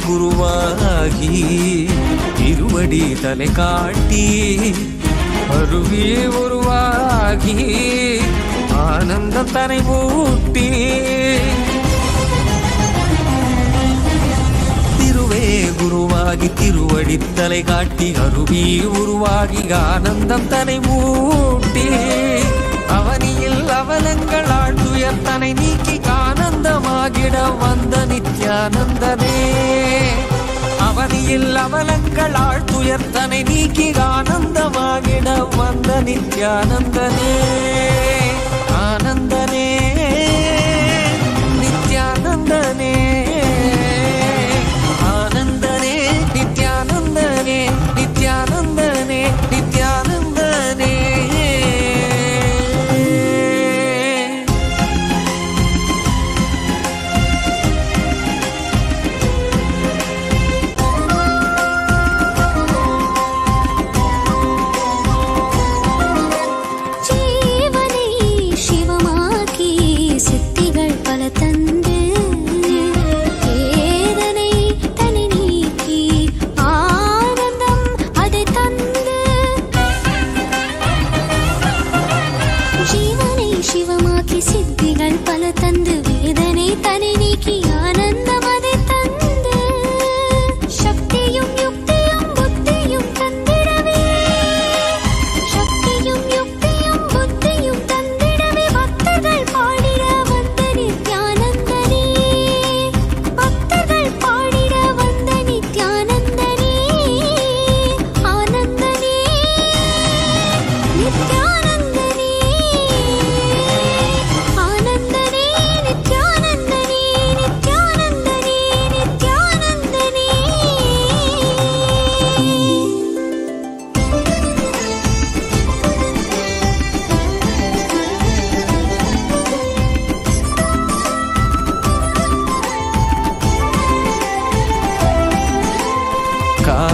குருவாகி திருவடி தலை காட்டி அருவி உருவாகி ஆனந்தம் தனை மூட்டி திருவே குருவாகி திருவடி தலை காட்டி அருவி உருவாகி ஆனந்தம் தனை மூட்டி அவனியில் அவலங்கள் ஆழ்துயர் தனை நீக்கி ஆனந்தமாகிட வந்த நித்யானந்தனே அவனியில் அவலங்கள் ஆழ்துயர் தனை நீக்கி ஆனந்தமாகிட வந்த நித்யானந்தனே ஆனந்தனே நித்யானந்தனே ஆனந்தனே நித்யானந்தனே நித்யானந்தனே நித்யானந்தனே. ஜீவனை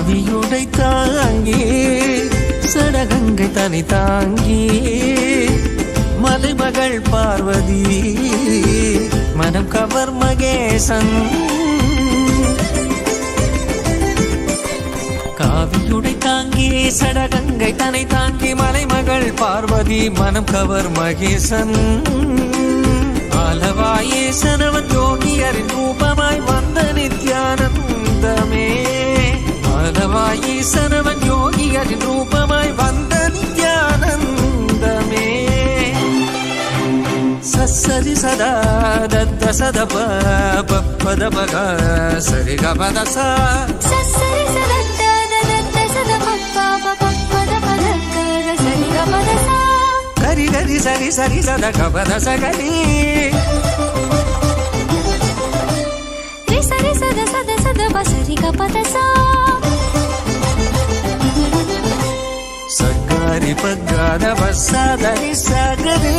காவியுடை தாங்கி சடகங்கை தனி தாங்கி மலைமகள் பார்வதி மனம் கவர் மகேசன் காவியுடை தாங்கி சடகங்கை தனை தாங்கி மலைமகள் பார்வதி மனம் கவர் மகேசன் ஆலவாயேசனவன் யோகியரின் ரூபமாய் வந்த நித்யானந்தமே ஆலவாயேசனவன் யோகியரின் ரூபமாய் வந்த நித்யானந்தமே சரி சதா தத்த சத பத பக சரி கபத சரி சதத்த தத்த சத பத பத சரி கபத கரி கரி சரி சரி சத கபத சகரி சரி சத சத சத பசரி கபத சகரி பகத பசதரி சகரி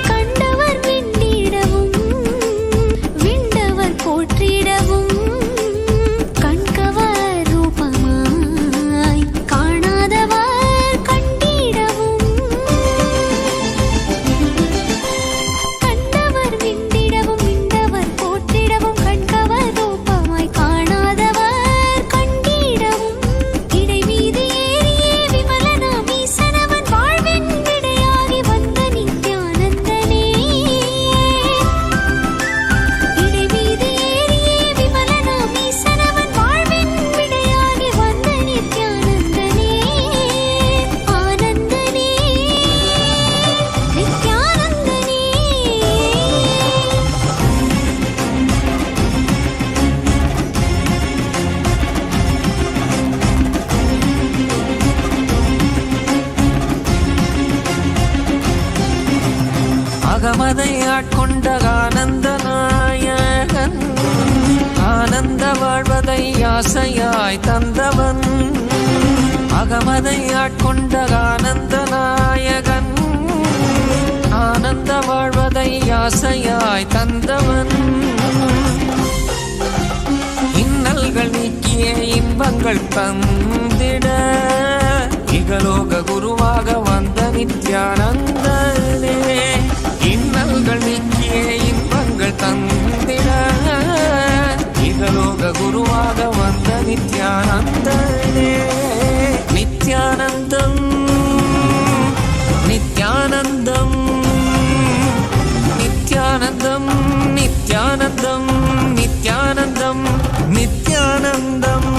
கண்டவர் விண்டிடவும் விண்டவர் போற்றிடவும் கண்கவர் ரூபமாய் காணாதவர் கண்டிடவும் கண்டவர் விண்டிடவும் விண்டவர் போற்றிடவும் கண்கவர் ரூபமாய் காணாதவர் கண்டிடவும் இடை மீது ஏறியே விமலனாம் ஈசனவன் வாழ்வின் விடையாகி வந்த நித்யானந்தனே இடை மீது ஏறியே விமலனாம் ஈசனவன் வாழ்வின் விடையாகி வந்த நித்யானந்தனே ஆனந்தனே நித்யானந்தனே அகமதை ஆட்கொண்ட ஆனந்த நாயகன் ஆனந்த வாழ்வதை ஆசையாய் தந்தவன் அகமதை ஆட்கொண்ட ஆனந்த நாயகன் ஆனந்த வாழ்வதை ஆசையாய் தந்தவன் இன்னல்கள் நீக்கிய இன்பங்கள் தந்திட இகலோக குருவாக வந்த நித்யானந்தனே இன்னல்கள் நீக்கிய இன்பங்கள் தந்திட இகலோக குருவாக வந்த நித்யானந்தனே நித்யானந்தம் நித்யானந்தம் நித்யானந்தம் நித்யானந்தம் நித்யானந்தம் நித்யானந்தம்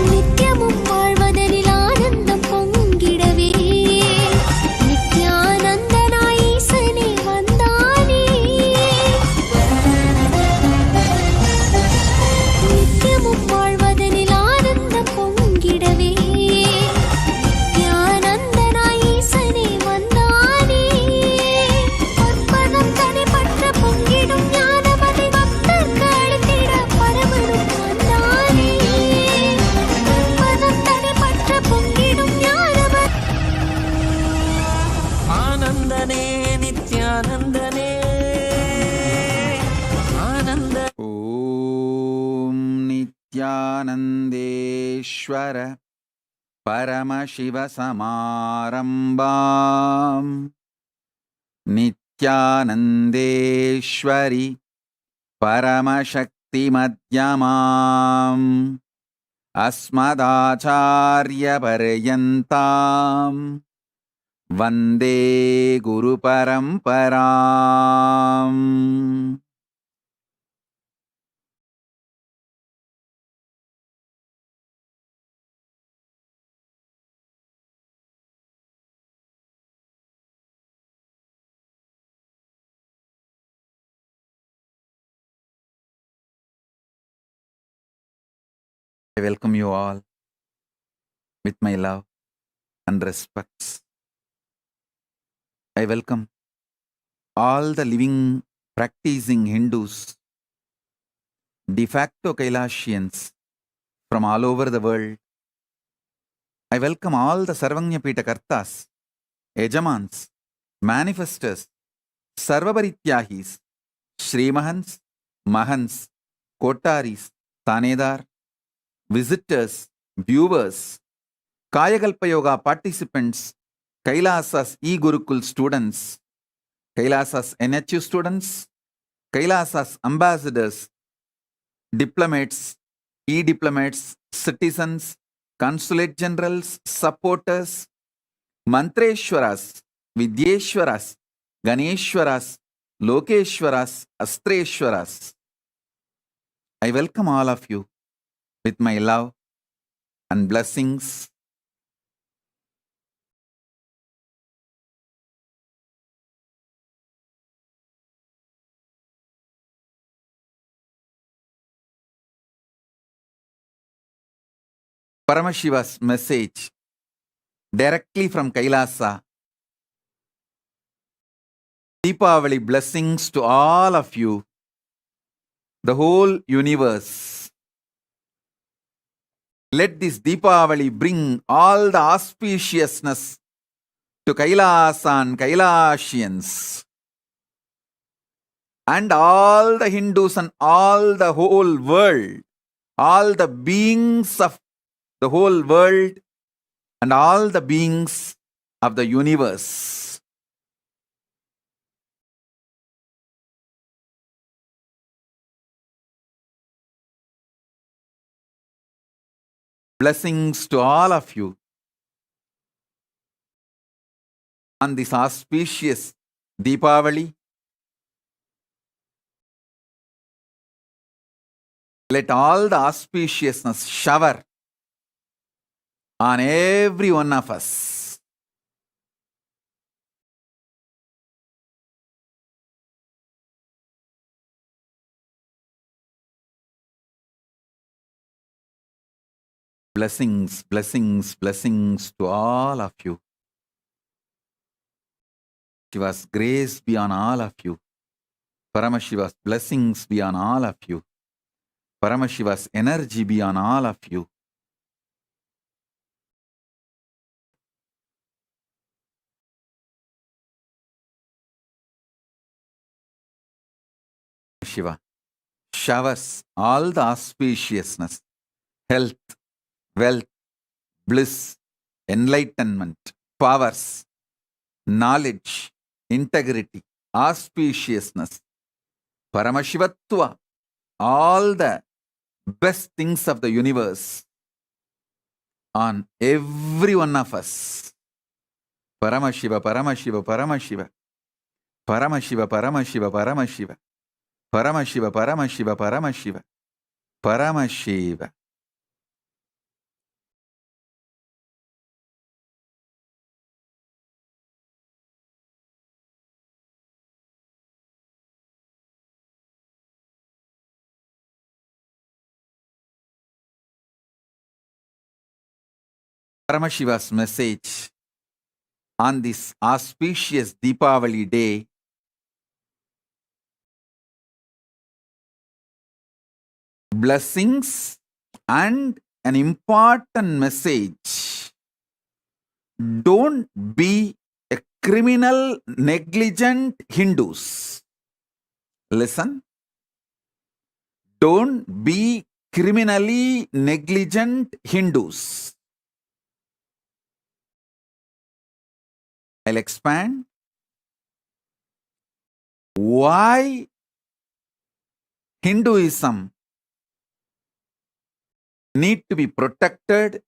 நித்யமும் வாழ்வதனில் ஆனந்தம் பொங்கிடவே நித்யானந்தனாய் ஈசனே வந்தானே நித்யமும் வாழ்வதனில் ஆனந்தம் பொங்கிடவே நித்யானந்தனாய் ஈசனே வந்தானே பற்பதம் தனிப்பற்ற பொங்கிடும் ஞானமதை பக்தர்க்கு அளித்திட பரமனும் வந்தானே பற்பதம் தனிப்பற்ற பொங்கிடும் ஞானமதை ஆனந்தனே நித்யானந்தனே ஆனந்த ஓம் நித்யானந்தேஸ்வர பரமசிவசமாரம்பாம் நித்யானந்தேஸ்வரி பரமசக்திமத்யமாம் अस्मदाचार्यपर्यन्ताम् वन्दे गुरुपरम्पराम् I welcome you all with my love and respects. I welcome all the living, practicing Hindus, de facto Kailasians from all over the world. I welcome all the Sarvanya Pita Kartas, Ejamans, Manifestors, Sarvabarityahis, Srimahans, Mahans, Kotaris, Tanedar, visitors, viewers, Kayakalpa Yoga participants, Kailasa's e-Gurukul students, Kailasa's NHU students, Kailasa's ambassadors, diplomats, e-diplomats, citizens, consulate generals, supporters, Mantreshwaras, Vidyeshwaras, Ganeshwaras, Lokeshwaras, Astreshwaras. I welcome all of you with my love and blessings. Paramashiva's message directly from Kailasa. Deepavali blessings to all of you, the whole universe. Let this Deepavali bring all the auspiciousness to Kailasa and Kailasians and all the Hindus and all the whole world, all the beings of the whole world and all the beings of the universe. Blessings to all of you on this auspicious Deepavali. Let all the auspiciousness shower on every one of us. Blessings, blessings, blessings to all of you. Shiva's grace be on all of you. Paramashiva's blessings be on all of you. Paramashiva's energy be on all of you. Shiva showers all the auspiciousness, health, wealth, bliss, enlightenment, powers, knowledge, integrity, auspiciousness, Paramashivatva, all the best things of the universe on every one of us. Paramashiva, Paramashiva, Paramashiva, Paramashiva, Paramashiva, Paramashiva, Paramashiva, Paramashiva, Paramashiva, Paramashiva. Paramashiva's message on this auspicious Deepavali day blessings and an important message. Don't be a criminal, negligent Hindus. Listen. Don't be criminally negligent Hindus. I'll expand. Why Hinduism need to be protected?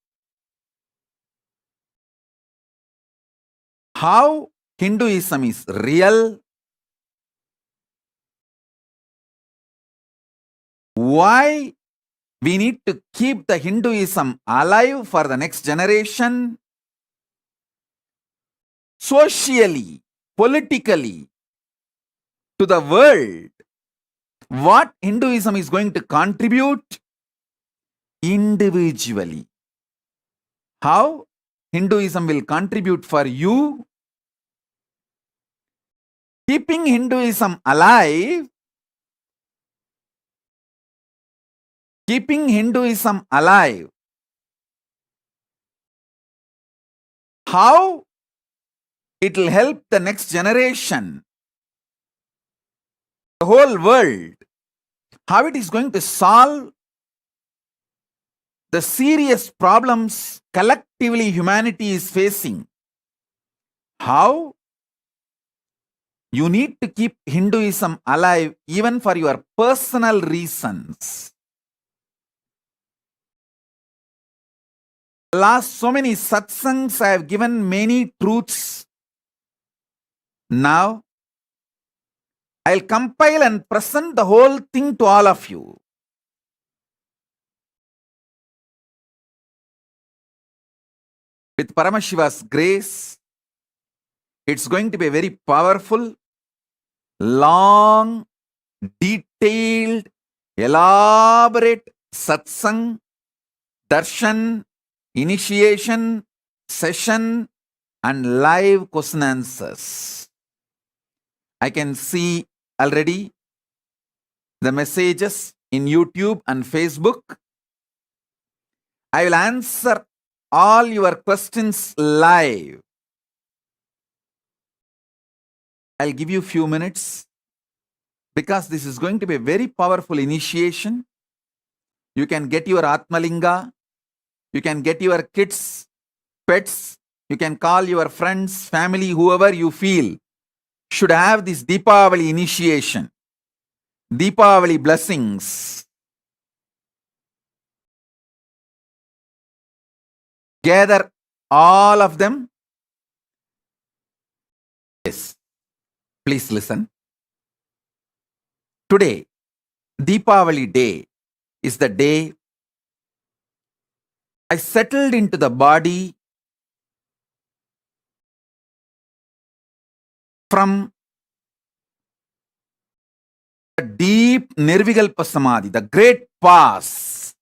How Hinduism is real? Why we need to keep the Hinduism alive for the next generation? Socially, politically, to the world, what Hinduism is going to contribute individually. How Hinduism will contribute for you keeping Hinduism alive, how it will help the next generation, the whole world, how it is going to solve the serious problems collectively humanity is facing. How you need to keep Hinduism alive even for your personal reasons. Last so many satsangs, I have given many truths. Now, I'll compile and present the whole thing to all of you. With Paramashiva's grace, it's going to be a very powerful, long, detailed, elaborate satsang, darshan, initiation, session, and live question answers. I can see already the messages in YouTube and Facebook. I will answer all your questions live. I'll give you a few minutes because this is going to be a very powerful initiation. You can get your Atmalinga, you can get your kids, pets, you can call your friends, family, whoever you feel should have this Deepavali initiation, Deepavali blessings. Gather all of them. Yes, please listen. Today, Deepavali day, is the day I settled into the body from the deep Nirvikalpa Samadhi, the great pause.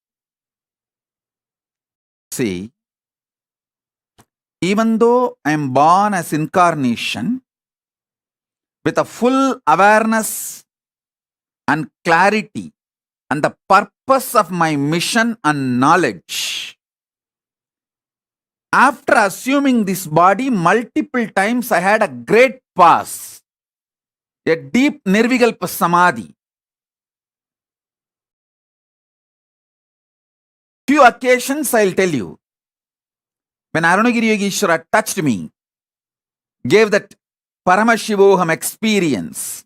See, even though I am born as incarnation with a full awareness and clarity and the purpose of my mission and knowledge, after assuming this body multiple times, I had a great pause, a deep Nirvikalpa Samadhi. Few occasions I'll tell you. When Arunagiri Yogeshwara touched me, gave that Paramashivoham experience,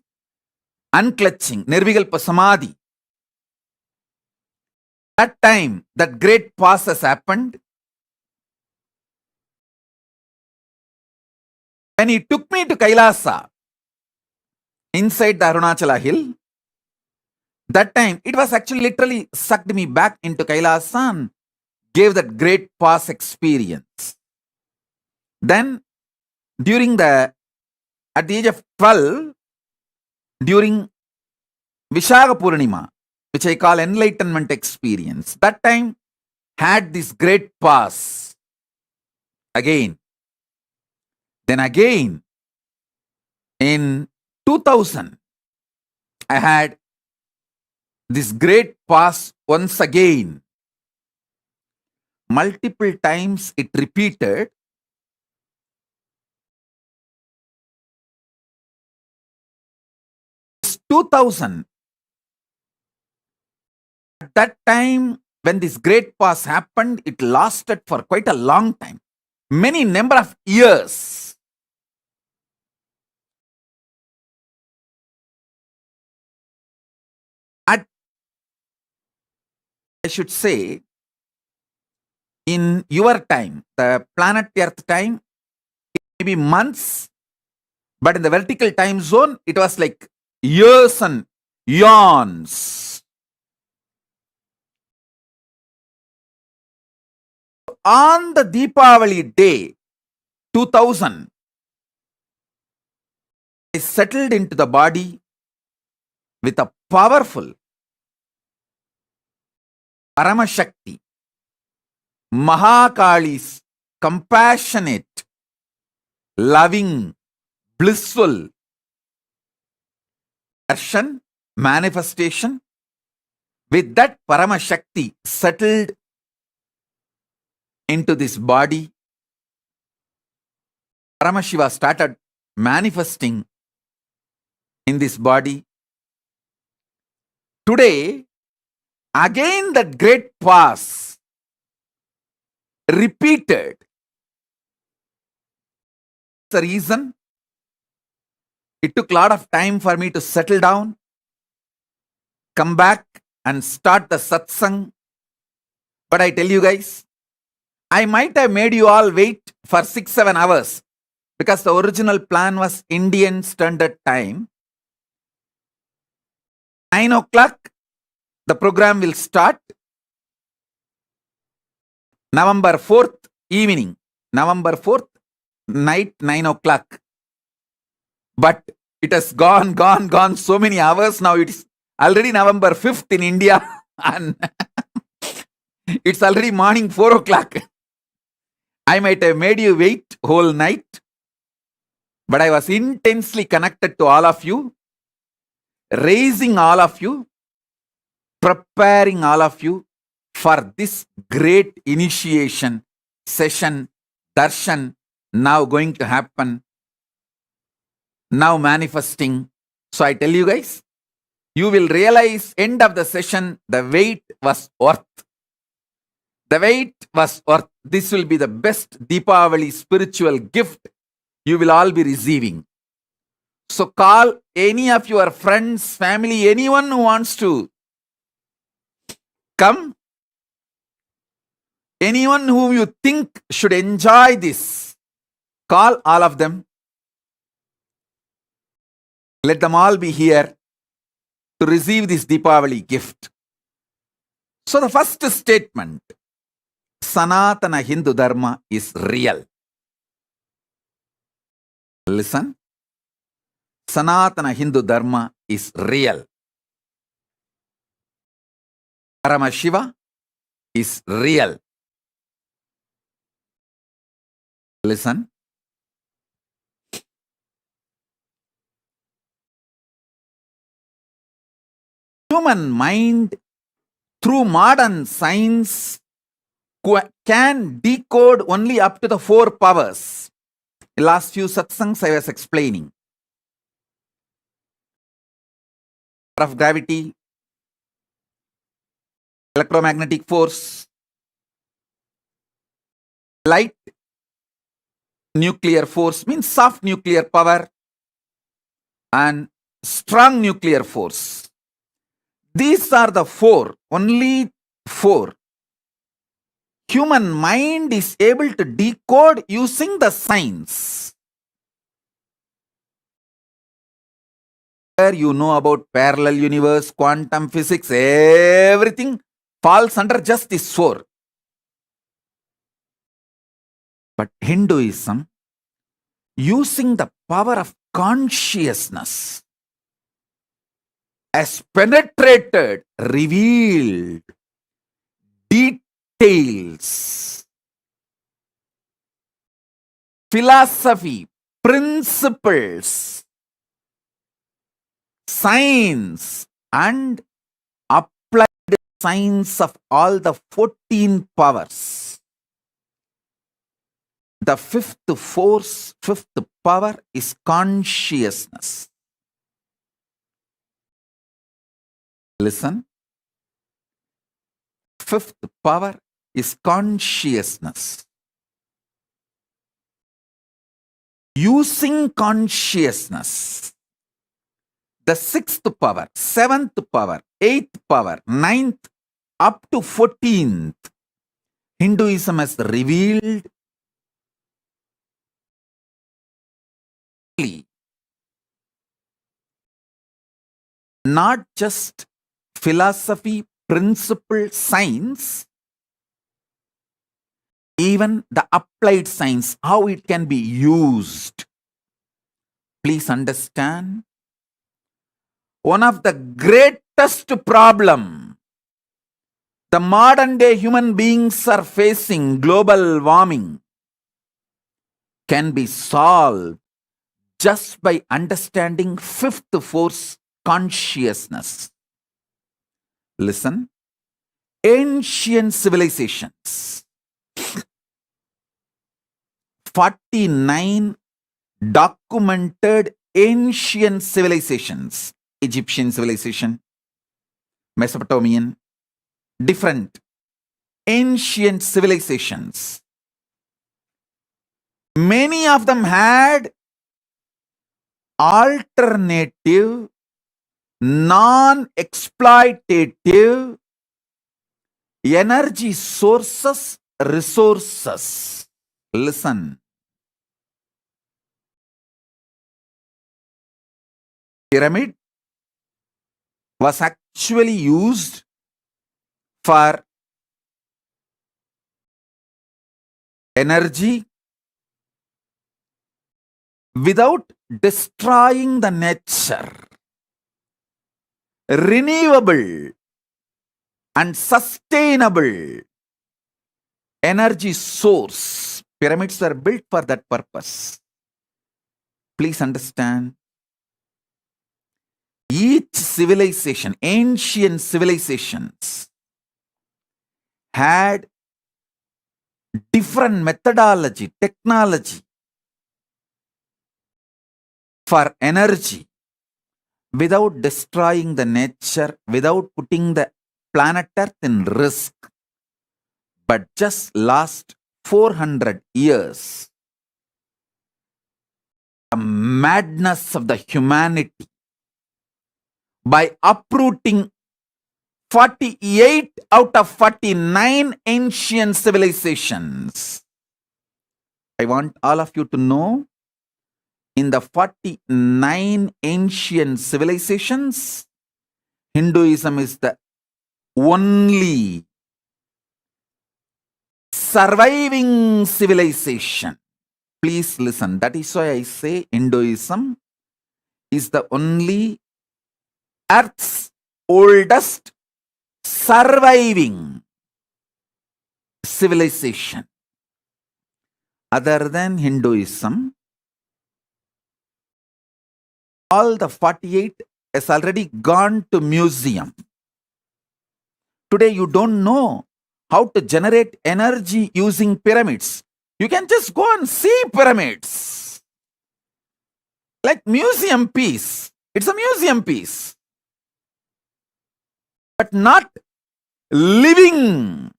unclutching, Nirvikalpa Samadhi, that time, that great pause has happened. When he took me to Kailasa, inside the Arunachala hill, that time, it was actually literally sucked me back into Kailasa and gave that great pause experience. Then, at the age of 12, during Vishaka Purnima, which I call enlightenment experience, that time had this great pause. Again. Then again, in 2000, I had this great pause once again. Multiple times it repeated. 2000, at that time when this great pause happened, it lasted for quite a long time, many number of years. I should say, in your time, the planet Earth time, it may be months, but in the vertical time zone, it was like years and eons. On the Deepavali day, 2000, I settled into the body with a powerful Parashakti, Mahakali's compassionate, loving, blissful, darshan, manifestation, with that Parashakti settled into this body. Paramashiva started manifesting in this body. Today, again that great pause repeated. The reason it took a lot of time for me to settle down, come back and start the satsang. But I tell you guys, I might have made you all wait for 6-7 hours because the original plan was Indian Standard Time. 9 o'clock, the program will start. November 4th evening, November 4th night, 9 o'clock. But it has gone so many hours now. It is already November 5th in India and it's already morning 4 o'clock. I might have made you wait whole night, but I was intensely connected to all of you, raising all of you, preparing all of you for this great initiation session, darshan, now going to happen, now manifesting. So I tell you guys, you will realize end of the session, the wait was worth. The wait was worth. This will be the best Deepavali spiritual gift you will all be receiving. So call any of your friends, family, anyone who wants to come, anyone whom you think should enjoy this, call all of them. Let them all be here to receive this Deepavali gift. So the first statement, Sanatana Hindu Dharma is real. Listen. Sanatana Hindu Dharma is real. Paramashiva is real. Listen. Human mind, through modern science, can decode only up to the 4 powers. The last few satsangs I was explaining. Power of gravity, electromagnetic force, light, nuclear force means soft nuclear power, and strong nuclear force. These are the 4, only 4. Human mind is able to decode using the science. Where you know about parallel universe, quantum physics, everything falls under just this 4. But Hinduism, using the power of consciousness, has penetrated, revealed details, philosophy, principles, science, and applied science of all the 14 powers. The fifth force, fifth power is consciousness. Listen. Fifth power is consciousness. Using consciousness, the 6th power, 7th power, 8th power, 9th, up to 14th, Hinduism has revealed not just philosophy, principle, science, even the applied science, how it can be used. Please understand, one of the greatest problem the modern day human beings are facing, global warming, can be solved just by understanding fifth force, consciousness. Listen, ancient civilizations, 49 documented ancient civilizations, Egyptian civilization, Mesopotamian, different ancient civilizations. Many of them had alternative, non-exploitative energy sources, resources. Listen. Pyramid was actually used for energy without destroying the nature. Renewable and sustainable energy source. Pyramids were built for that purpose. Please understand. Each civilization, ancient civilizations, had different methodology, technology for energy without destroying the nature, without putting the planet Earth in risk. But just last 400 years, the madness of the humanity, by uprooting 48 out of 49 ancient civilizations. I want all of you to know, in the 49 ancient civilizations, Hinduism is the only surviving civilization. Please listen. That is why I say Hinduism is the only Earth's oldest surviving civilization. Other than Hinduism, all the 48 has already gone to museum. Today you don't know how to generate energy using pyramids. You can just go and see pyramids. Like museum piece. It's a museum piece. But not living,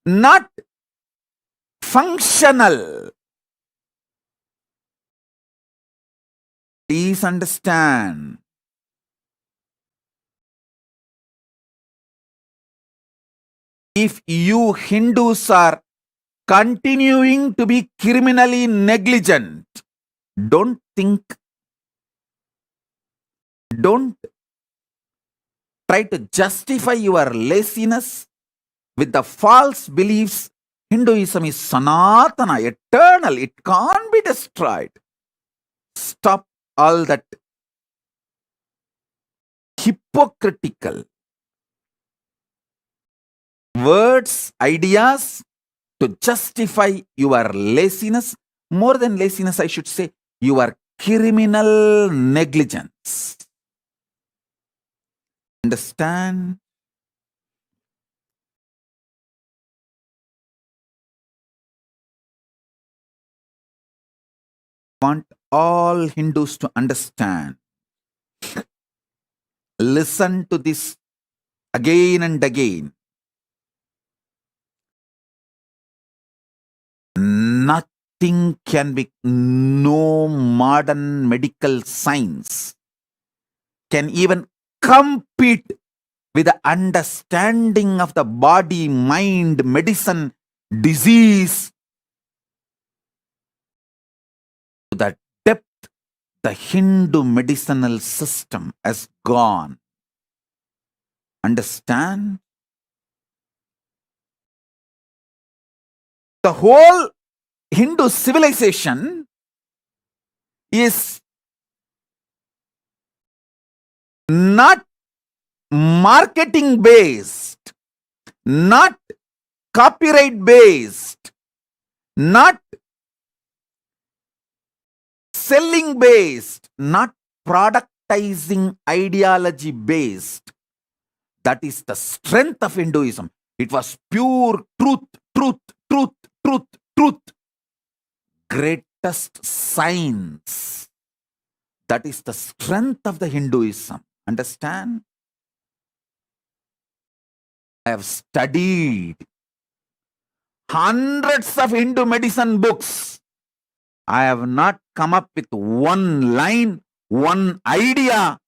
not functional. Please understand. If you Hindus are continuing to be criminally negligent, don't think, don't try to justify your laziness with the false beliefs. Hinduism is Sanatana, eternal. It can't be destroyed. Stop all that hypocritical words, ideas to justify your laziness. More than laziness, I should say, your criminal negligence. Understand? I want all Hindus to understand. Listen to this again and again. Nothing can be, no modern medical science can even compete with the understanding of the body, mind, medicine, disease. To the depth the Hindu medicinal system has gone. Understand? The whole Hindu civilization is not marketing based, not copyright based, not selling based, not product prioritizing ideology based. That is the strength of Hinduism. It was pure truth, truth, truth, truth, truth. Greatest science. That is the strength of the Hinduism. Understand? I have studied hundreds of Hindu medicine books. I have not come up with one line, one idea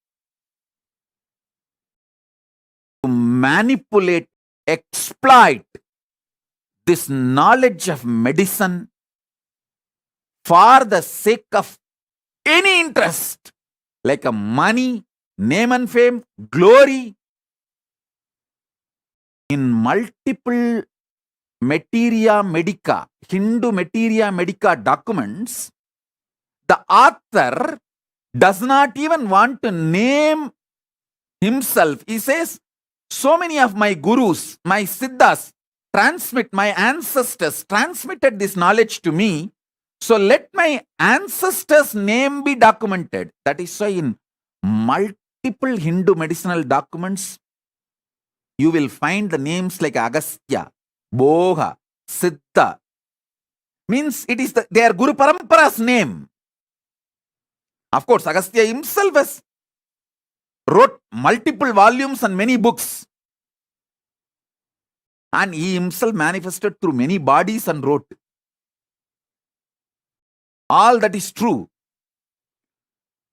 to manipulate, exploit this knowledge of medicine for the sake of any interest, like a money, name and fame, glory. In multiple materia medica, Hindu materia medica documents, the author does not even want to name himself. He says, so many of my gurus, my siddhas, my ancestors transmitted this knowledge to me. So let my ancestors' name be documented. That is why in multiple Hindu medicinal documents, you will find the names like Agastya, Boha, Siddha. Means it is their Guru Parampara's name. Of course, Agastya himself wrote multiple volumes and many books. And he himself manifested through many bodies and wrote. All that is true.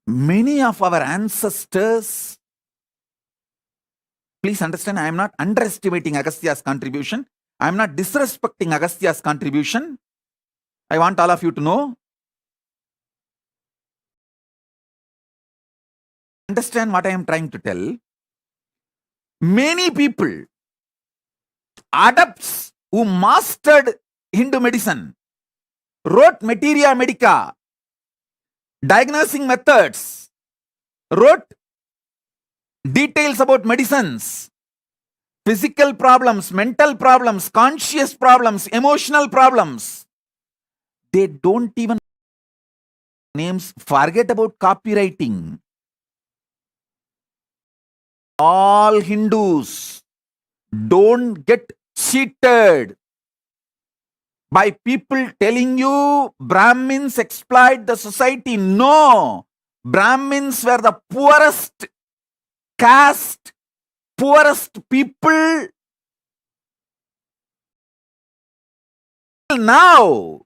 Many of our ancestors, please understand, I am not underestimating Agastya's contribution. I am not disrespecting Agastya's contribution. I want all of you to know. Understand what I am trying to tell. Many people, adepts who mastered Hindu medicine, wrote materia medica, diagnosing methods, wrote details about medicines, physical problems, mental problems, conscious problems, emotional problems. They don't even names, forget about copywriting. All Hindus, don't get cheated by people telling you Brahmins exploit the society. No, Brahmins were the poorest caste, poorest people till now.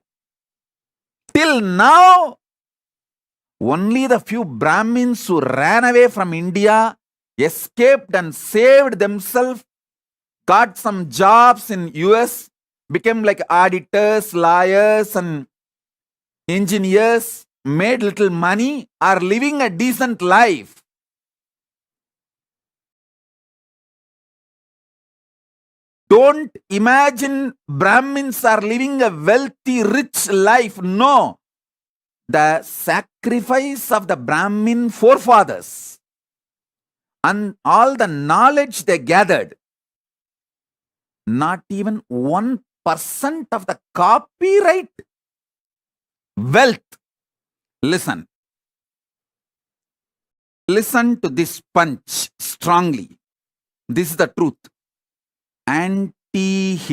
Only the few Brahmins who ran away from India, escaped and saved themselves, got some jobs in US, became like auditors, lawyers and engineers, made little money, are living a decent life. Don't imagine Brahmins are living a wealthy, rich life. No. The sacrifice of the Brahmin forefathers and all the knowledge they gathered, not even 1% of the copyright wealth. Listen to this punch strongly. This is the truth. Anti-Hindus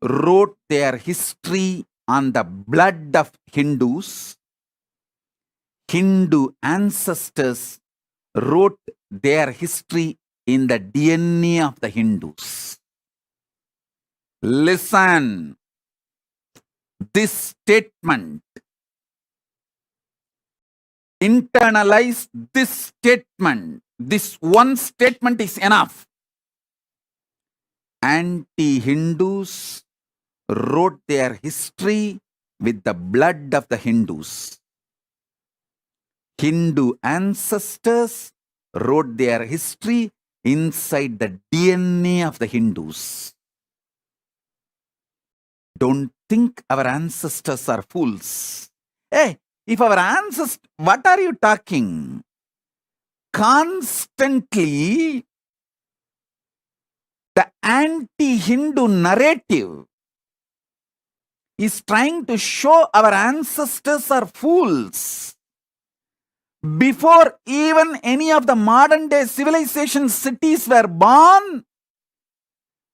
wrote their history on the blood of Hindus. Hindu ancestors wrote their history in the DNA of the Hindus. Listen, this statement, internalize this statement. This one statement is enough. Anti-Hindus wrote their history with the blood of the Hindus. Hindu ancestors wrote their history inside the DNA of the Hindus. Don't think our ancestors are fools. Hey, if our ancestors, what are you talking? Constantly, the anti-Hindu narrative is trying to show our ancestors are fools. Before even any of the modern day civilization cities were born,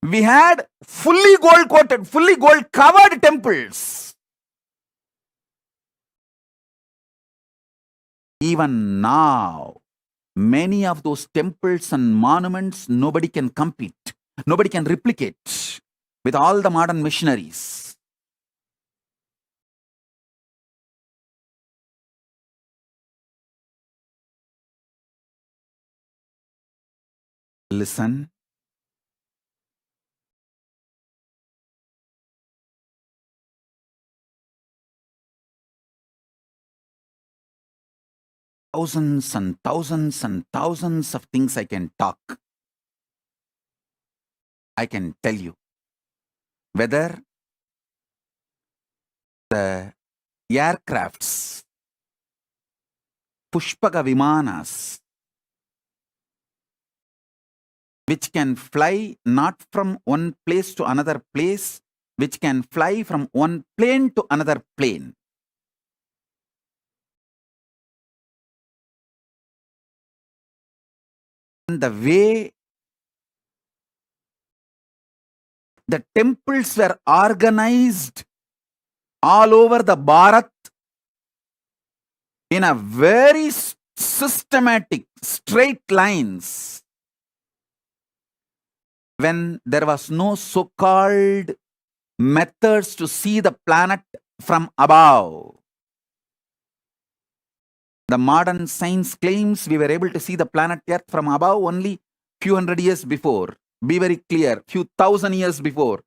we had fully gold coated, fully gold covered temples. Even now, many of those temples and monuments, nobody can compete, nobody can replicate with all the modern machineries. Listen. Thousands and thousands and thousands of things I can talk. I can tell you. Whether the aircrafts, Pushpaga Vimanas, which can fly not from one place to another place, which can fly from one plane to another plane. And the way the temples were organized all over the Bharat in a very systematic, straight lines. When there was no so-called methods to see the planet from above. The modern science claims we were able to see the planet Earth from above only few hundred years before. Be very clear, few thousand years before.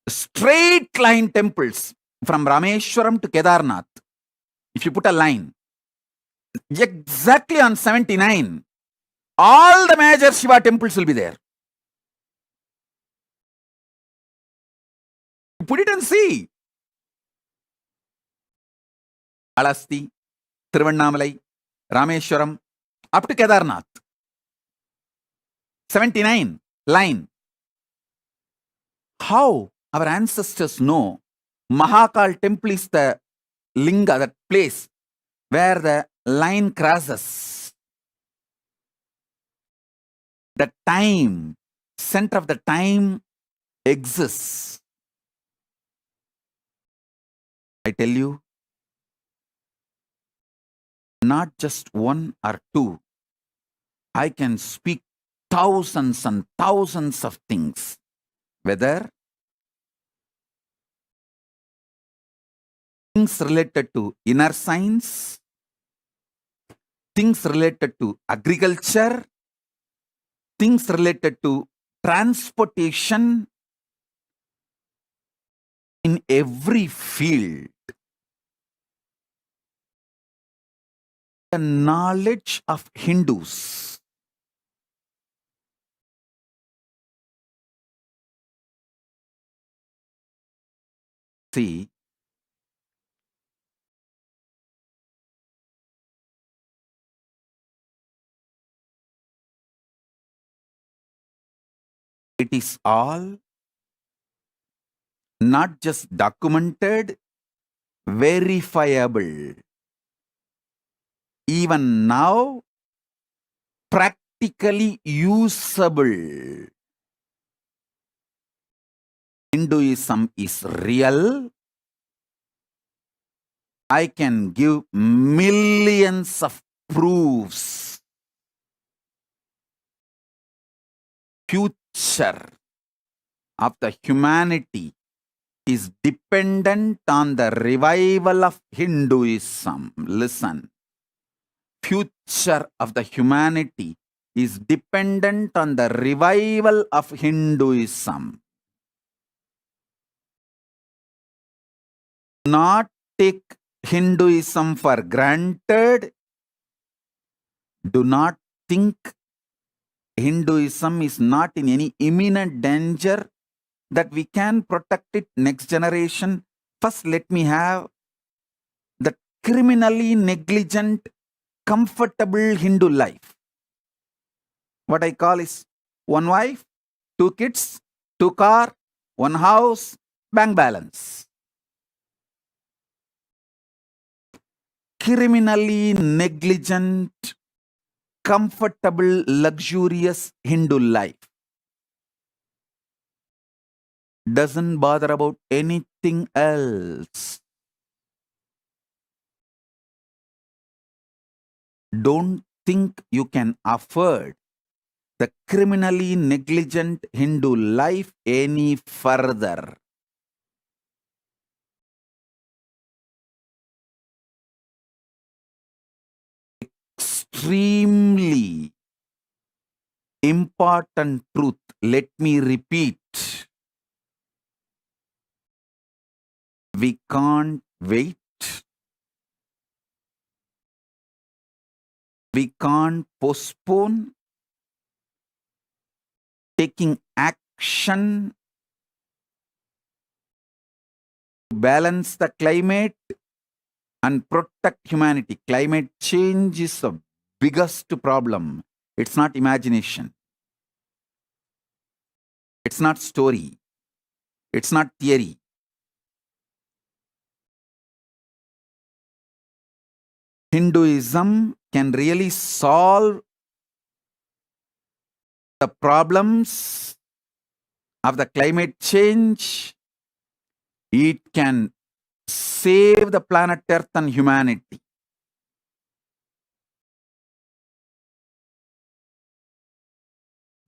Straight line temples from Rameshwaram to Kedarnath. If you put a line, exactly on 79, all the major Shiva temples will be there. Put it and see. Alasti, Tiruvannamalai, Rameshwaram, up to Kedarnath. 79 line. How our ancestors know Mahakal temple is the linga, that place where the line crosses. The time, center of the time exists. I tell you, not just one or two. I can speak thousands and thousands of things. Whether things related to inner science, things related to agriculture, things related to transportation, in every field. The knowledge of Hindus. See, it is all not just documented, verifiable. Even now, practically usable. Hinduism is real. I can give millions of proofs. Future of the humanity is dependent on the revival of Hinduism. Listen. Future of the humanity is dependent on the revival of Hinduism. Not take Hinduism for granted. Do not think Hinduism is not in any imminent danger, that we can protect it next generation. First, let me have the criminally negligent, comfortable Hindu life. What I call is one wife, two kids, two car, one house, bank balance. criminally negligent, comfortable, luxurious Hindu life. Doesn't bother about anything else. Don't think you can afford the criminally negligent Hindu life any further. Extremely important truth. Let me repeat. We can't wait. We can't postpone taking action to balance the climate and protect humanity. Climate change is the biggest problem. It's not imagination. It's not story. It's not theory. Hinduism can really solve the problems of the climate change. It can save the planet Earth and humanity.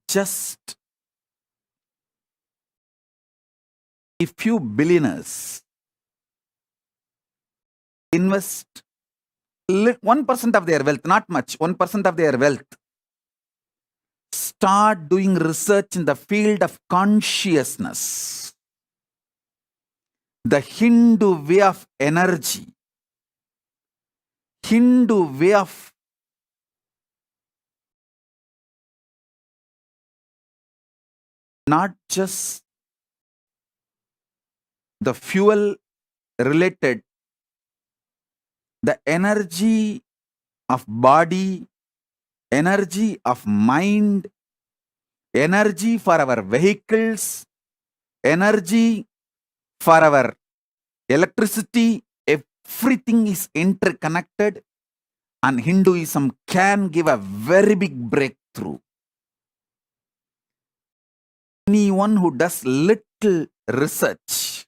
Just a few billionaires invest 1% of their wealth, not much, 1% of their wealth, start doing research in the field of consciousness, the Hindu way of energy, Hindu way of not just the fuel related, the energy of body, energy of mind, energy for our vehicles, energy for our electricity, everything is interconnected, and Hinduism can give a very big breakthrough. Anyone who does little research,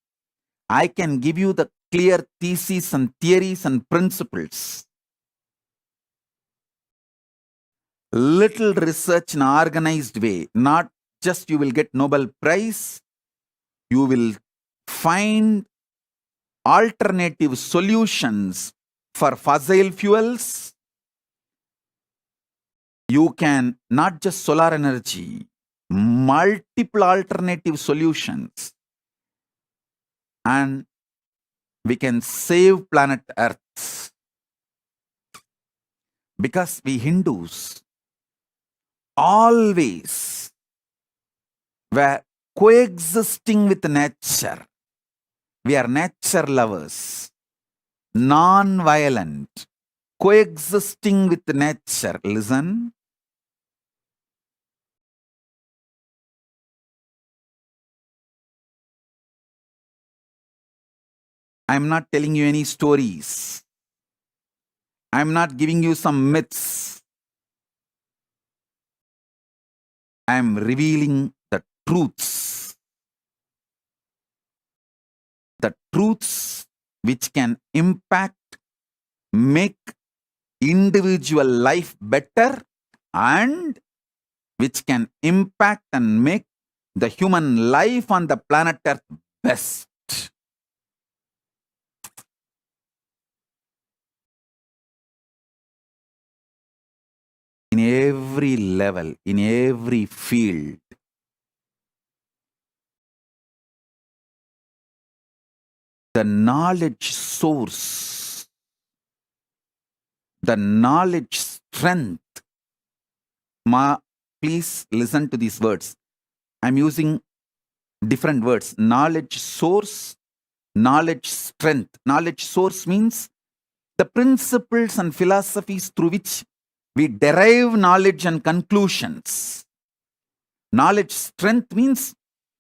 I can give you the clear theses and theories and principles. Little research in an organized way, not just you will get Nobel Prize, you will find alternative solutions for fossil fuels. You can not just solar energy, multiple alternative solutions, and we can save planet Earth. Because we Hindus always were coexisting with nature. We are nature lovers, non-violent, coexisting with nature. Listen. I'm not telling you any stories. I'm not giving you some myths. I'm revealing the truths. The truths which can impact, make individual life better, and which can impact and make the human life on the planet Earth best. In every level, in every field, the knowledge source, the knowledge strength. Please listen to these words. I'm using different words. Knowledge source, knowledge strength. Knowledge source means the principles and philosophies through which we derive knowledge and conclusions. Knowledge strength means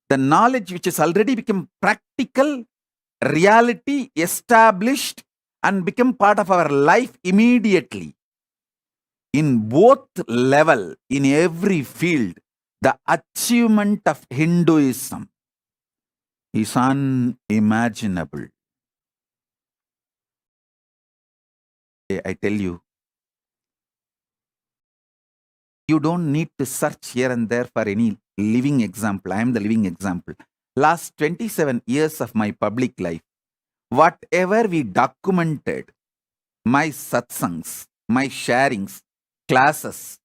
the knowledge which has already become practical, reality, established, and become part of our life immediately. In both level, in every field, the achievement of Hinduism is unimaginable. I tell you, you don't need to search here and there for any living example. I am the living example. Last 27 years of my public life, whatever we documented, my satsangs, my sharings, classes.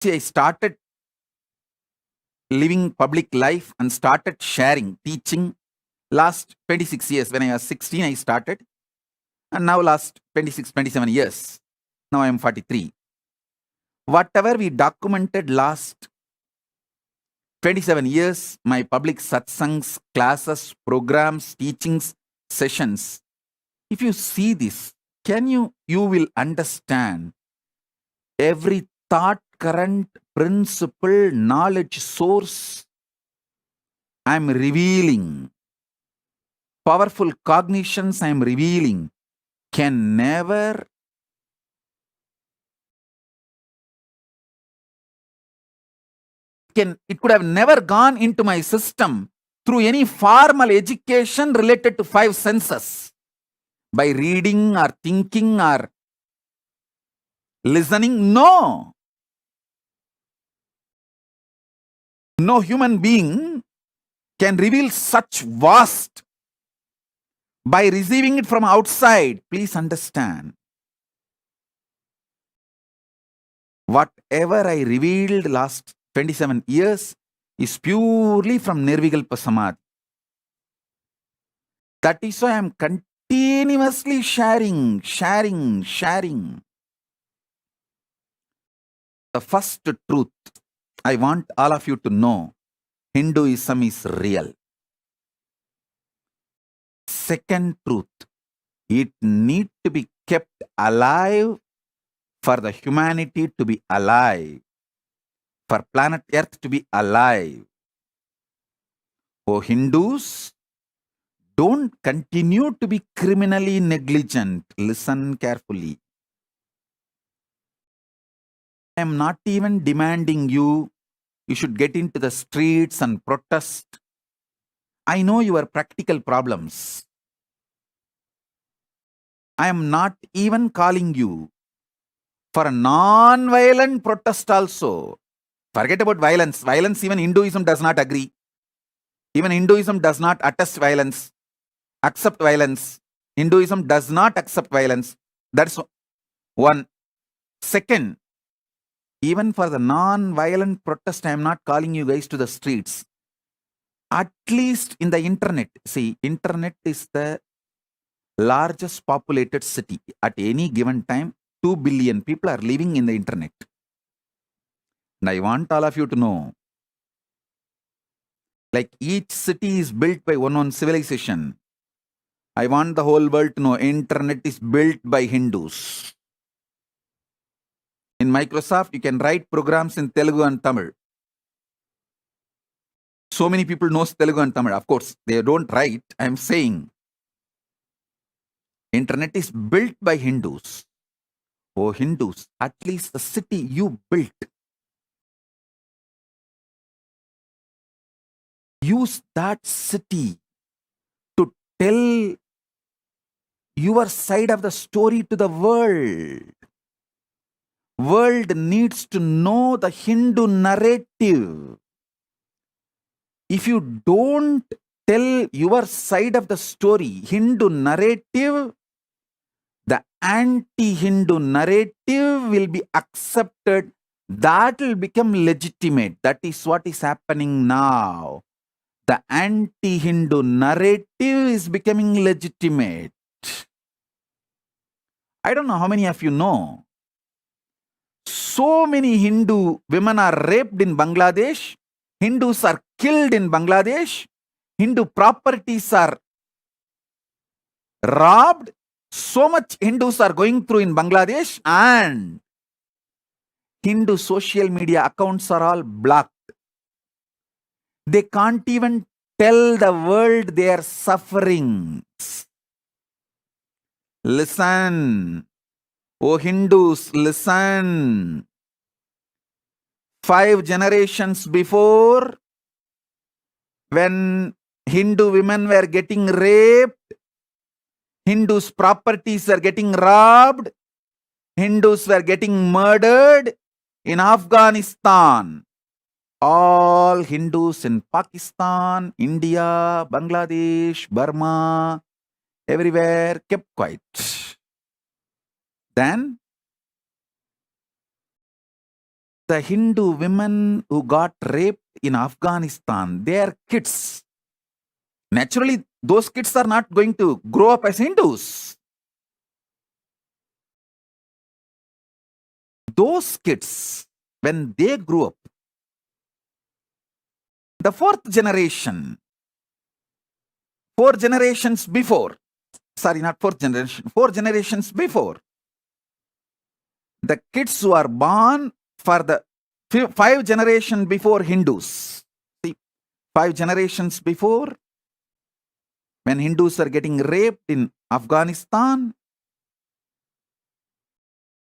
See, I started living public life and started sharing, teaching last 26 years. When I was 16, I started. And now last 26, 27 years. Now I am 43. Whatever we documented last 27 years, my public satsangs, classes, programs, teachings, sessions. If you see this, you will understand every thought, current, principle, knowledge source I am revealing. Powerful cognitions I am revealing can never it could have never gone into my system through any formal education related to 5 senses. By reading or thinking or listening, no. No human being can reveal such vast by receiving it from outside. Please understand. Whatever I revealed last 27 years is purely from Nirvikalpa Samadhi. That is why I am continuously sharing. The first truth I want all of you to know, Hinduism is real. Second truth, it needs to be kept alive for the humanity to be alive, for planet Earth to be alive. Oh Hindus, don't continue to be criminally negligent. Listen carefully. I am not even demanding you should get into the streets and protest. I know your practical problems. I am not even calling you for a non-violent protest also. Forget about violence. Violence, even Hinduism does not agree. Even Hinduism does not attest violence, accept violence. Hinduism does not accept violence. That's one. Second, even for the non-violent protest, I am not calling you guys to the streets. At least in the internet. See, internet is the largest populated city. At any given time, 2 billion people are living in the internet. And I want all of you to know, like each city is built by one civilization. I want the whole world to know internet is built by Hindus. In Microsoft, you can write programs in Telugu and Tamil. So many people know Telugu and Tamil. Of course, they don't write. I am saying internet is built by Hindus. Oh Hindus, at least the city you built, use that city to tell your side of the story to the world. World needs to know the Hindu narrative. If you don't tell your side of the story, Hindu narrative, the anti-Hindu narrative will be accepted. That will become legitimate. That is what is happening now. The anti-Hindu narrative is becoming legitimate. I don't know how many of you know. So many Hindu women are raped in Bangladesh. Hindus are killed in Bangladesh. Hindu properties are robbed. So much Hindus are going through in Bangladesh, and Hindu social media accounts are all blocked. They can't even tell the world their sufferings. Listen, O Hindus, listen. 5 generations before, when Hindu women were getting raped, Hindus' properties were getting robbed, Hindus were getting murdered in Afghanistan. All Hindus in Pakistan, India, Bangladesh, Burma, everywhere kept quiet. Then the Hindu women who got raped in Afghanistan, their kids, naturally, those kids are not going to grow up as Hindus. Those kids, when they grew up, the 4th generation, 4 generations before, sorry, not 4th generation, 4 generations before, the kids who are born for the 5 generations before Hindus. See, 5 generations before, when Hindus are getting raped in Afghanistan,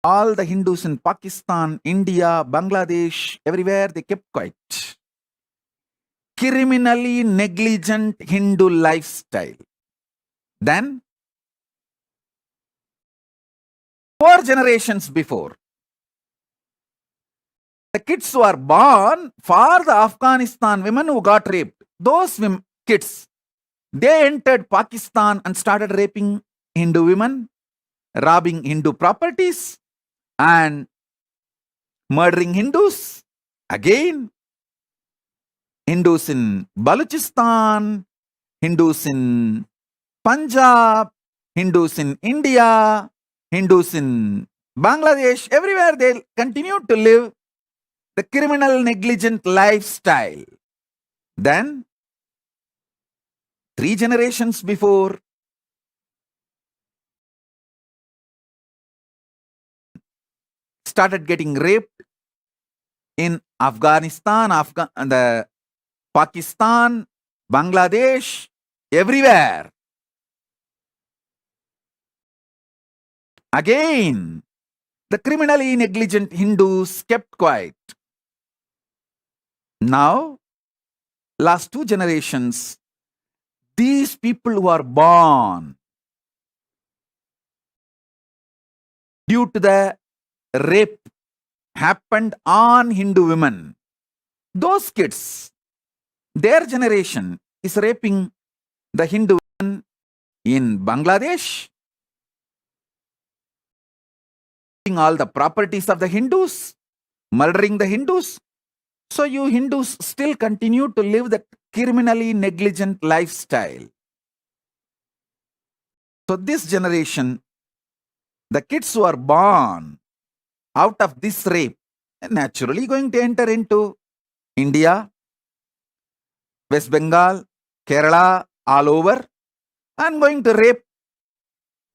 all the Hindus in Pakistan, India, Bangladesh, everywhere, they kept quiet. Criminally negligent Hindu lifestyle. Then, 4 generations before, the kids who are born for the Afghanistan women who got raped, those kids, they entered Pakistan and started raping Hindu women, robbing Hindu properties, and murdering Hindus. Again, Hindus in Balochistan, Hindus in Punjab, Hindus in India, Hindus in Bangladesh, everywhere they continue to live the criminal negligent lifestyle. Then, 3 generations before, started getting raped in Afghanistan, the Pakistan, Bangladesh, everywhere. Again, the criminally negligent Hindus kept quiet. Now, last 2 generations, these people who are born due to the rape happened on Hindu women, those kids, their generation is raping the Hindu women in Bangladesh, taking all the properties of the Hindus, murdering the Hindus. So you Hindus still continue to live the criminally negligent lifestyle. So this generation, the kids who are born out of this rape, are naturally going to enter into India, West Bengal, Kerala, all over, and going to rape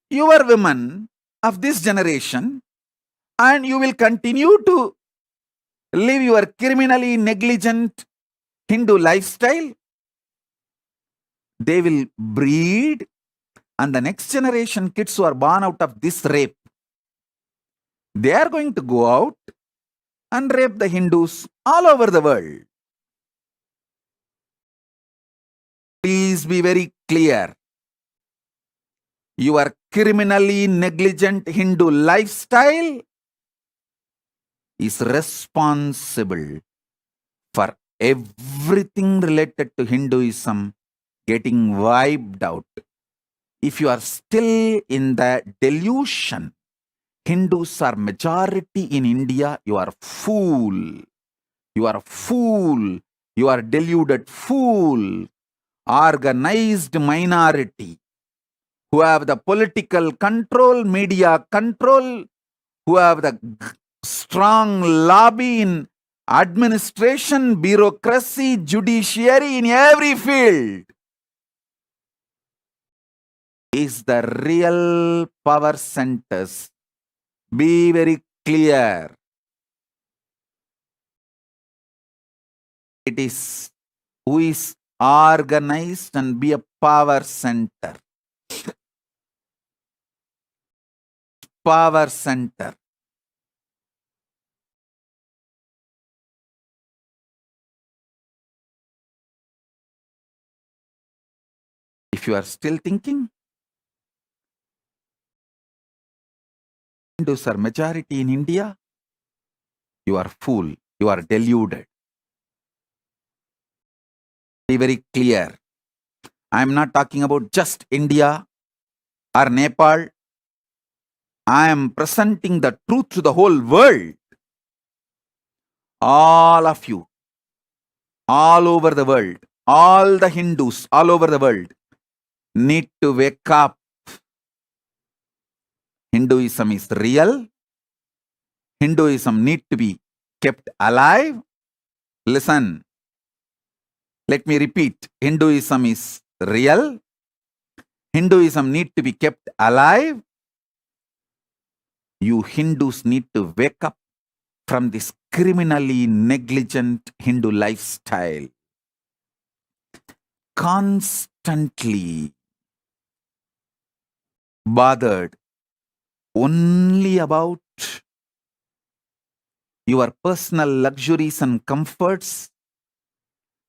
your women of this generation, and you will continue to live your criminally negligent Hindu lifestyle. They will breed, and the next generation kids who are born out of this rape, they are going to go out and rape the Hindus all over the world. Please be very clear. Your criminally negligent Hindu lifestyle is responsible for everything related to Hinduism getting wiped out. If you are still in the delusion, Hindus are majority in India, you are fool. You are fool. You are deluded fool. Organized minority who have the political control, media control, who have the strong lobby in administration, bureaucracy, judiciary, in every field, is the real power centers. Be very clear. It is who is organized and be a power center. Power center. If you are still thinking, Hindus are majority in India, you are fool, you are deluded. Be very clear. I am not talking about just India or Nepal. I am presenting the truth to the whole world. All of you, all over the world, all the Hindus all over the world need to wake up. Hinduism is real. Hinduism need to be kept alive. Listen, let me repeat. Hinduism is real. Hinduism need to be kept alive. You Hindus need to wake up from this criminally negligent Hindu lifestyle. Constantly bothered only about your personal luxuries and comforts,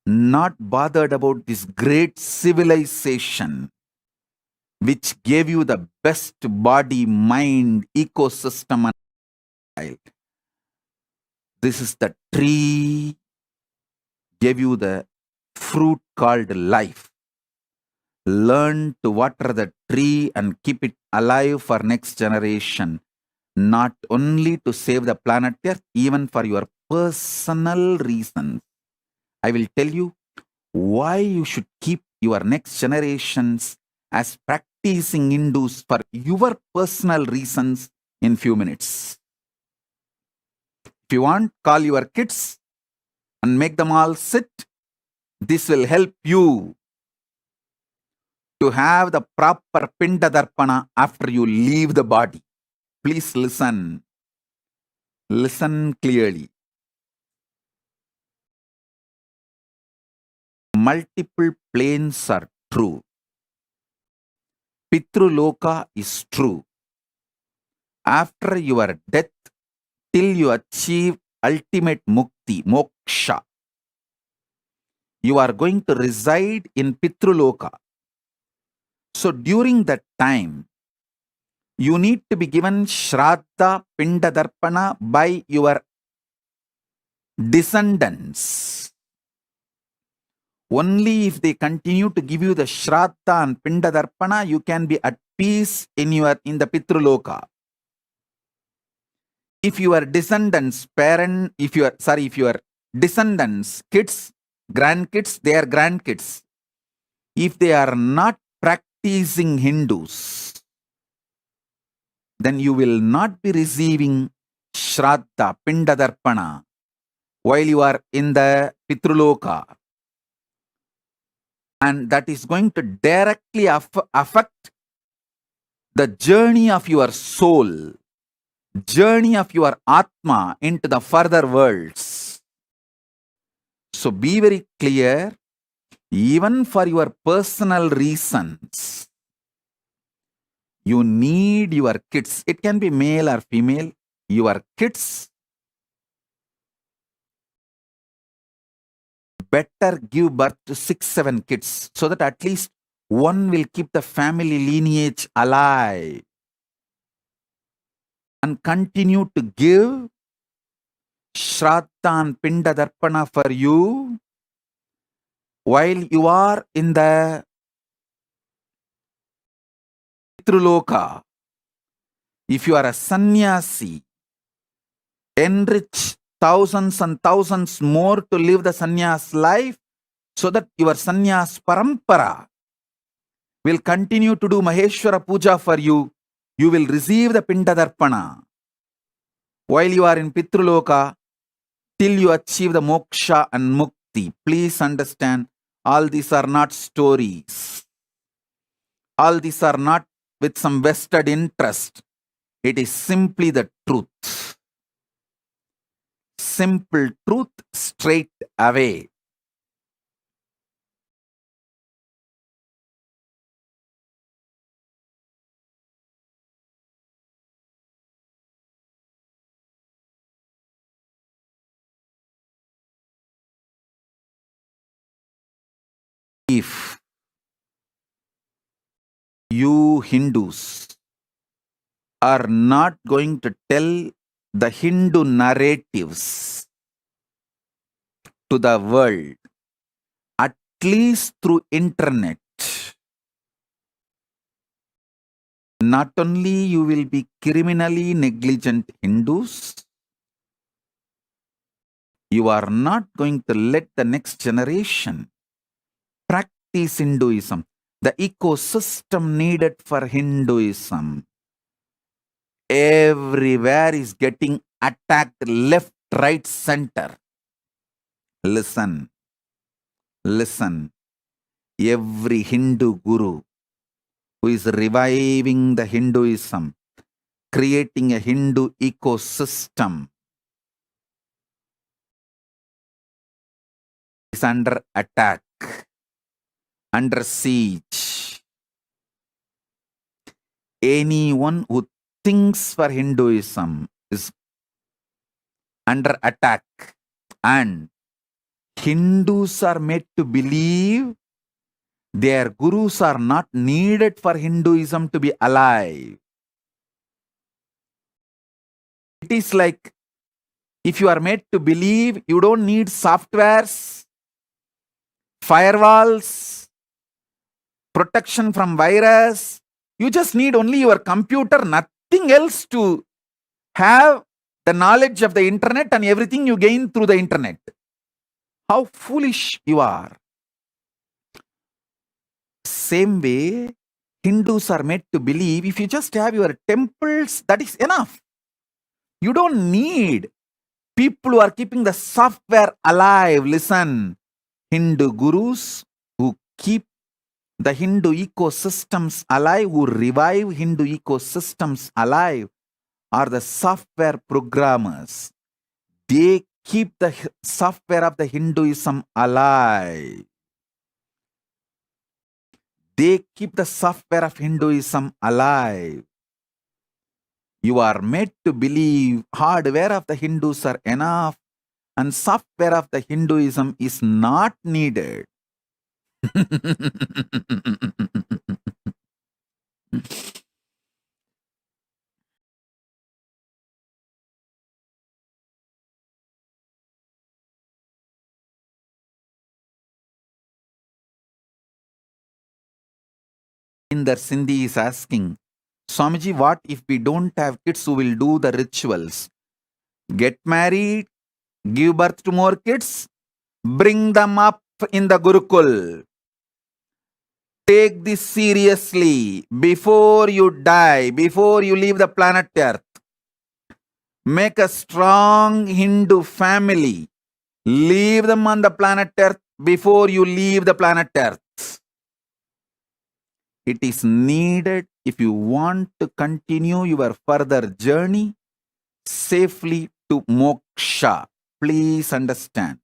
not bothered about this great civilization which gave you the best body, mind, ecosystem and style. This is the tree, gave you the fruit called life. Learn to water the tree and keep it alive for next generation. Not only to save the planet Earth, even for your personal reasons. I will tell you why you should keep your next generations as practicing Hindus for your personal reasons in few minutes. If you want, call your kids and make them all sit. This will help you to have the proper Pinda Darpana after you leave the body. Please listen. Listen clearly. Multiple planes are true. Pitruloka is true. After your death, till you achieve ultimate mukti, moksha, you are going to reside in Pitruloka. So during that time, you need to be given Shraddha Pinda Darpana by your descendants. Only if they continue to give you the Shraddha and Pinda Darpana, you can be at peace in the Pitruloka. If your descendants, if your descendants, kids, grandkids, their grandkids, if they are not practicing Hindus, then you will not be receiving Shraddha, Pinda Darpana while you are in the Pitruloka. And that is going to directly affect the journey of your soul, journey of your Atma into the further worlds. So be very clear, even for your personal reasons, you need your kids. It can be male or female. Your kids, better give birth to 6-7 kids so that at least one will keep the family lineage alive and continue to give Shraddha and Pinda Darpana for you while you are in the Pitruloka. If you are a sannyasi, enrich thousands and thousands more to live the sannyas life so that your sannyas parampara will continue to do Maheshwara Puja for you. You will receive the Pinda Darpana while you are in Pitruloka till you achieve the moksha and mukti. Please understand, all these are not stories. All these are not with some vested interest. It is simply the truth. Simple truth straight away. if you Hindus are not going to tell the Hindu narratives to the world, at least through internet, not only you will be criminally negligent Hindus, you are not going to let the next generation practice Hinduism. The ecosystem needed for Hinduism everywhere is getting attacked left, right, center. Listen. Every Hindu guru who is reviving the Hinduism, creating a Hindu ecosystem, is under attack, under siege. Anyone who thinks for Hinduism is under attack, and Hindus are made to believe their gurus are not needed for Hinduism to be alive. It is like if you are made to believe you don't need softwares, firewalls, protection from virus, you just need only your computer, nothing else to have the knowledge of the internet and everything you gain through the internet. How foolish you are. Same way, Hindus are made to believe if you just have your temples, that is enough. You don't need people who are keeping the software alive. Listen, Hindu gurus who keep the Hindu ecosystems alive, who revive Hindu ecosystems alive, are the software programmers. They keep the software of the Hinduism alive. They keep the software of Hinduism alive. You are made to believe hardware of the Hindus are enough and software of the Hinduism is not needed. Inder Sindhi is asking, Swamiji, what if we don't have kids who will do the rituals? Get married, give birth to more kids, bring them up in the Gurukul. Take this seriously before you die, before you leave the planet Earth. Make a strong Hindu family. Leave them on the planet Earth before you leave the planet Earth. It is needed if you want to continue your further journey safely to moksha. Please understand.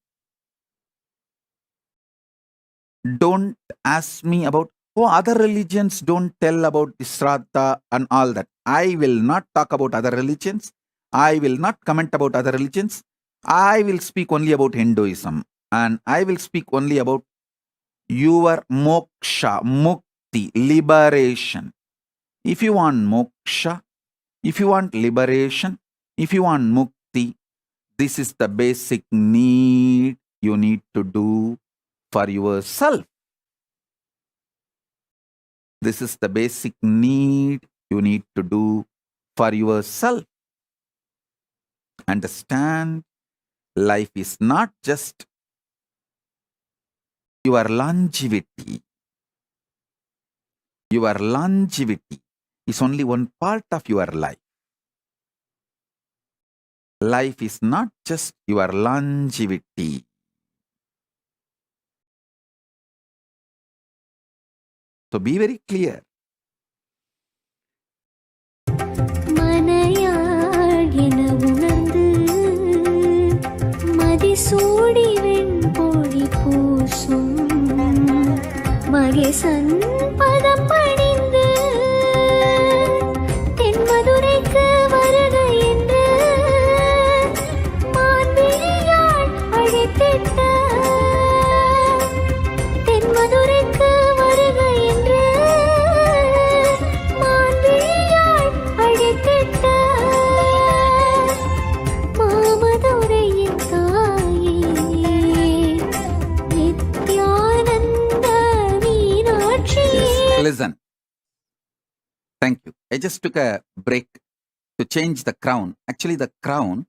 Don't ask me about, other religions don't tell about the Shraddha and all that. I will not talk about other religions. I will not comment about other religions. I will speak only about Hinduism. And I will speak only about your moksha, mukti, liberation. If you want moksha, if you want liberation, if you want mukti, this is the basic need you need to do for yourself. This is the basic need you need to do for yourself. Understand, life is not just your longevity. Your longevity is only one part of your life. Life is not just your longevity. So be very clear. மனையாள் என உணர்ந்து மதிசூடி வெண்பொழி பூசும் மகேசன் பதம் பணிந்து தென்மதுரைக்கு வருக என்று மான்விழியாள் அழைத்திட்ட தென்மதுரை Thank you. I just took a break to change the crown. Actually, the crown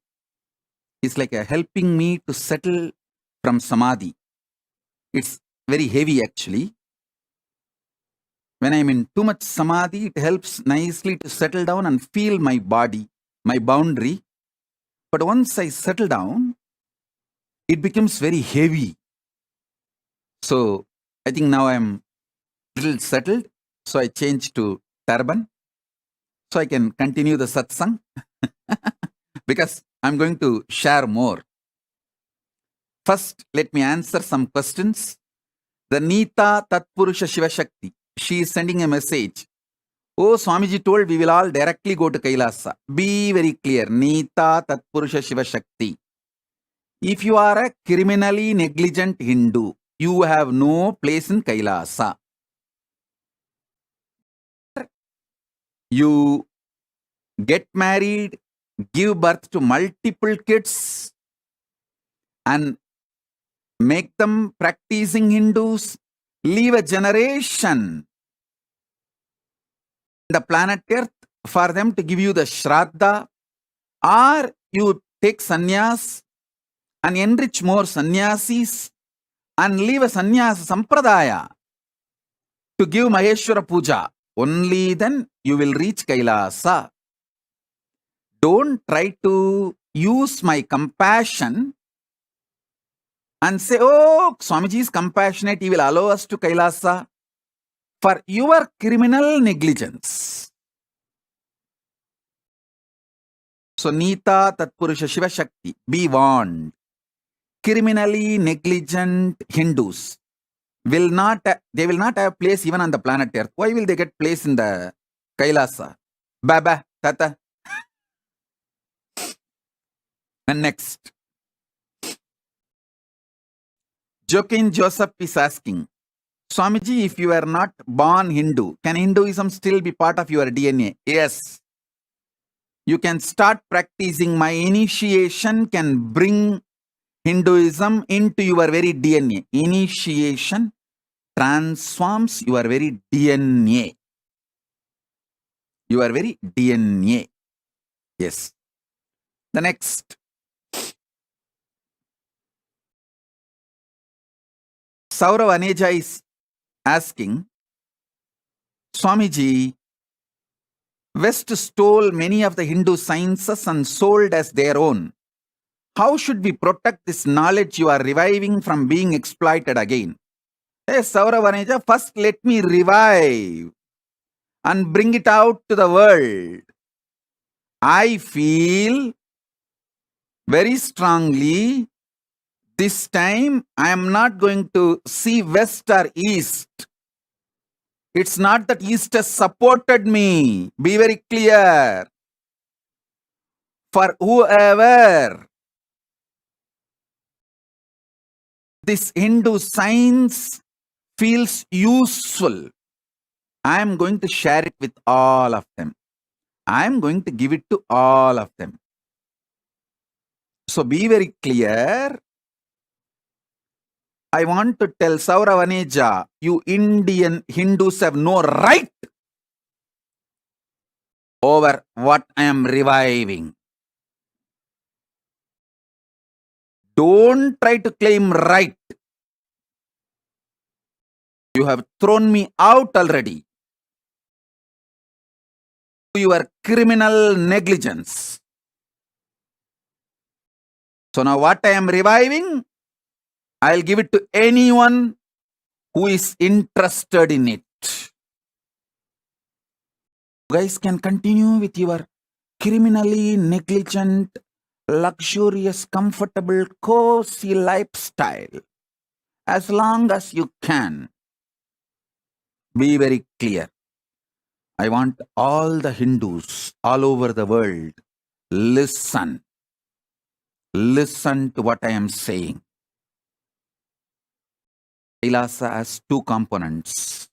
is like helping me to settle from samadhi. It's very heavy actually. When I'm in too much samadhi, it helps nicely to settle down and feel my body, my boundary. But once I settle down, it becomes very heavy. So I think now I'm a little settled. So I changed to turban so I can continue the satsang because I'm going to share more. First, let me answer some questions. The Nita Tatpurusha Shiva Shakti, she is sending a message. Oh, Swamiji told we will all directly go to Kailasa. Be very clear. Nita Tatpurusha Shiva Shakti. If you are a criminally negligent Hindu, you have no place in Kailasa. You get married, give birth to multiple kids, and make them practicing Hindus, leave a generation the planet Earth for them to give you the Shraddha, or you take sannyas and enrich more sannyasis and leave a sannyasa sampradaya to give Maheshwara Puja. Only then you will reach Kailasa. Don't try to use my compassion and say, oh, Swamiji is compassionate, he will allow us to Kailasa for your criminal negligence. So, Nita Tatpurusha Shiva Shakti, be warned. Criminally negligent Hindus will not have place even on the planet Earth. Why will they get place in the Kailasa? Baba, Tata. And next, Joaquin Joseph is asking, Swamiji, if you are not born Hindu, can Hinduism still be part of your DNA? Yes. You can start practicing. My initiation can bring Hinduism into your very DNA. Initiation transforms your very DNA. Your very DNA. Yes. The next. Saurav Aneja is asking, Swamiji, West stole many of the Hindu sciences and sold as their own. How should we protect this knowledge you are reviving from being exploited again? Hey, Saurav Aneja, first let me revive and bring it out to the world. I feel very strongly this time I am not going to see West or East. It's not that East has supported me. Be very clear. For whoever this Hindu science feels useful, I am going to share it with all of them. I am going to give it to all of them. So be very clear. I want to tell Saurav Aneja, you Indian Hindus have no right over what I am reviving. Don't try to claim right. You have thrown me out already. Your criminal negligence. So now what I am reviving, I'll give it to anyone who is interested in it. You guys can continue with your criminally negligent, luxurious, comfortable, cozy lifestyle as long as you can. Be very clear. I want all the Hindus all over the world, listen. Listen to what I am saying. Kailasa has two components.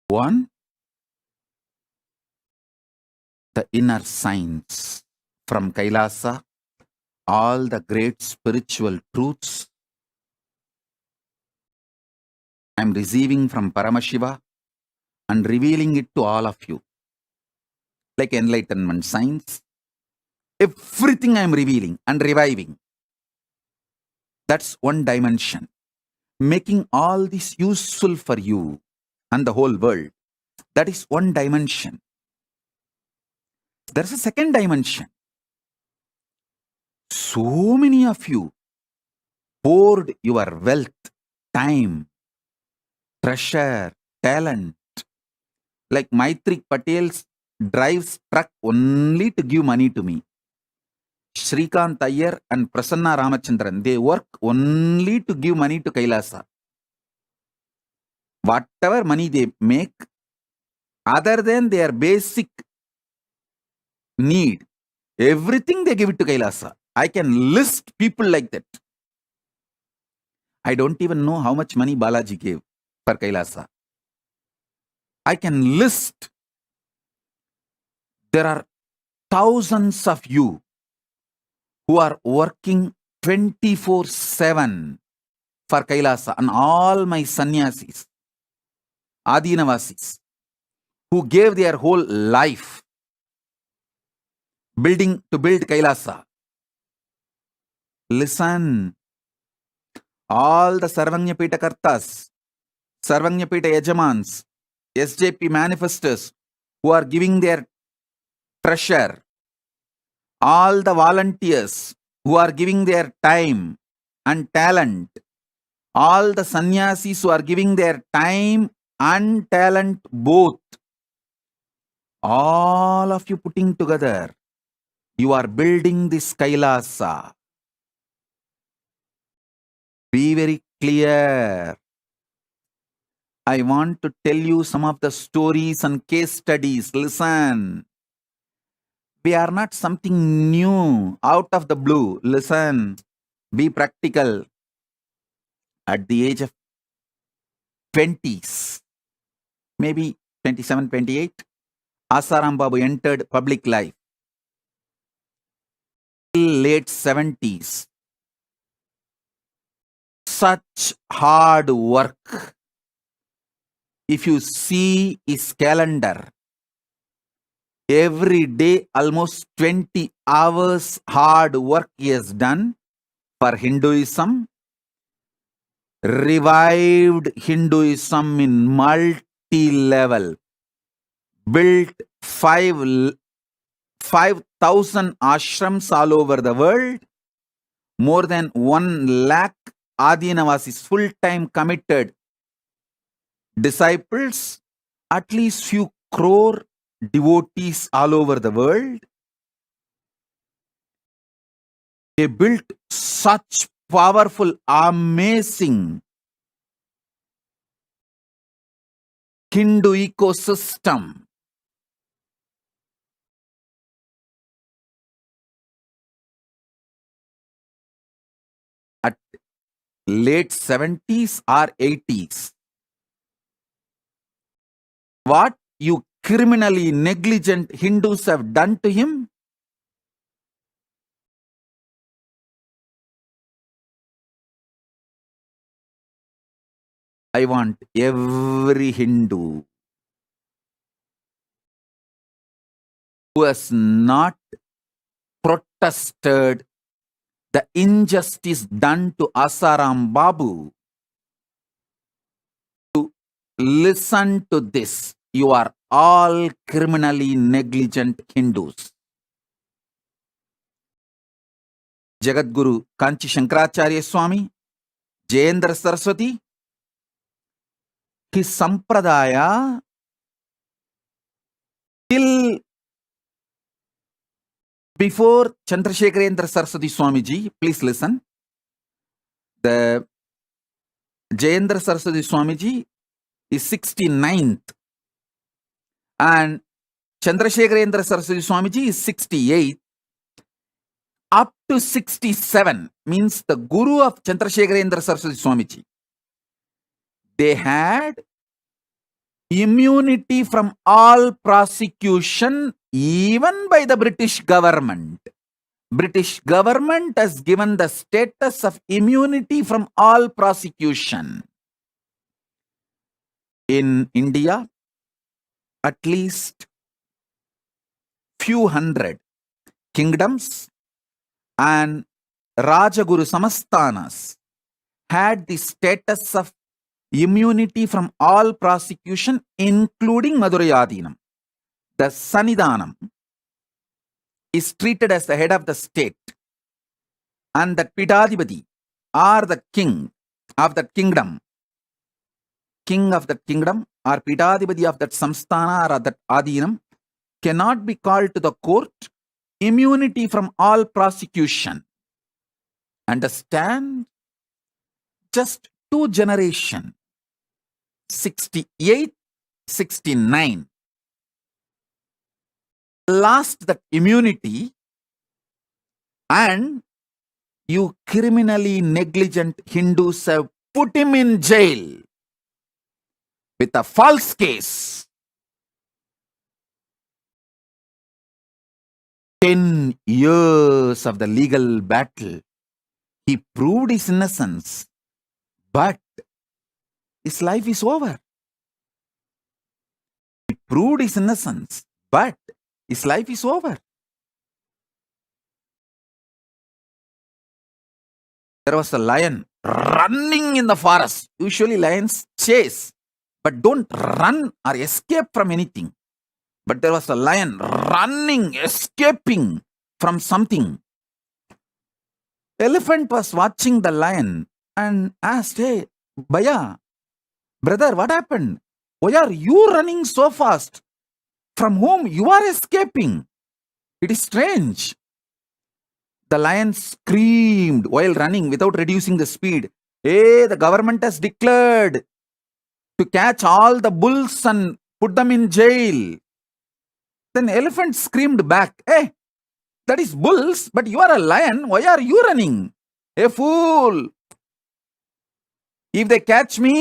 One, the inner science. From Kailasa, all the great spiritual truths I am receiving from Paramashiva and revealing it to all of you. Like enlightenment science, everything I am revealing and reviving. That's one dimension. Making all this useful for you and the whole world. That is one dimension. There's a second dimension. So many of you poured your wealth, time, treasure, talent. Like Maitri Patel drives truck only to give money to me. Shrikant Iyer and Prasanna Ramachandran, they work only to give money to Kailasa. Whatever money they make, other than their basic need, everything they give it to Kailasa. I can list people like that. I don't even know how much money Balaji gave for Kailasa. I can list. There are thousands of you who are working 24/7 for Kailasa, and all my sannyasis, Adinavasis, who gave their whole life to build Kailasa. Listen, all the Sarvanyapita Kartas, Sarvanyapita Yajamans, SJP manifestors who are giving their treasure, all the volunteers who are giving their time and talent, all the sannyasis who are giving their time and talent both, all of you putting together, you are building this Kailasa. Be very clear. I want to tell you some of the stories and case studies. Listen. We are not something new out of the blue. Listen. Be practical. At the age of 20s, maybe 27, 28, Asaram Babu entered public life. Late 70s. Such hard work. If you see his calendar, every day almost 20 hours hard work he has done for Hinduism, revived Hinduism in multi-level, built 5,000 ashrams all over the world, more than 1 lakh Adinavasis full-time committed disciples, at least few crore devotees all over the world. They built such powerful, amazing Hindu ecosystem. At late 70s or 80s. What you criminally negligent Hindus have done to him? I want every Hindu who has not protested the injustice done to Asaram Babu to listen to this. You are all criminally negligent Hindus. Jagadguru Kanchi Shankaracharya Swami, Jayendra Saraswati, his sampradaya till before Chandrasekharendra Saraswati Swamiji, please listen. The Jayendra Saraswati Swamiji is 69th and Chandrasekharendra Saraswati Swamiji is 68th. Up to 67 means the Guru of Chandrasekharendra Saraswati Swamiji. They had immunity from all prosecution even by the British government. British government has given the status of immunity from all prosecution. In India, at least few hundred kingdoms and Rajaguru Samasthanas had the status of immunity from all prosecution, including Madurayadinam. The Sanidhanam is treated as the head of the state, and that Pitadipati or the king of that kingdom or Pitadipati of that Samsthana or that Adinam cannot be called to the court. Immunity from all prosecution. Understand? Just 2 generations, 68, 69, lost that immunity, and you criminally negligent Hindus have put him in jail with a false case. 10 years of the legal battle. He proved his innocence, but his life is over. He proved his innocence, but his life is over. There was a lion running in the forest. Usually lions chase, but don't run or escape from anything. But there was a lion running, escaping from something. Elephant was watching the lion and asked, "Hey, Bhaiya, brother, what happened? Why are you running so fast? From whom you are escaping? It is strange." The lion screamed while running without reducing the speed. "Hey, the government has declared to catch all the bulls and put them in jail." Then elephant screamed back, "Hey, that is bulls, but you are a lion. Why are you running? A fool. If they catch me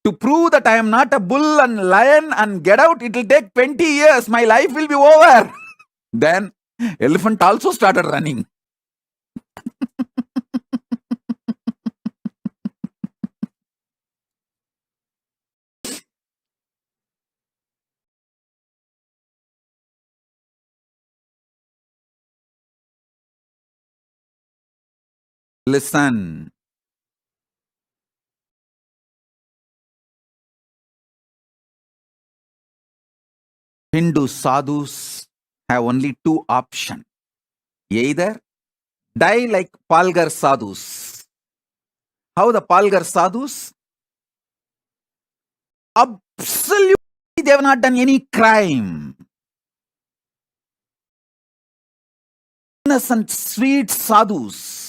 to prove that I am not a bull and lion and get out, it will take 20 years. My life will be over." Then elephant also started running. Listen. Hindu sadhus have only 2 options. Either die like Palgar sadhus. How the Palgar sadhus? Absolutely, they have not done any crime. Innocent, sweet sadhus.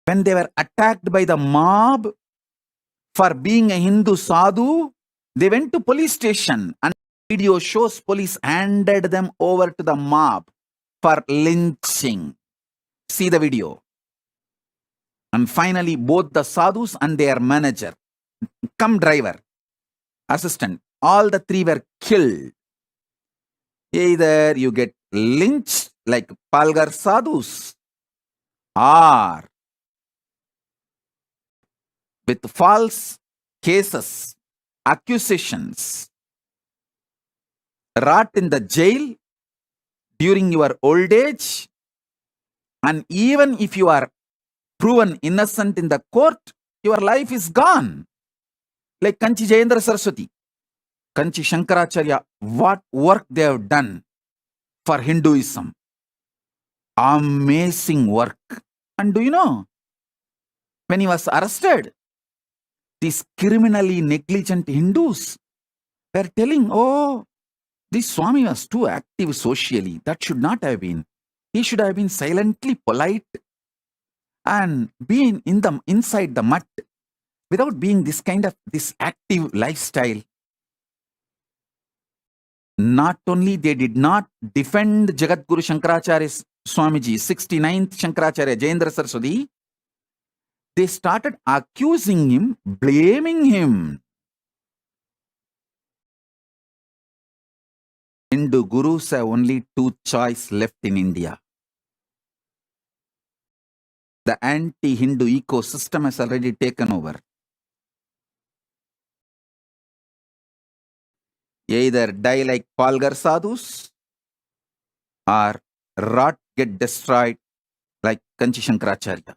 When they were attacked by the mob for being a Hindu sadhu, they went to police station, and video shows police handed them over to the mob for lynching. See the video. And finally, both the sadhus and their manager, driver, assistant, all the 3 were killed. Either you get lynched like Palgar sadhus, or with false cases, accusations, rot in the jail during your old age, and even if you are proven innocent in the court, your life is gone. Like Kanchi Jayendra Saraswati, Kanchi Shankaracharya, what work they have done for Hinduism. Amazing work. And do you know, when he was arrested, these criminally negligent Hindus were telling, "Oh, this Swami was too active socially. That should not have been. He should have been silently polite and been inside the mud without being this active lifestyle." Not only they did not defend Jagadguru Shankaracharya Swamiji, 69th Shankaracharya Jayendra Saraswati, they started accusing him, blaming him. Hindu gurus have only 2 choices left in India. The anti-Hindu ecosystem has already taken over. Either die like Palgar sadhus or rot, get destroyed like Kanchi Shankaracharya.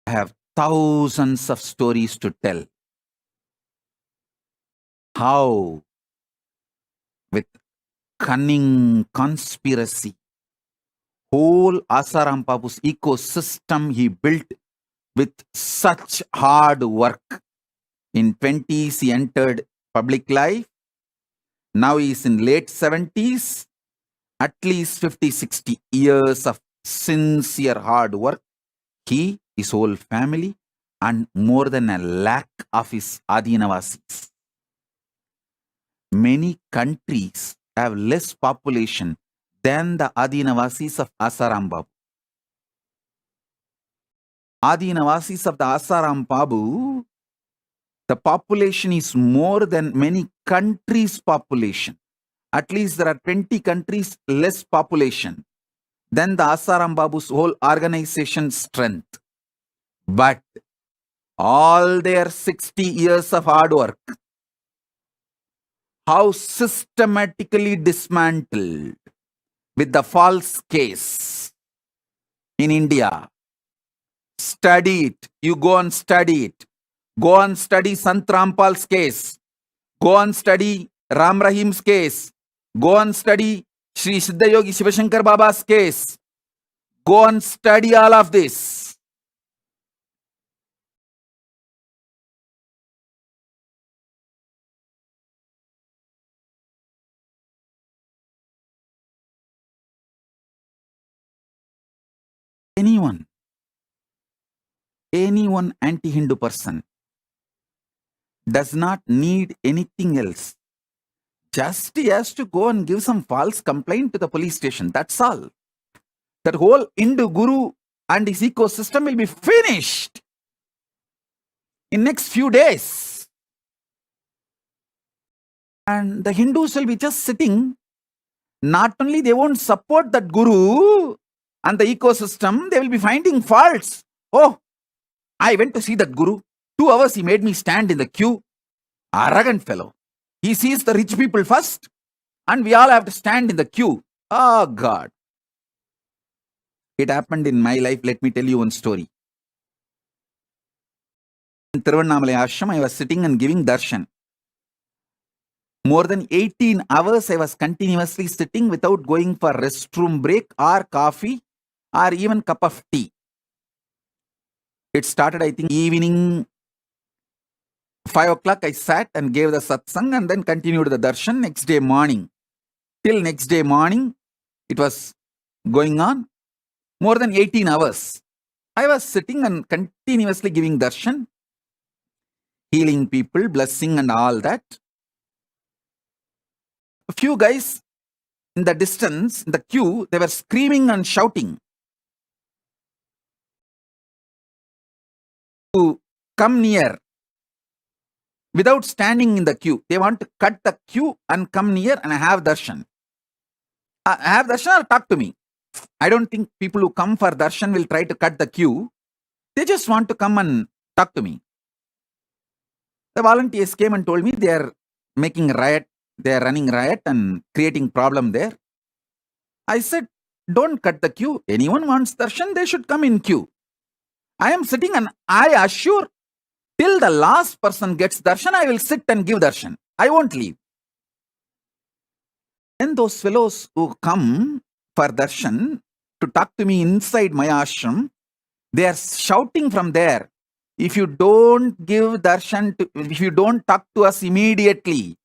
I have thousands of stories to tell. How, with cunning conspiracy, whole Asaram Babu's ecosystem he built with such hard work. In 20s, he entered public life. Now he is in late 70s. At least 50, 60 years of sincere hard work. He, his whole family, and more than 1 lakh of his Adinavasis. Many countries have less population than the Adinavasis of Asaram Babu. Adinavasis of the Asaram Babu, the population is more than many countries' population. At least there are 20 countries less population than the Asaram Babu's whole organization strength. But all their 60 years of hard work, how systematically dismantled with the false case in India. Study it. You go and study it. Go and study Sant Rampal's case. Go and study Ram Rahim's case. Go and study Sri Siddha Yogi Shivashankar Baba's case. Go and study all of this. Anyone anti-Hindu person does not need anything else. Just he has to go and give some false complaint to the police station. That's all. That whole Hindu guru and his ecosystem will be finished in next few days. And the Hindus will be just sitting. Not only they won't support that guru and the ecosystem, they will be finding faults. Oh, I went to see that guru. 2 hours he made me stand in the queue. Arrogant fellow. He sees the rich people first and we all have to stand in the queue. Oh God. It happened in my life. Let me tell you one story. In Tiruvannamalai ashram, I was sitting and giving darshan. More than 18 hours I was continuously sitting without going for restroom break or coffee or even cup of tea. It started, I think, evening 5 o'clock. I sat and gave the satsang and then continued the darshan next day morning. Till next day morning, it was going on. More than 18 hours. I was sitting and continuously giving darshan, healing people, blessing and all that. A few guys in the distance, in the queue, they were screaming and shouting to come near without standing in the queue. They want to cut the queue and come near and have darshan. Have darshan or talk to me. I don't think people who come for darshan will try to cut the queue. They just want to come and talk to me. The volunteers came and told me they are making riot. They are running riot and creating problem there. I said, don't cut the queue. Anyone wants darshan, they should come in queue. I am sitting and I assure till the last person gets darshan, I will sit and give darshan. I won't leave. Then those fellows who come for darshan to talk to me inside my ashram, they are shouting from there, if you don't give darshan, if you don't talk to us immediately,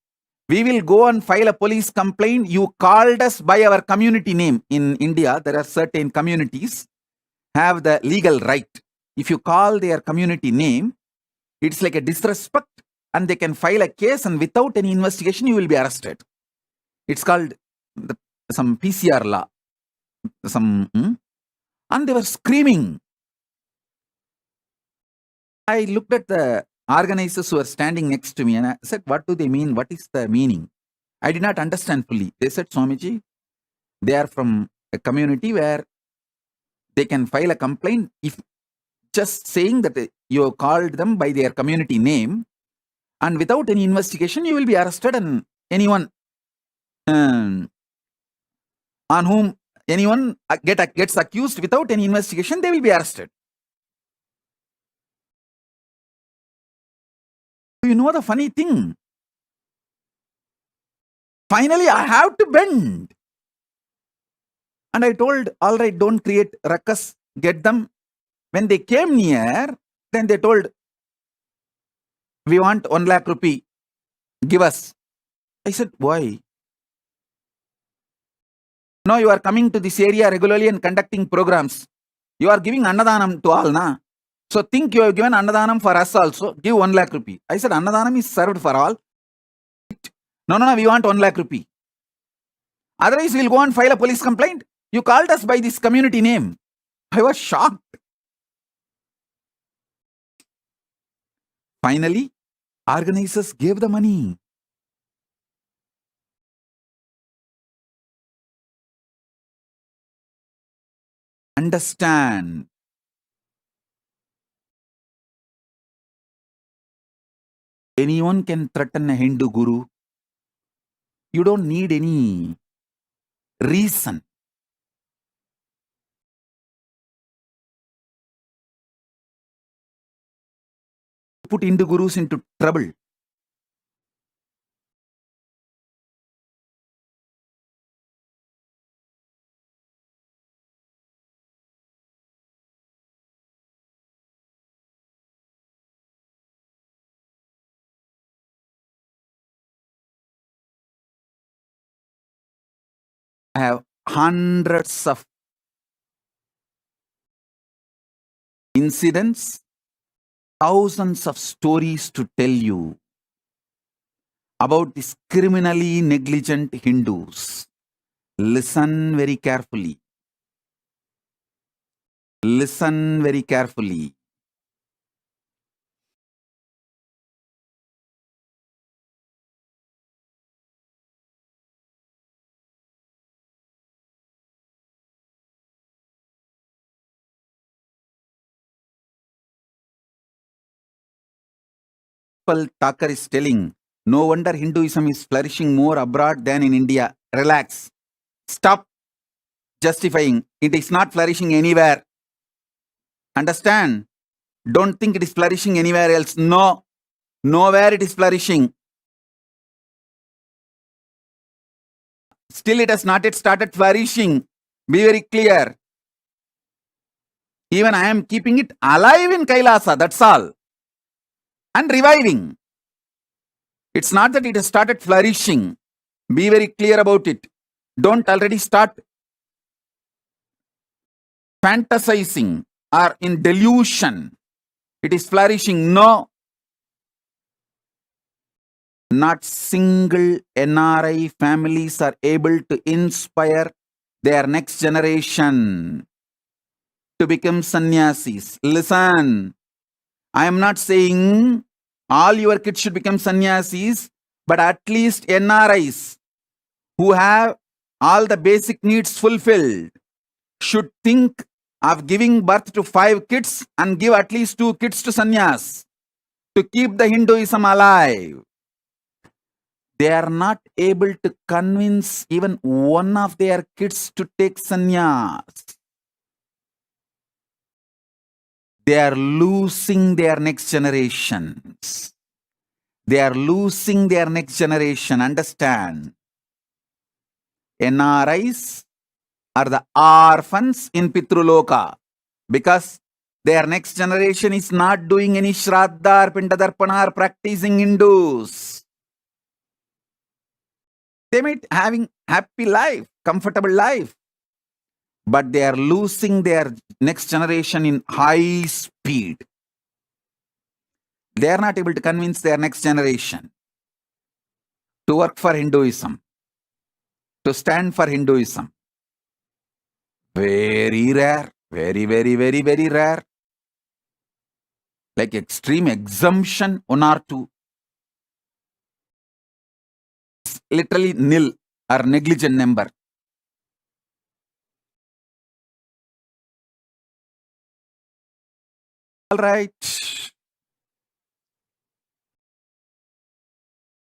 we will go and file a police complaint. You called us by our community name. In India, there are certain communities have the legal right. If you call their community name, it's like a disrespect and they can file a case and without any investigation, you will be arrested. It's called some PCR law. And they were screaming. I looked at the organizers who were standing next to me and I said, what do they mean? What is the meaning? I did not understand fully. They said, Swamiji, They are from a community where they can file a complaint if just saying that you called them by their community name, and without any investigation you will be arrested, and anyone on whom anyone gets accused without any investigation, they will be arrested. You know the funny thing? Finally, I have to bend. And I told, all right, don't create ruckus, get them. When they came near, then they told, we want 1 lakh rupee, give us. I said, why? No, you are coming to this area regularly and conducting programs. You are giving Annadanam to all, na? So think you have given Annadanam for us also, give 1 lakh rupee. I said, Annadanam is served for all. No, we want 1 lakh rupee. Otherwise, we'll go and file a police complaint. You called us by this community name. I was shocked. Finally, organizers gave the money. Understand. Anyone can threaten a Hindu guru. You don't need any reason. Put Hindu gurus into trouble. I have hundreds of incidents, thousands of stories to tell you about these criminally negligent Hindus. Listen very carefully. Listen very carefully. Thakur is telling, no wonder Hinduism is flourishing more abroad than in India. Relax. Stop justifying. It is not flourishing anywhere. Understand? Don't think it is flourishing anywhere else. No. Nowhere it is flourishing. Still it has not yet started flourishing. Be very clear. Even I am keeping it alive in Kailasa. That's all. And reviving. It's not that it has started flourishing. Be very clear about it. Don't already start fantasizing or in delusion. It is flourishing. No. Not single NRI families are able to inspire their next generation to become sannyasis. Listen. I am not saying all your kids should become sannyasis, but at least NRIs who have all the basic needs fulfilled should think of giving birth to 5 kids and give at least 2 kids to sannyas to keep the Hinduism alive. They are not able to convince even one of their kids to take sannyas. They are losing their next generations. They are losing their next generation. Understand? NRIs are the orphans in Pitruloka because their next generation is not doing any Shraddha or Pindadarpana or practicing Hindus. They might having happy life, comfortable life, but they are losing their next generation in high speed. They are not able to convince their next generation to work for Hinduism, to stand for Hinduism. Very rare, very rare. Like extreme exemption, 1 or 2. Literally nil or negligent number. All right.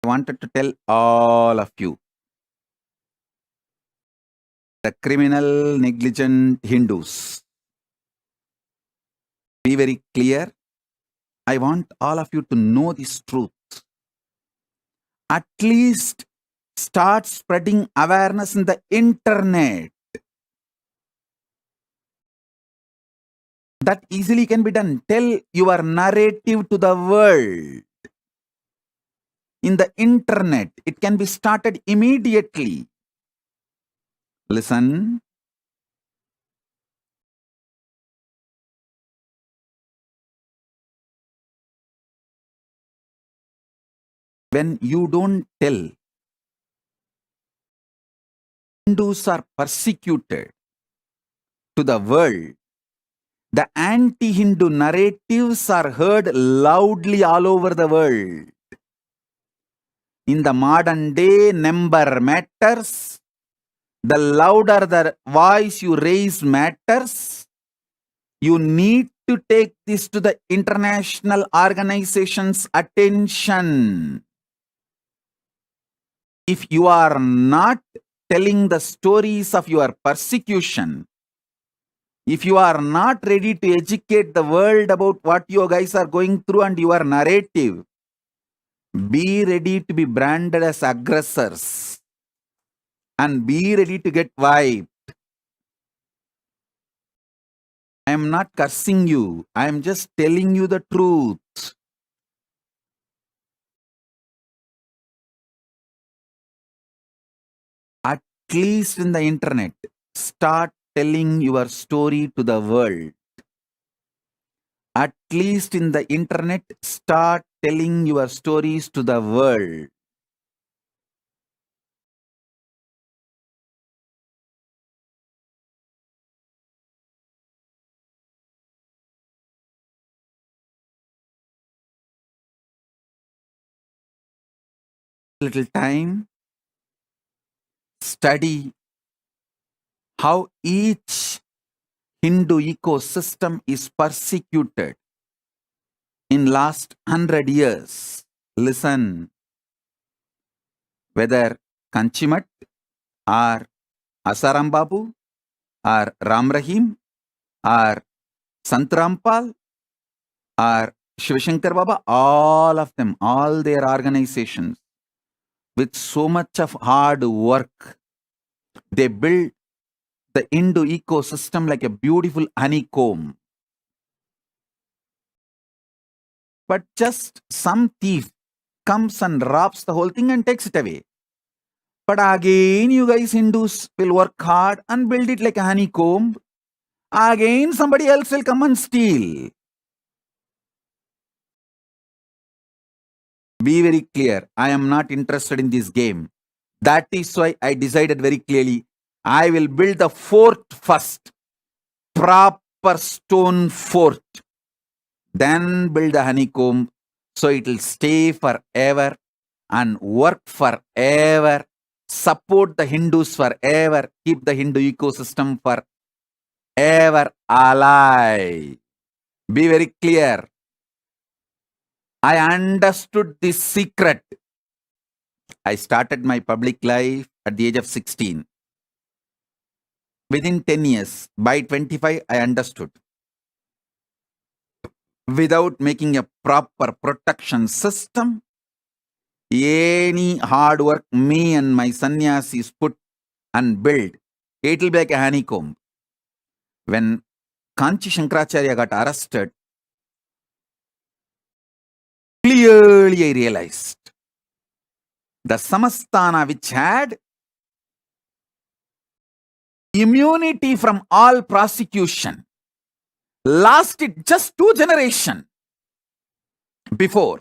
I wanted to tell all of you, the criminal, negligent Hindus, be very clear. I want all of you to know this truth. At least start spreading awareness in the internet. That easily can be done. Tell your narrative to the world. In the internet, it can be started immediately. Listen. When you don't tell, Hindus are persecuted to the world. The anti-Hindu narratives are heard loudly all over the world. In the modern day, number matters. The louder the voice you raise matters. You need to take this to the international organizations' attention. If you are not telling the stories of your persecution, if you are not ready to educate the world about what you guys are going through and your narrative, be ready to be branded as aggressors and be ready to get wiped. I am not cursing you. I am just telling you the truth. At least in the internet, start telling your story to the world. At least in the internet, start telling your stories to the world. Little time, study how each Hindu ecosystem is persecuted in last 100 years. Listen, whether Kanchimat or Asaram Babu or Ram Rahim or Sant Rampal or Shivashankar Baba, all of them, all their organizations, with so much of hard work, they build the Hindu ecosystem like a beautiful honeycomb. But just some thief comes and robs the whole thing and takes it away. But again, you guys Hindus will work hard and build it like a honeycomb. Again, somebody else will come and steal. Be very clear. I am not interested in this game. That is why I decided very clearly, I will build the fort first. Proper stone fort. Then build the honeycomb so it will stay forever and work forever. Support the Hindus forever. Keep the Hindu ecosystem forever alive. Be very clear. I understood this secret. I started my public life at the age of 16. Within 10 years, by 25, I understood. Without making a proper protection system, any hard work me and my sannyasis put and build, it will be like a honeycomb. When Kanchi Shankaracharya got arrested, clearly I realized the Samasthana, which had immunity from all prosecution, lasted just 2 generations before,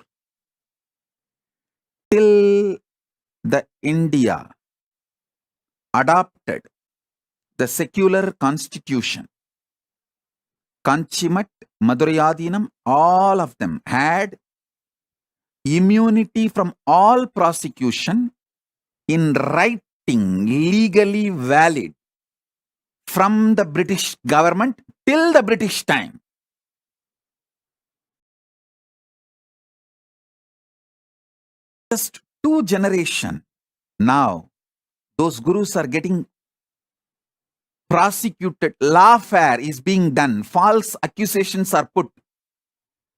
till the India adopted the secular constitution. Kanchimat, Madurayadinam, all of them had immunity from all prosecution in writing, legally valid, from the British government till the British time. Just 2 generations. Now, those gurus are getting prosecuted. Lawfare is being done. False accusations are put.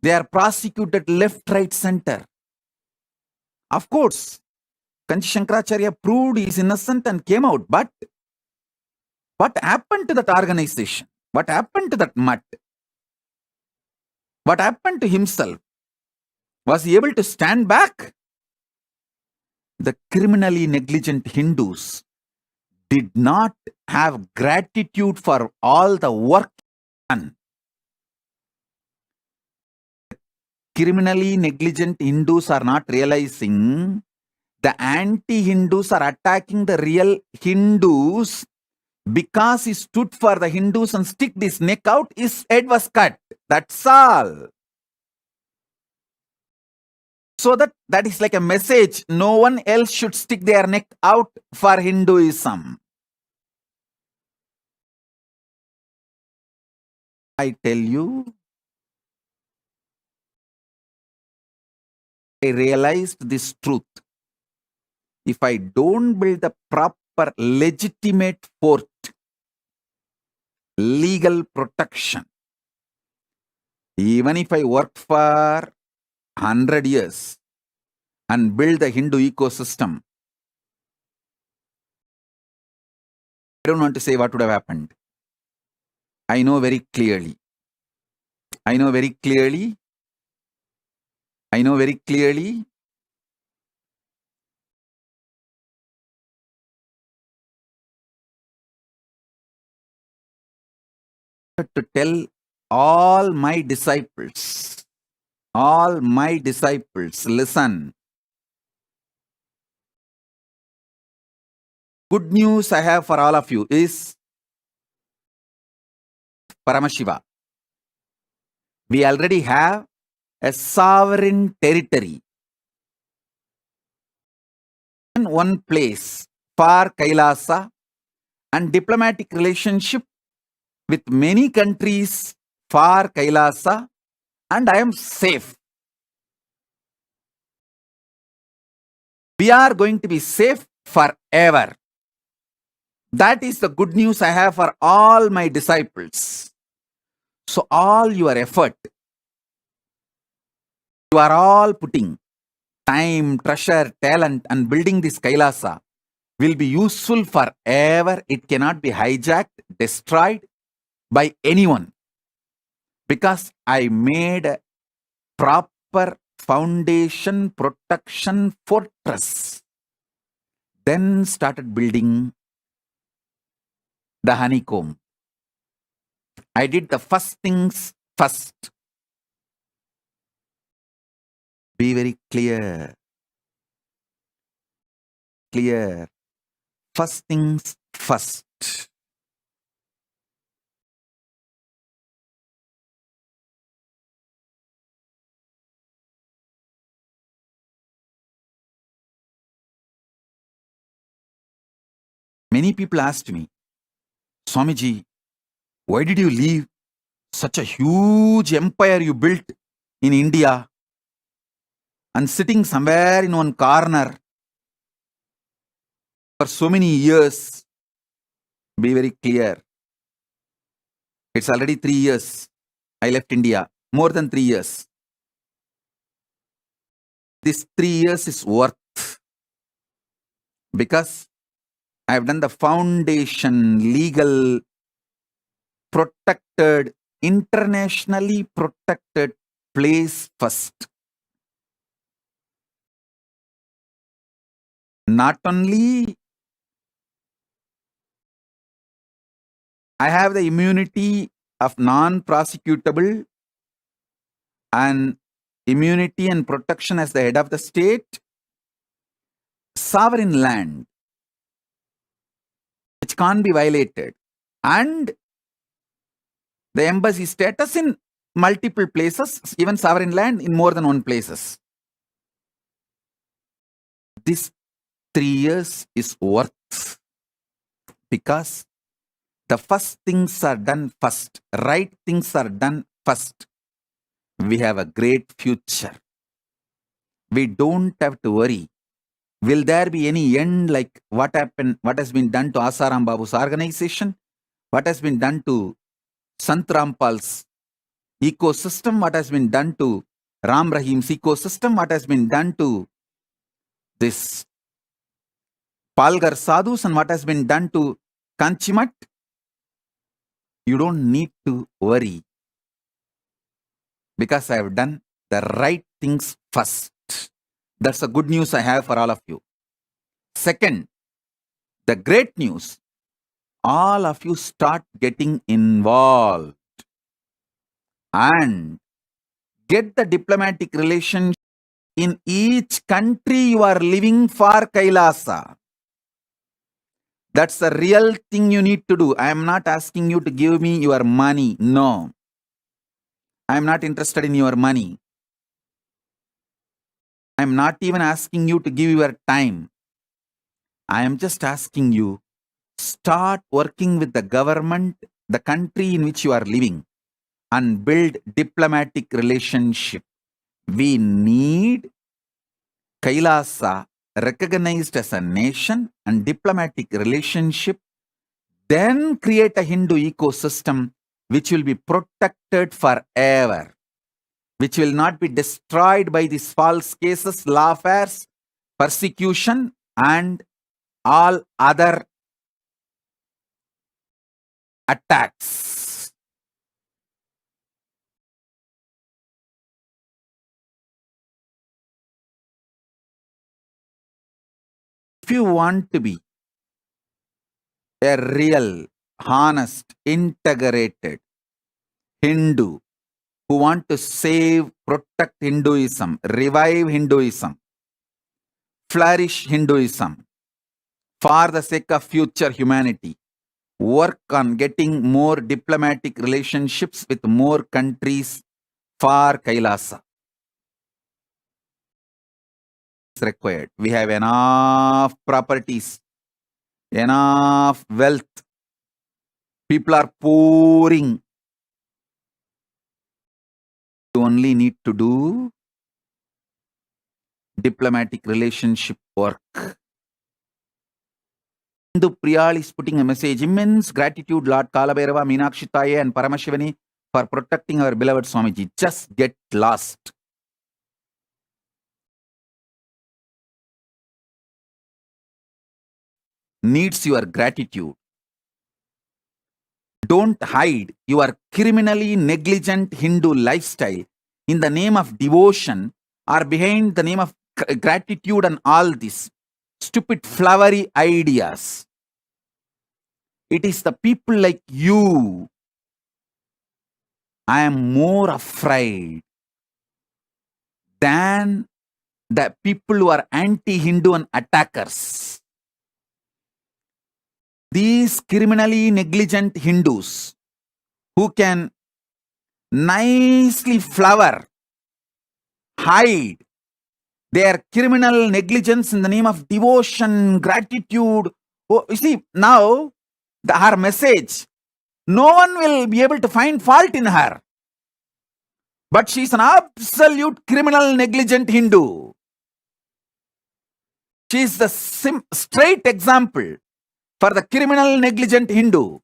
They are prosecuted left, right, center. Of course, Kanchi Shankaracharya proved he is innocent and came out. But what happened to that organization? What happened to that mutt? What happened to himself? Was he able to stand back? The criminally negligent Hindus did not have gratitude for all the work done. Criminally negligent Hindus are not realizing the anti-Hindus are attacking the real Hindus because he stood for the Hindus and stick his neck out, his head was cut. That's all. So that is like a message. No one else should stick their neck out for Hinduism. I tell you, I realized this truth. If I don't build the proper legitimate fort, legal protection, even if I work for 100 years and build the Hindu ecosystem, I don't want to say what would have happened. I know very clearly. I know very clearly. I know very clearly. To tell all my disciples, listen. Good news I have for all of you is Paramashiva. We already have a sovereign territory in one place for Kailasa and diplomatic relationship with many countries for Kailasa, and I am safe. We are going to be safe forever. That is the good news I have for all my disciples. So all your effort, you are all putting time, treasure, talent and building this Kailasa will be useful forever. It cannot be hijacked, destroyed by anyone. Because I made a proper foundation, protection, fortress. Then started building the honeycomb. I did the first things first. Be very clear. Clear. First things first. Many people asked me, Swamiji, why did you leave such a huge empire you built in India and sitting somewhere in one corner for so many years? Be very clear. It's already 3 years. I left India. More than 3 years. This 3 years is worth because I have done the foundation, legal, protected, internationally protected place first. Not only I have the immunity of non-prosecutable and immunity and protection as the head of the state, sovereign land, which can't be violated, and the embassy status in multiple places, even sovereign land in more than one places. This 3 years is worth because the first things are done first, right things are done first. We have a great future. We don't have to worry. Will there be any end like what happened, what has been done to Asaram Babu's organization? What has been done to Sant Rampal's ecosystem? What has been done to Ram Rahim's ecosystem? What has been done to this Palgar Sadhus and what has been done to Kanchimat? You don't need to worry because I have done the right things first. That's the good news I have for all of you. Second, the great news, all of you start getting involved and get the diplomatic relationship in each country you are living for Kailasa. That's the real thing you need to do. I am not asking you to give me your money. No. I am not interested in your money. I am not even asking you to give your time. I am just asking you, start working with the government, the country in which you are living, and build diplomatic relationship. We need Kailasa recognized as a nation and diplomatic relationship, then create a Hindu ecosystem which will be protected forever, which will not be destroyed by these false cases, lawfares, persecution, and all other attacks. If you want to be a real, honest, integrated Hindu who want to save, protect Hinduism, revive Hinduism, flourish Hinduism for the sake of future humanity, work on getting more diplomatic relationships with more countries for Kailasa. It's required. We have enough properties, enough wealth. People are pouring. You only need to do diplomatic relationship work. Hindu Priyal is putting a message. Immense gratitude, Lord Kalabhairava, Meenakshi Taye and Paramashivani for protecting our beloved Swamiji. Just get lost. Needs your gratitude. Don't hide your criminally negligent Hindu lifestyle in the name of devotion or behind the name of gratitude and all these stupid flowery ideas. It is the people like you I am more afraid than the people who are anti-Hindu and attackers. These criminally negligent Hindus who can nicely flower, hide their criminal negligence in the name of devotion, gratitude. Oh, you see, now her message, no one will be able to find fault in her. But she is an absolute criminal negligent Hindu. She is the straight example for the criminal negligent Hindu.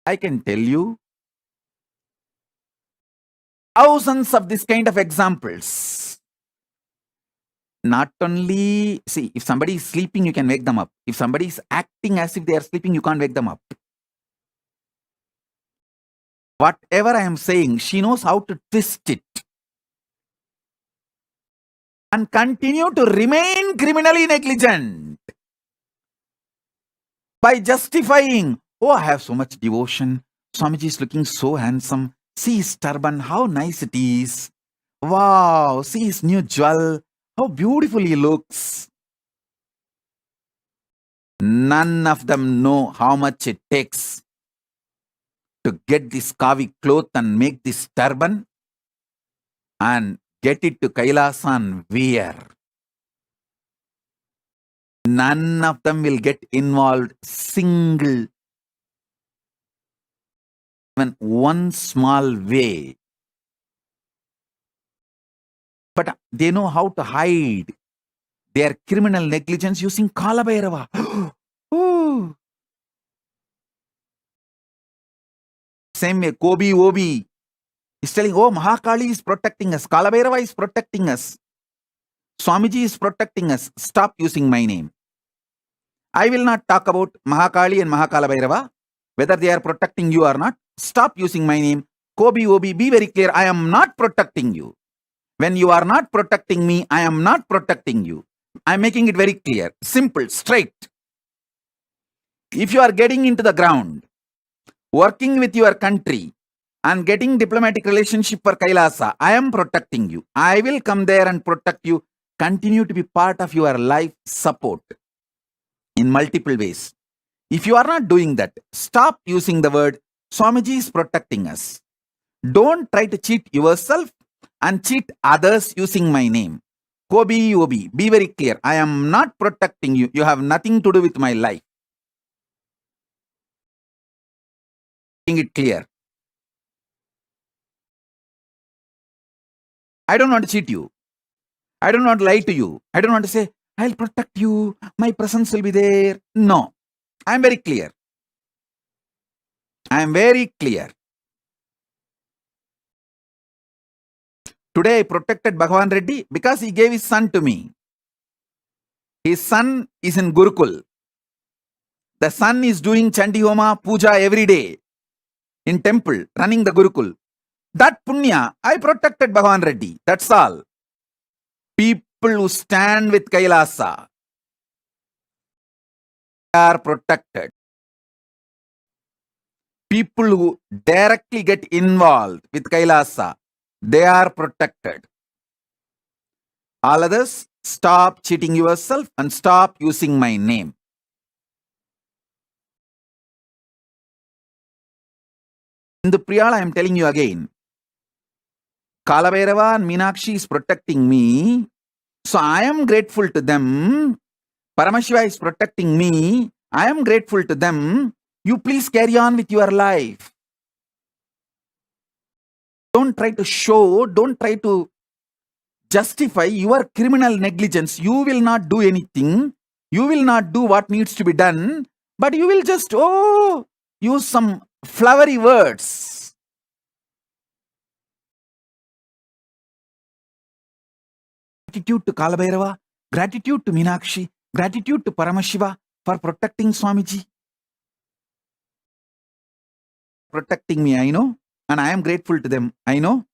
I can tell you thousands of this kind of examples. Not only, see, if somebody is sleeping, you can wake them up. If somebody is acting as if they are sleeping, you can't wake them up. Whatever I am saying, she knows how to twist it and continue to remain criminally negligent by justifying, oh, I have so much devotion. Swamiji is looking so handsome. See his turban, how nice it is. Wow, see his new jewel, how beautiful he looks. None of them know how much it takes to get this kavi cloth and make this turban and get it to Kailasa and wear. None of them will get involved single, even one small way But they know how to hide their criminal negligence using Kalabhairava. Ooh. Same way, Kobi Obi is telling, oh, Mahakali is protecting us, Kalabhairava is protecting us, Swamiji is protecting us. Stop using my name. I will not talk about Mahakali and Mahakalabhairava, whether they are protecting you or not. Stop using my name. Kobi Obi, be very clear. I am not protecting you. When you are not protecting me, I am not protecting you. I am making it very clear, simple, straight. If you are getting into the ground, working with your country, and getting diplomatic relationship for Kailasa, I am protecting you. I will come there and protect you. Continue to be part of your life support in multiple ways. If you are not doing that, stop using the word Swamiji is protecting us. Don't try to cheat yourself and cheat others using my name. Kobi Obi, be very clear. I am not protecting you. You have nothing to do with my life. Making it clear. I don't want to cheat you. I don't want to lie to you. I don't want to say, I'll protect you. My presence will be there. No. I am very clear. I am very clear. Today I protected Bhagavan Reddy because he gave his son to me. His son is in Gurukul. The son is doing Chandi Homa Puja every day in temple, running the Gurukul. That punya, I protected Bhagavan Reddy. That's all. People who stand with Kailasa are protected. People who directly get involved with Kailasa, they are protected. All others, stop cheating yourself and stop using my name. In the Priyala, I am telling you again, Kalabhairava and Meenakshi is protecting me. So I am grateful to them. Paramashiva is protecting me. I am grateful to them. You please carry on with your life. Don't try to show, don't try to justify your criminal negligence. You will not do anything. You will not do what needs to be done. But you will just, use some flowery words. Gratitude to Kalabhairava, gratitude to Meenakshi, gratitude to Paramashiva for protecting Swamiji. Protecting me, I know, and I am grateful to them, I know.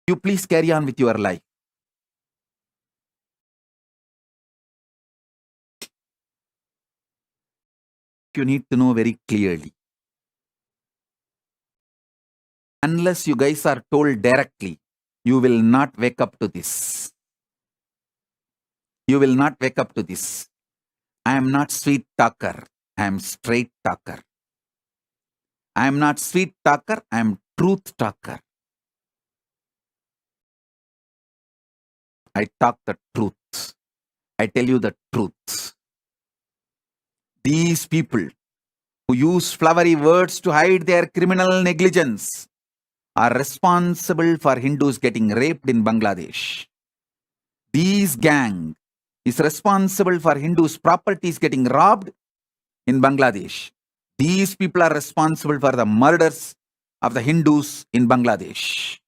You please carry on with your life. You need to know very clearly. Unless you guys are told directly, you will not wake up to this. You will not wake up to this. I am not sweet talker. I am straight talker. I am not sweet talker. I am truth talker. I talk the truth. I tell you the truth. These people who use flowery words to hide their criminal negligence are responsible for Hindus getting raped in Bangladesh. This gang is responsible for Hindus' properties getting robbed in Bangladesh. These people are responsible for the murders of the Hindus in Bangladesh.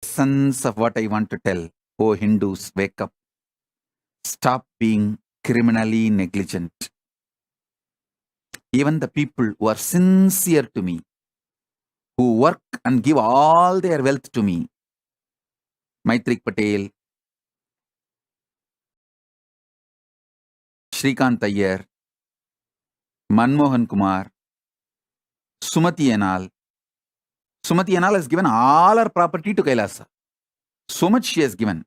Essence of what I want to tell. Oh Hindus, wake up. Stop being criminally negligent. Even the people who are sincere to me, who work and give all their wealth to me. Maitrik Patel, Shrikant Iyer, Manmohan Kumar, Sumati Enal. Sumati Enal has given all her property to Kailasa. So much she has given.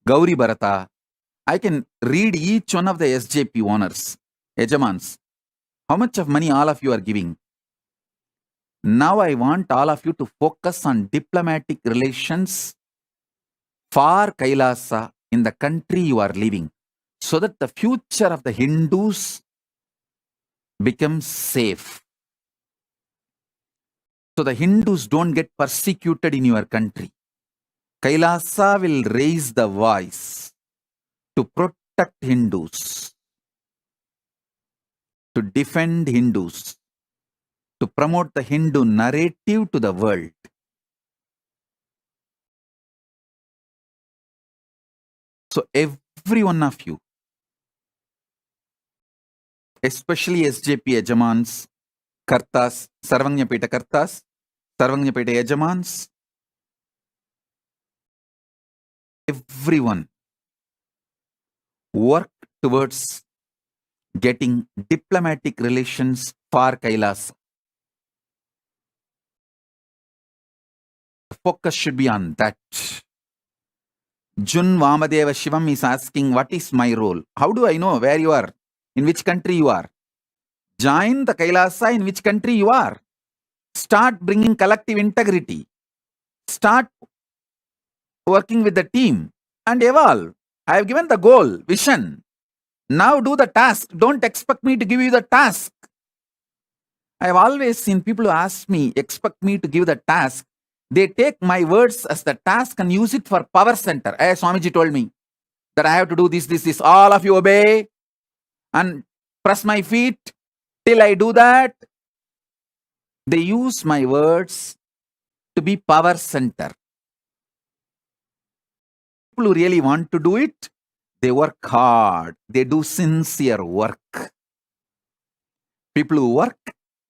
Gauri Bharata. I can read each one of the SJP owners, Ejamans. How much of money all of you are giving? Now I want all of you to focus on diplomatic relations for Kailasa in the country you are living, so that the future of the Hindus becomes safe. So the Hindus don't get persecuted in your country. Kailasa will raise the voice to protect Hindus, to defend Hindus, to promote the Hindu narrative to the world. So every one of you, especially SJP Ejamans, Kartas, Sarvanyapeta Kartas, Sarvanyapeta Ejamans, everyone work towards getting diplomatic relations for Kailasa. The focus should be on that. Jun Vamadeva Shivam is asking, what is my role? How do I know where you are? In which country you are? Join the Kailasa in which country you are. Start bringing collective integrity. Start working with the team and evolve. I have given the goal, vision. Now do the task. Don't expect me to give you the task. I have always seen people who ask me, expect me to give the task. They take my words as the task and use it for power center. Hey, Swamiji told me that I have to do this. All of you obey and press my feet till I do that. They use my words to be power center. People who really want to do it, they work hard. They do sincere work. People who work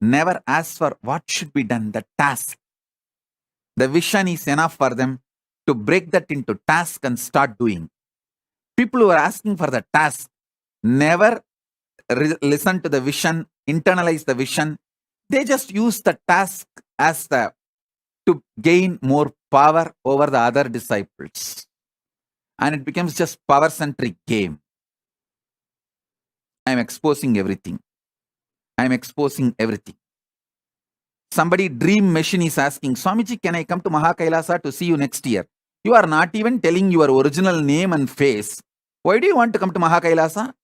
never ask for what should be done, the task. The vision is enough for them to break that into task and start doing. People who are asking for the task never listen to the vision, internalize the vision. They just use the task as to gain more power over the other disciples. And it becomes just power-centric game. I'm exposing everything. Somebody Dream Machine is asking, Swamiji, can I come to Mahakailasa to see you next year? You are not even telling your original name and face. Why do you want to come to Mahakailasa?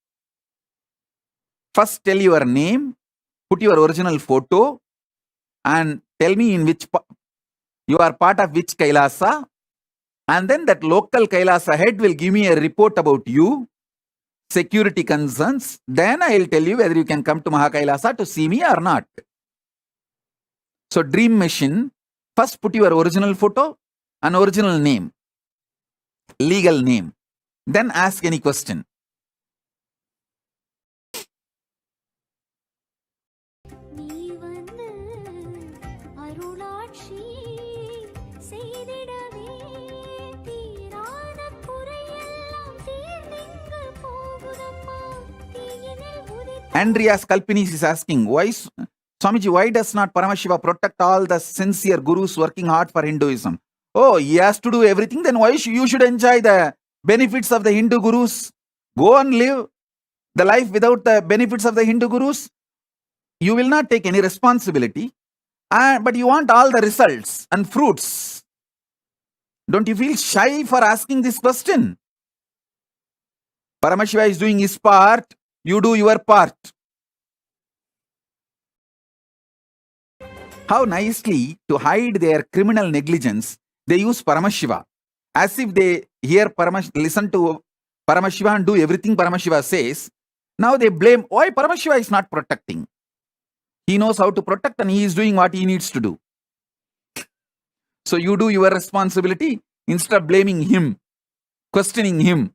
First tell your name, put your original photo, and tell me in which you are part of which Kailasa. And then that local Kailasa head will give me a report about you, security concerns. Then I will tell you whether you can come to Mahakailasa to see me or not. So Dream Machine, first put your original photo and original name, legal name. Then ask any question. Andreas Kalpinis is asking, Swamiji, why does not Paramashiva protect all the sincere gurus working hard for Hinduism? Oh, he has to do everything, then why you should enjoy the benefits of the Hindu gurus? Go and live the life without the benefits of the Hindu gurus. You will not take any responsibility, but you want all the results and fruits. Don't you feel shy for asking this question? Paramashiva is doing his part, you do your part. How nicely, to hide their criminal negligence, they use Paramashiva. As if they listen to Paramashiva and do everything Paramashiva says. Now they blame, why Paramashiva is not protecting? He knows how to protect and he is doing what he needs to do. So you do your responsibility instead of blaming him, questioning him.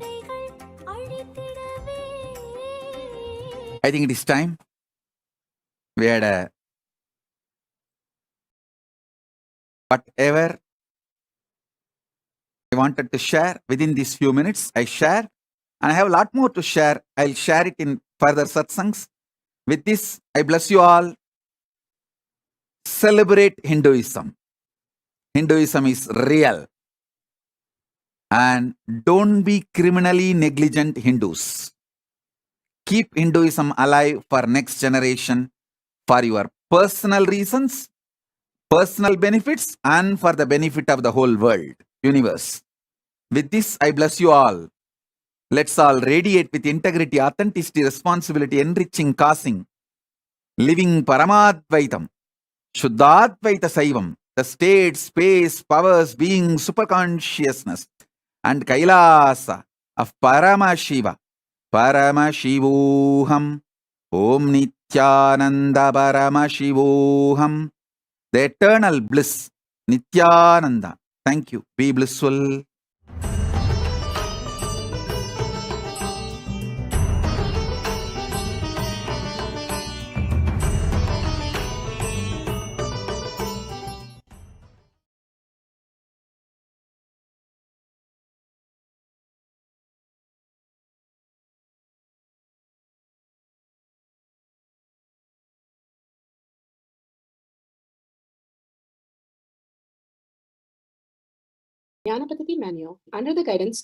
வினைகள் அழித்திடவே. I think it is time. We had whatever I wanted to share within these few minutes, I share. And I have a lot more to share. I'll share it in further satsangs. With this, I bless you all. Celebrate Hinduism. Hinduism is real. And don't be criminally negligent Hindus. Keep Hinduism alive for next generation, for your personal reasons, personal benefits, and for the benefit of the whole world, universe. With this, I bless you all. Let's all radiate with integrity, authenticity, responsibility, enriching, causing, living Paramadvaitam, Shuddhadvaita Saivam, the state, space, powers, being, superconsciousness, and Kailasa of Paramashiva. Paramashivoham, Om Nithyananda Paramashivoham, the eternal bliss, Nithyananda. Thank you. Be blissful. Jnanapatati Manual, under the guidance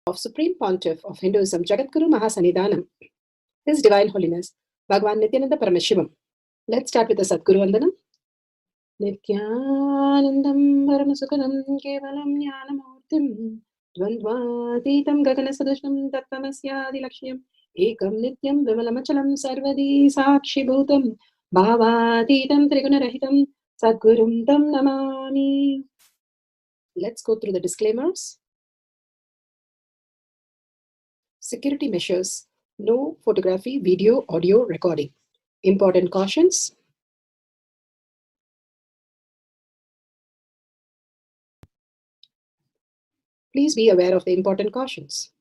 of Supreme Pontiff of Hinduism, Jagadguru Mahasanidhanam, His Divine Holiness, Bhagavan Nithyananda Paramashivam. Let's start with the Sadguru Vandanam. Nithyanandam Paramasukhanam Kevalam Jnanamurtim Dvandvatitam Gaganasadushnam Tattvamasya Lakshmyam Ekam Nityam Vimalamachalam Sarvadi Sakshi Bhutam Bhavatitam Trigunarahitam Sadgurum Tam Namami. Let's go through the disclaimers. Security measures. No photography, video, audio recording. Important cautions. Please be aware of the important cautions.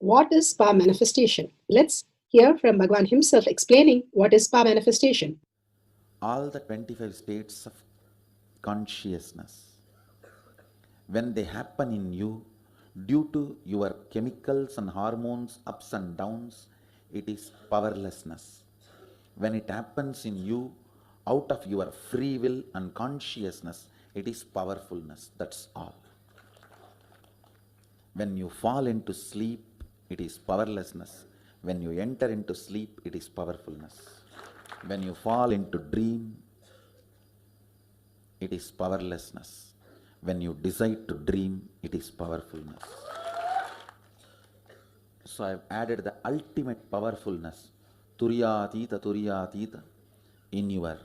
What is power manifestation? Let's hear from Bhagavan himself explaining what is power manifestation. All the 25 states of consciousness, when they happen in you, due to your chemicals and hormones ups and downs, it is powerlessness. When it happens in you, out of your free will and consciousness, it is powerfulness. That's all. When you fall into sleep, it is powerlessness. When you enter into sleep, it is powerfulness. When you fall into dream, it is powerlessness. When you decide to dream, it is powerfulness. So I have added the ultimate powerfulness, Turyatita, in your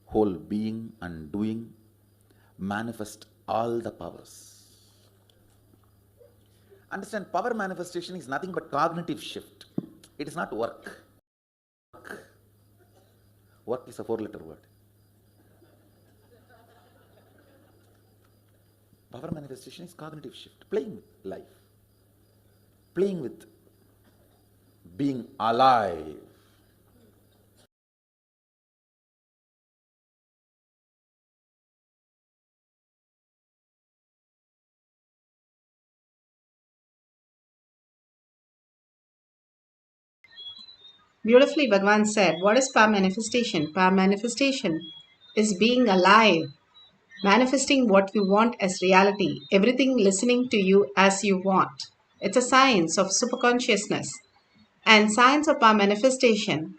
whole being and doing, manifest all the powers. Understand, power manifestation is nothing but cognitive shift. It is not work. Work is a 4-letter word. Power manifestation is cognitive shift, playing with life, playing with being alive. Beautifully, Bhagavan said, what is power manifestation? Power manifestation is being alive, manifesting what you want as reality, everything listening to you as you want. It's a science of superconsciousness. And science of power manifestation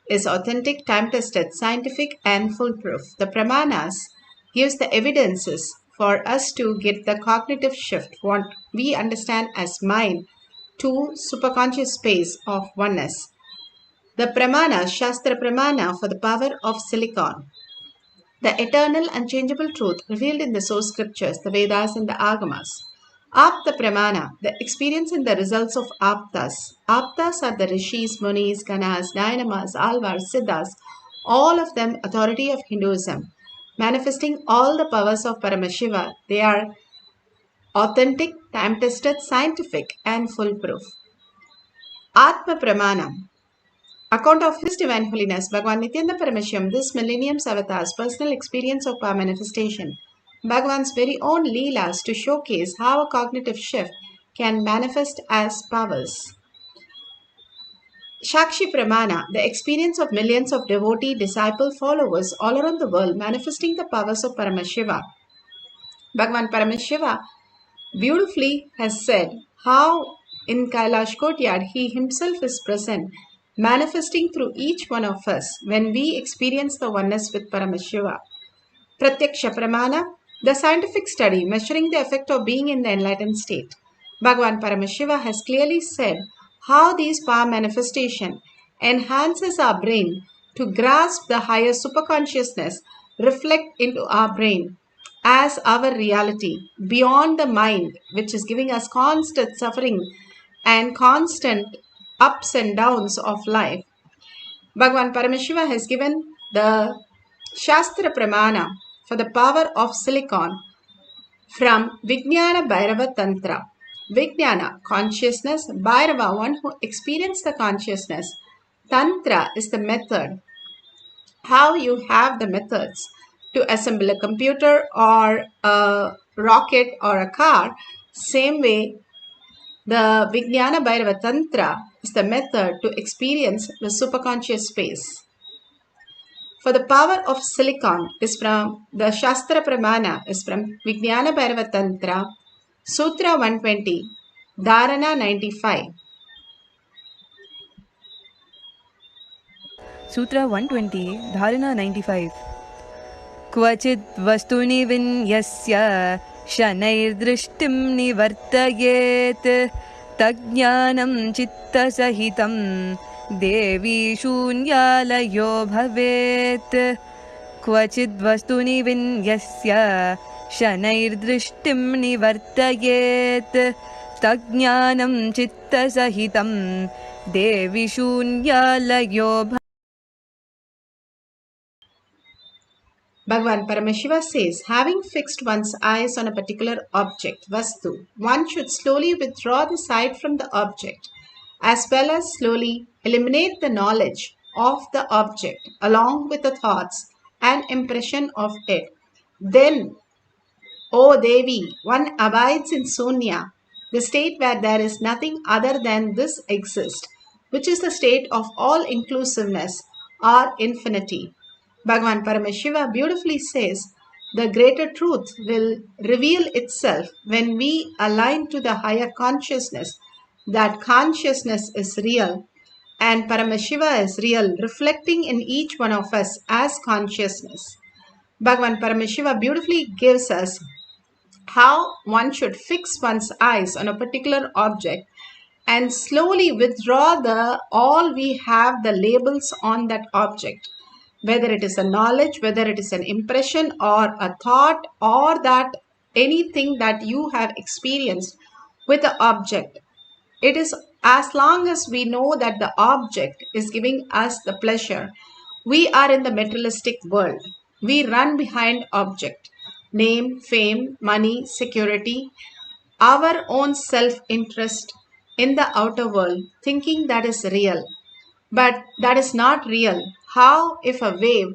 is authentic, time-tested, scientific, and foolproof. The pramanas gives the evidences for us to get the cognitive shift, what we understand as mind, to superconscious space of oneness. The pramana, Shastra pramana for the power of silicon, the eternal unchangeable truth revealed in the source scriptures, the Vedas and the Agamas, Apta Pramana, the experience and the results of Aptas. Aptas are the Rishis, Munis, Ganas, Dynamas, Alvars, Siddhas, all of them authority of Hinduism, manifesting all the powers of Paramashiva. They are authentic, time-tested, scientific and foolproof. Atma Pramana, account of His Divine Holiness, Bhagavan Nithyananda Parameshivam, this millennium's avatar's personal experience of power manifestation, Bhagavan's very own Leelas to showcase how a cognitive shift can manifest as powers. Shakshi Pramana, the experience of millions of devotee, disciple, followers all around the world manifesting the powers of Paramashiva. Bhagavan Paramashiva beautifully has said how in Kailash courtyard he himself is present, manifesting through each one of us when we experience the oneness with Paramashiva. Pratyaksha Pramana, the scientific study measuring the effect of being in the enlightened state. Bhagavan Paramashiva has clearly said how these power manifestation enhances our brain to grasp the higher superconsciousness, reflect into our brain as our reality beyond the mind, which is giving us constant suffering and constant ups and downs of life. Bhagavan Paramashiva has given the Shastra Pramana for the power of silicon from Vijnana Bhairava Tantra. Vijnana, consciousness, Bhairava, one who experienced the consciousness. Tantra is the method, how you have the methods to assemble a computer or a rocket or a car. Same way, the Vijnana Bhairava Tantra is the method to experience the superconscious space. For the power of silicon is from the Shastra Pramana is from Vijnana Bhairava Tantra, Sutra 120, Dharana 95. Sutra 120, Dharana 95. क्वचिद् वस्तुनि विन्यस्य शनैर्दृष्टिं निवर्तयेत् तज्ज्ञानं चित्तसहितं देवी शून्यालयो भवेत्. क्वचिद् वस्तुनि विन्यस्य शनैर्दृष्टिं निवर्तयेत् तज्ज्ञानं चित्तसहितं देवी शून्यालयो भवेत्. Bhagavan Paramashiva says, having fixed one's eyes on a particular object, Vastu, one should slowly withdraw the sight from the object, as well as slowly eliminate the knowledge of the object along with the thoughts and impression of it. Then, O Devi, one abides in Sunya, the state where there is nothing other than this exists, which is the state of all inclusiveness or infinity. Bhagavan Paramashiva beautifully says, the greater truth will reveal itself when we align to the higher consciousness, that consciousness is real and Paramashiva is real, reflecting in each one of us as consciousness. Bhagavan Paramashiva beautifully gives us how one should fix one's eyes on a particular object and slowly withdraw all we have the labels on that object, whether it is a knowledge, whether it is an impression or a thought, or that anything that you have experienced with the object. It is as long as we know that the object is giving us the pleasure. We are in the materialistic world. We run behind object, name, fame, money, security, our own self-interest in the outer world, thinking that is real. But that is not real. How if a wave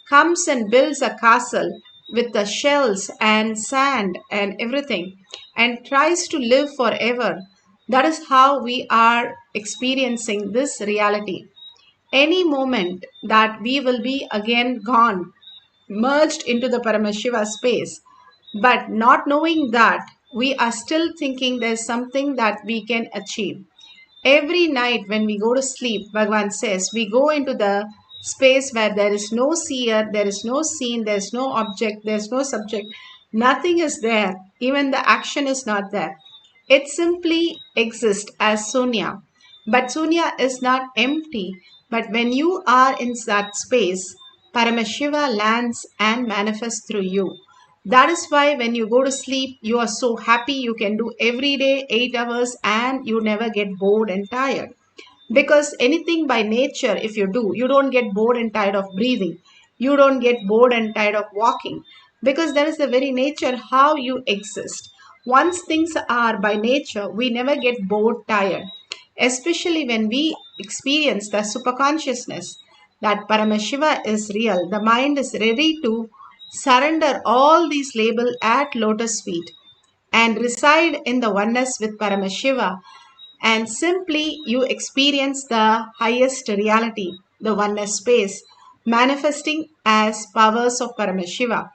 comes and builds a castle with the shells and sand and everything and tries to live forever? That is how we are experiencing this reality. Any moment that we will be again gone, merged into the Paramashiva space, but not knowing that, we are still thinking there's something that we can achieve. Every night when we go to sleep, Bhagavan says, we go into the space where there is no seer, there is no seen, there is no object, there is no subject. Nothing is there. Even the action is not there. It simply exists as Sunya. But Sunya is not empty. But when you are in that space, Paramashiva lands and manifests through you. That is why when you go to sleep, you are so happy you can do every day 8 hours and you never get bored and tired. Because anything by nature, if you do, you don't get bored and tired of breathing. You don't get bored and tired of walking. Because that is the very nature how you exist. Once things are by nature, we never get bored, tired. Especially when we experience the superconsciousness that Paramashiva is real, the mind is ready to surrender all these labels at lotus feet and reside in the oneness with Paramashiva, and simply you experience the highest reality, the oneness space, manifesting as powers of Paramashiva.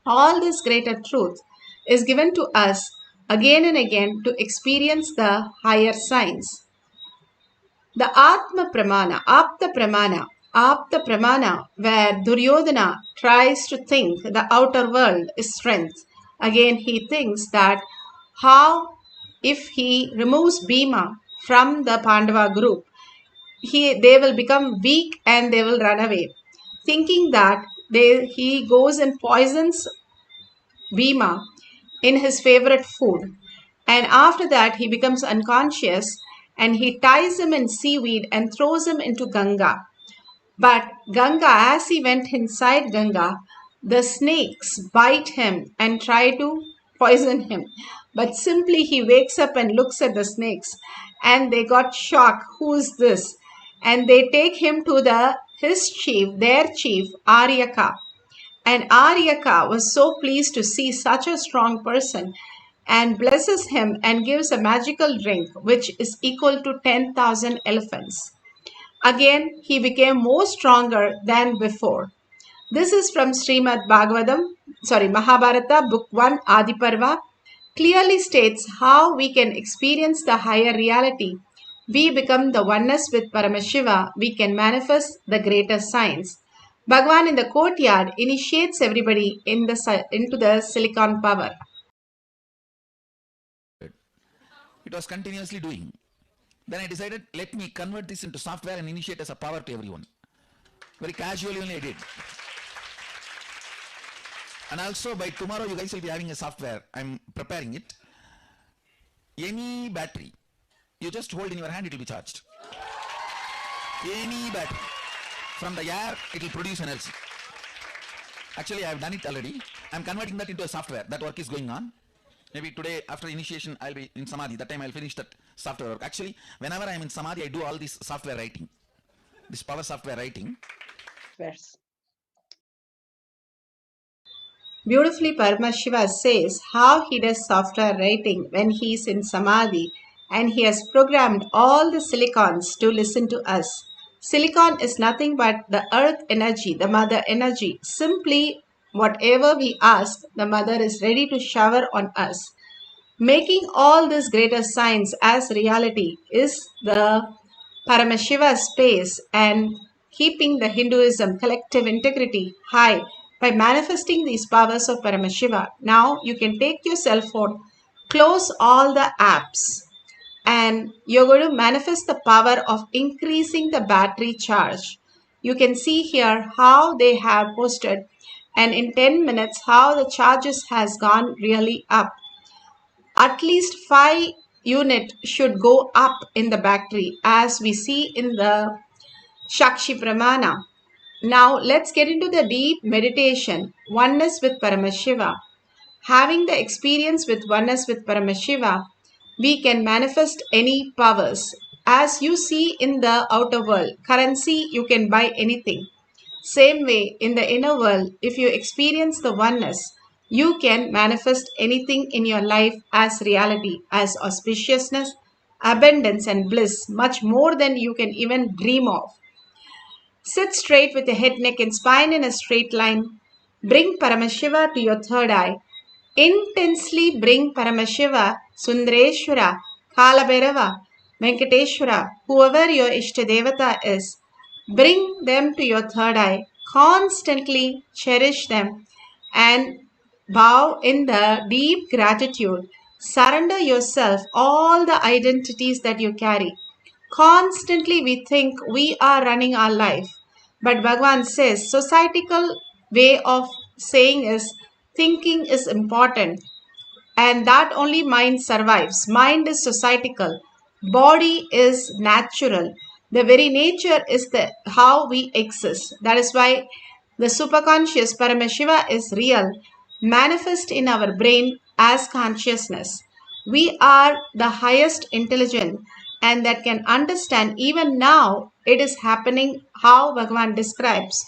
All this greater truth is given to us again and again to experience the higher signs. The Apta Pramana, where Duryodhana tries to think the outer world is strength. Again, he thinks that how if he removes Bhima from the Pandava group, they will become weak and they will run away. Thinking that he goes and poisons Bhima in his favorite food. And after that, he becomes unconscious and he ties him in seaweed and throws him into Ganga. But Ganga, as he went inside Ganga, the snakes bite him and try to poison him. But simply he wakes up and looks at the snakes and they got shocked. Who is this? And they take him to their chief, Aryaka. And Aryaka was so pleased to see such a strong person and blesses him and gives a magical drink which is equal to 10,000 elephants. Again, he became more stronger than before. This is from Mahabharata, Book 1, Adi Parva, clearly states how we can experience the higher reality. We become the oneness with Paramashiva, we can manifest the greater signs. Bhagwan in the courtyard initiates everybody into the silicon power. It was continuously doing. Then I decided, let me convert this into software and initiate as a power to everyone. Very casually only I did. And also by tomorrow you guys will be having a software. I'm preparing it. Any battery, you just hold in your hand, it will be charged. Any battery. From the air, it will produce energy. Actually, I have done it already. I'm converting that into a software. That work is going on. Maybe today, after initiation, I'll be in Samadhi. That time I'll finish that software work. Actually, whenever I'm in Samadhi, I do all this software writing. This power software writing. Verse. Beautifully, Paramashiva says how he does software writing when he is in Samadhi and he has programmed all the silicons to listen to us. Silicon is nothing but the earth energy, the mother energy. Simply, whatever we ask, the mother is ready to shower on us. Making all these greater signs as reality is the Paramashiva space and keeping the Hinduism collective integrity high by manifesting these powers of Paramashiva. Now you can take your cell phone, close all the apps, and you're going to manifest the power of increasing the battery charge. You can see here how they have posted, and in 10 minutes how the charges has gone really up. At least 5 unit should go up in the battery as we see in the Shakshi Pramana. Now let's get into the deep meditation, oneness with Paramashiva. Having the experience with oneness with Paramashiva, we can manifest any powers. As you see in the outer world, currency, you can buy anything. Same way, in the inner world, if you experience the oneness, you can manifest anything in your life as reality, as auspiciousness, abundance, and bliss, much more than you can even dream of. Sit straight with your head, neck, and spine in a straight line. Bring Paramashiva to your third eye. Intensely bring Paramashiva, Sundareshwara, Kalabhairava, Venkateshwara, whoever your Ishtadevata is. Bring them to your third eye. Constantly cherish them and bow in the deep gratitude. Surrender yourself all the identities that you carry. Constantly we think we are running our life. But Bhagavan says, societal way of saying is thinking is important, and that only mind survives. Mind is societal, body is natural. The very nature is the how we exist. That is why the superconscious Paramashiva is real, manifest in our brain as consciousness. We are the highest intelligent and that can understand even now it is happening how Bhagavan describes.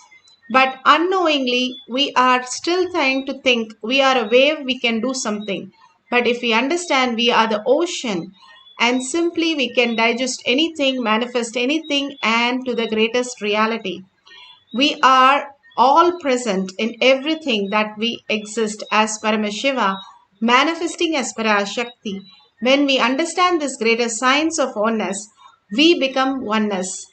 But unknowingly, we are still trying to think we are a wave, we can do something. But if we understand we are the ocean and simply we can digest anything, manifest anything, and to the greatest reality. We are all present in everything that we exist as Paramashiva, manifesting as Parashakti. When we understand this greater science of oneness, we become oneness.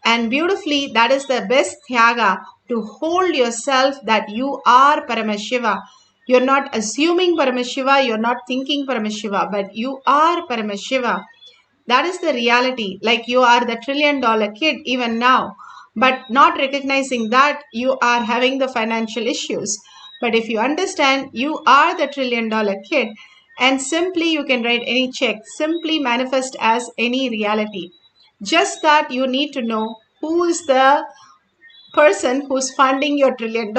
And beautifully, that is the best Thyaga, to hold yourself that you are Paramashiva. You're not assuming Paramashiva, you're not thinking Paramashiva, but you are Paramashiva. That is the reality. Like you are the $1 trillion kid even now, but not recognizing that you are having the financial issues. But if you understand you are the $1 trillion kid and simply you can write any check, simply manifest as any reality. Just that you need to know who is the person who's funding your $1 trillion.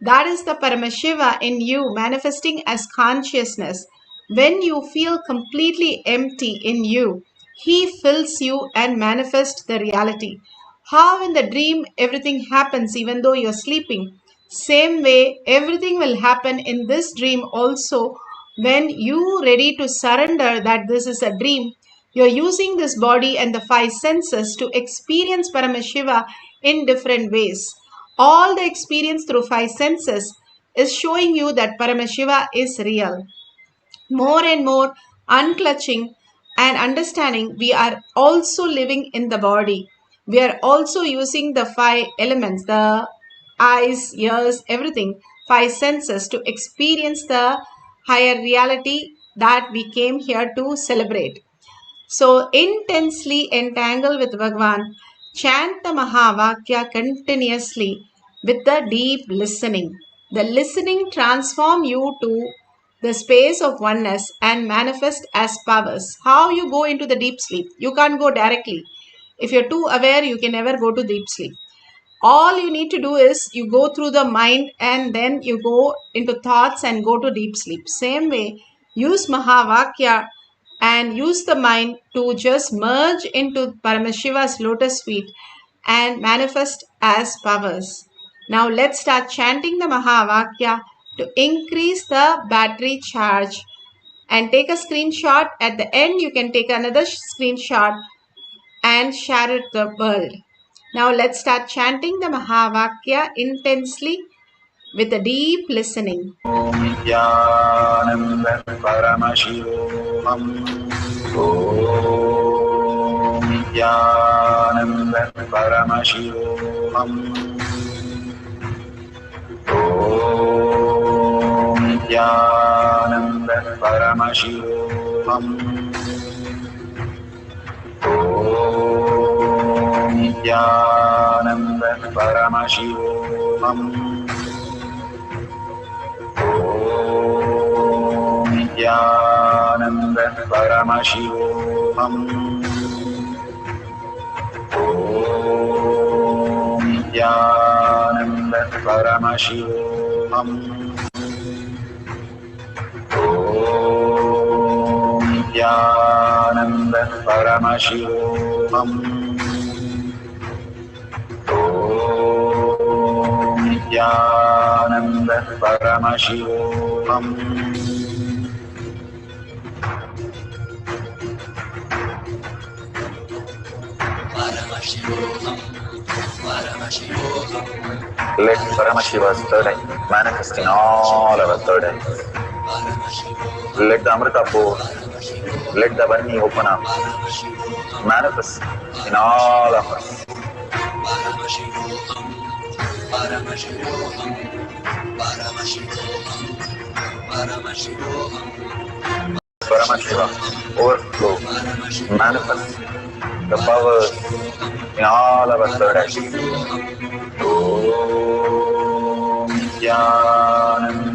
That is the Paramashiva in you manifesting as consciousness. When you feel completely empty in you, he fills you and manifests the reality. How in the dream everything happens even though you're sleeping. Same way everything will happen in this dream also when you ready to surrender that this is a dream. You're using this body and the 5 senses to experience Paramashiva in different ways. All the experience through 5 senses is showing you that Paramashiva is real. More and more unclutching and understanding, we are also living in the body. We are also using the 5 elements, the eyes, ears, everything, 5 senses to experience the higher reality that we came here to celebrate. So intensely entangled with Bhagavan, chant the Mahavakya continuously with the deep listening. The listening transform you to the space of oneness and manifest as powers. How you go into the deep sleep? You can't go directly. If you're too aware, you can never go to deep sleep. All you need to do is you go through the mind and then you go into thoughts and go to deep sleep. Same way, use Mahavakya and use the mind to just merge into Paramashiva's lotus feet and manifest as powers. Now let's start chanting the Mahavakya to increase the battery charge and take a screenshot. At the end, you can take another screenshot and share it the world. Now let's start chanting the Mahavakya intensely with a deep listening. Om Nithyananda Paramashivoham. Om Nithyananda Paramashivoham. Om Nithyananda Paramashivoham. Om Nithyananda Paramashivoham. Om Nithyananda Paramashivoham. Om Nithyananda Paramashivoham. Om Nithyananda Paramashivoham. Om Nithyananda Paramashivoham. Let Paramashiva's third eye manifest in all our third eyes. Let the Amrita pour, let the Vani open up, manifest in all of us. Paramashiva, overflow, manifest the powers in all our third eyes. Om Nithyananda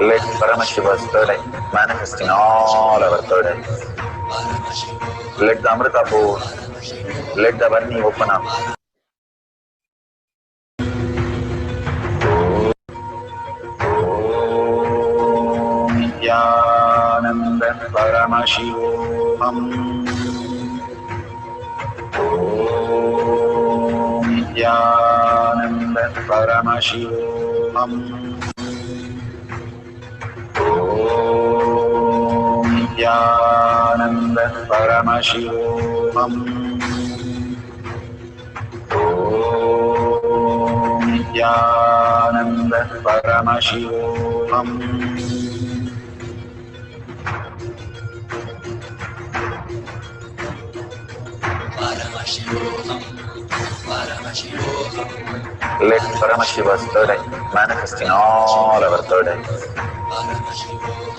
Let Paramashiva's third eye manifest in all our third eyes. Let the Amrita pour, let the Varni open up. Nithyananda Paramashivoham. Nithyananda Paramashivoham. Nithyananda Paramashivoham. Nithyananda Paramashivoham. Let Paramashiva's third eye manifest in all our third eyes.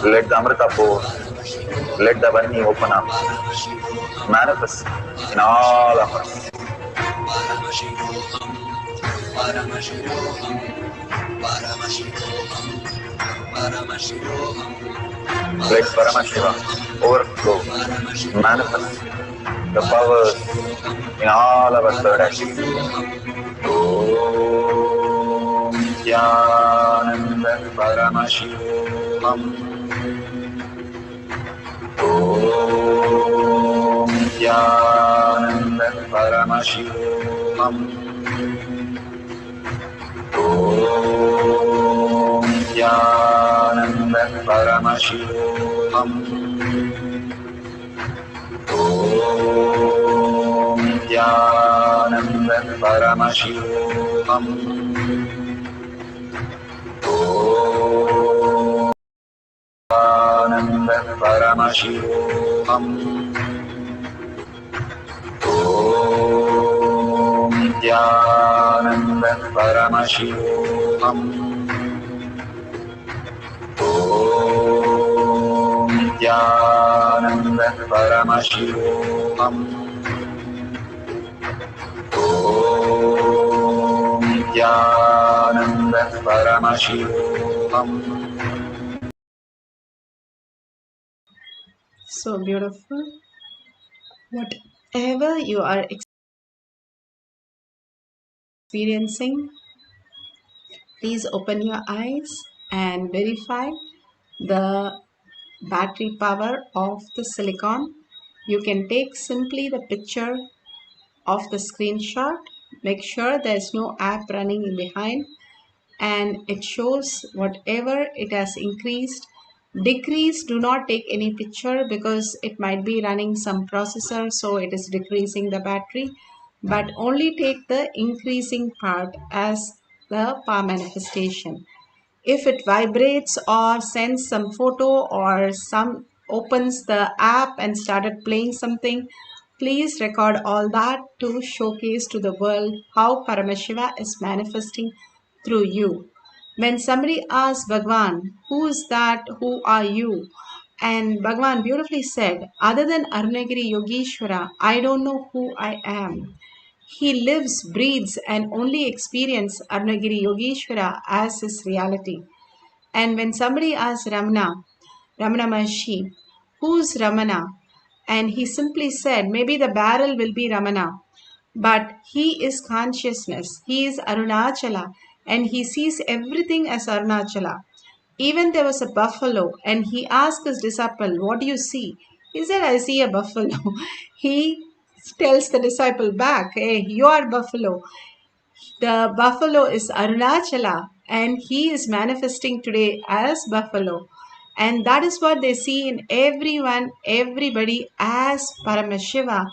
Let the Amrita pour, let the Varni open up, manifest in all of us. Let Paramashiva overflow, manifest the powers in all our third eyes. Om Nithyananda Paramashivoham. Om Nithyananda Paramashivoham. Om Nithyananda Paramashivoham. Om Nithyananda Paramashivoham. Om Nithyananda Paramashivoham. Om Nithyananda Paramashivoham. Om Nithyananda Paramashivoham. Om Nithyananda Paramashivoham. So beautiful. Whatever you are experiencing, please open your eyes and verify the battery power of the silicon. You can take simply the picture of the screenshot. Make sure there's no app running in behind, and it shows whatever it has increased. Decrease, do not take any picture because it might be running some processor, so it is decreasing the battery, but only take the increasing part as the power manifestation. If it vibrates or sends some photo or some opens the app and started playing something, please record all that to showcase to the world how Paramashiva is manifesting through you. When somebody asks Bhagwan, who is that, who are you? And Bhagwan beautifully said, other than Arunagiri Yogeshwara, I don't know who I am. He lives, breathes, and only experiences Arunagiri Yogeshwara as his reality. And when somebody asks Ramana Maharshi, who's Ramana? And he simply said, maybe the barrel will be Ramana, but he is consciousness. He is Arunachala, and he sees everything as Arunachala. Even there was a buffalo, and he asked his disciple, what do you see? He said, I see a buffalo. He tells the disciple back, hey, you are buffalo. The buffalo is Arunachala, and he is manifesting today as buffalo. And that is what they see in everyone, everybody as Paramashiva,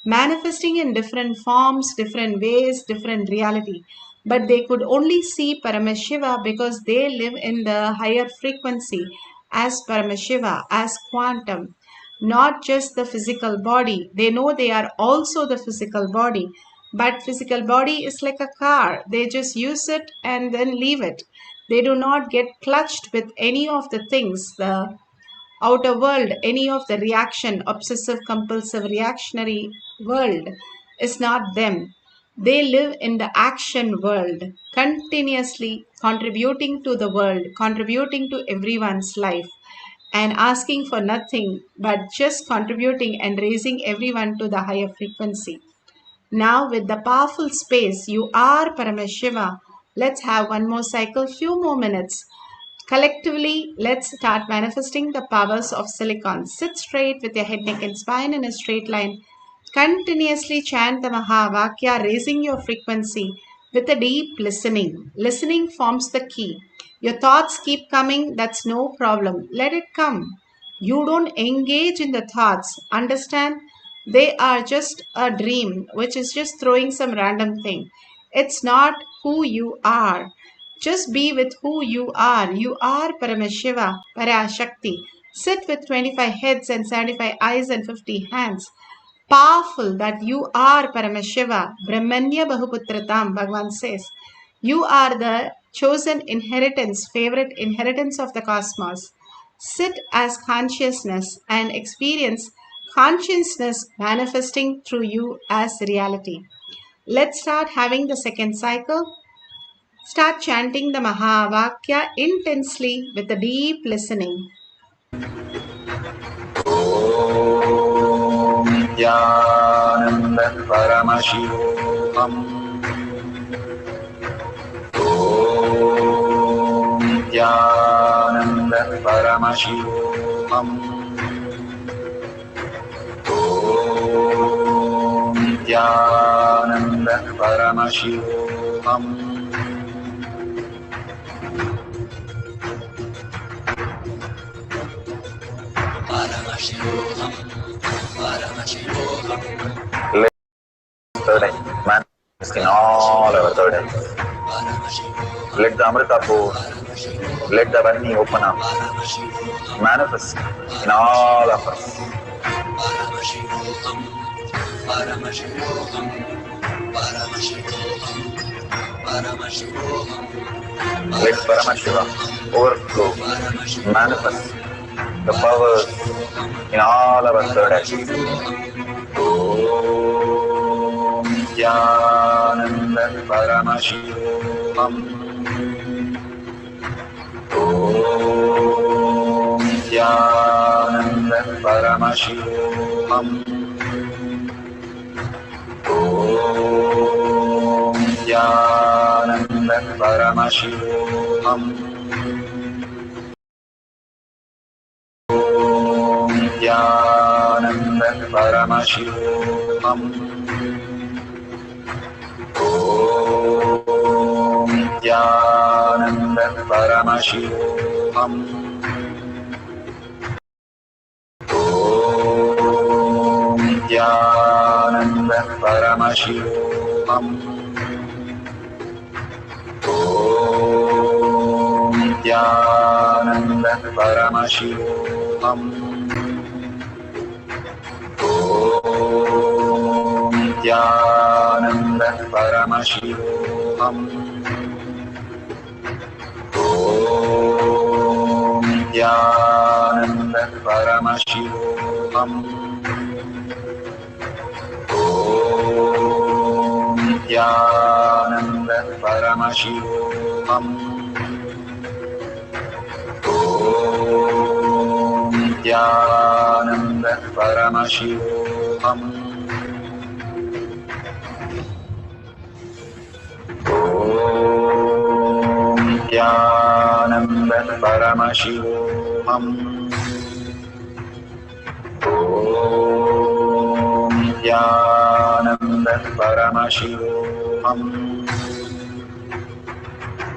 manifesting in different forms, different ways, different reality. But they could only see Paramashiva because they live in the higher frequency as Paramashiva, as quantum, not just the physical body. They know they are also the physical body, but physical body is like a car. They just use it and then leave it. They do not get clutched with any of the things, the outer world, any of the reaction, obsessive compulsive reactionary world is not them. They live in the action world, continuously contributing to the world, contributing to everyone's life, and asking for nothing but just contributing and raising everyone to the higher frequency. Now, with the powerful space, you are Paramashiva. Let's have one more cycle, few more minutes. Collectively, let's start manifesting the powers of silicon. Sit straight with your head, neck, and spine in a straight line. Continuously chant the Mahavakya, raising your frequency with a deep listening. Listening forms the key. Your thoughts keep coming, that's no problem. Let it come. You don't engage in the thoughts. Understand? They are just a dream, which is just throwing some random thing. It's not who you are. Just be with who you are. You are Paramashiva, Parashakti. Sit with 25 heads and 75 eyes and 50 hands. Powerful that you are Paramashiva, Brahmanya Bahuputratam, Bhagavan says. You are the chosen inheritance, favorite inheritance of the cosmos. Sit as consciousness and experience consciousness manifesting through you as reality. Let's start having the second cycle. Start chanting the Mahavakya intensely with a deep listening. Nithyananda Paramashivam. Om Nithyananda Paramashivam. Om Nithyananda Paramashivam. Third eye, manifesting all our third eye. Let the Amrita pour, let the Varni open up, manifest in all of us. Let Paramashiva overflow, manifest the powers in all our third eye. Om Nithyananda Paramashivam. Om Nithyananda Paramashivam. Om Nithyananda Paramashivam. Om Nithyananda Paramashivam. Om Nithyananda Paramashivam. Om Nithyananda Paramashivam. Om Nithyananda Paramashivam. Om Nithyananda Paramashivam. Om Nithyananda Paramashivam. Om Nithyananda Paramashivam. Om Nithyananda Paramashivam. Om Nithyananda Paramashivam. Om Nithyananda Paramashivam.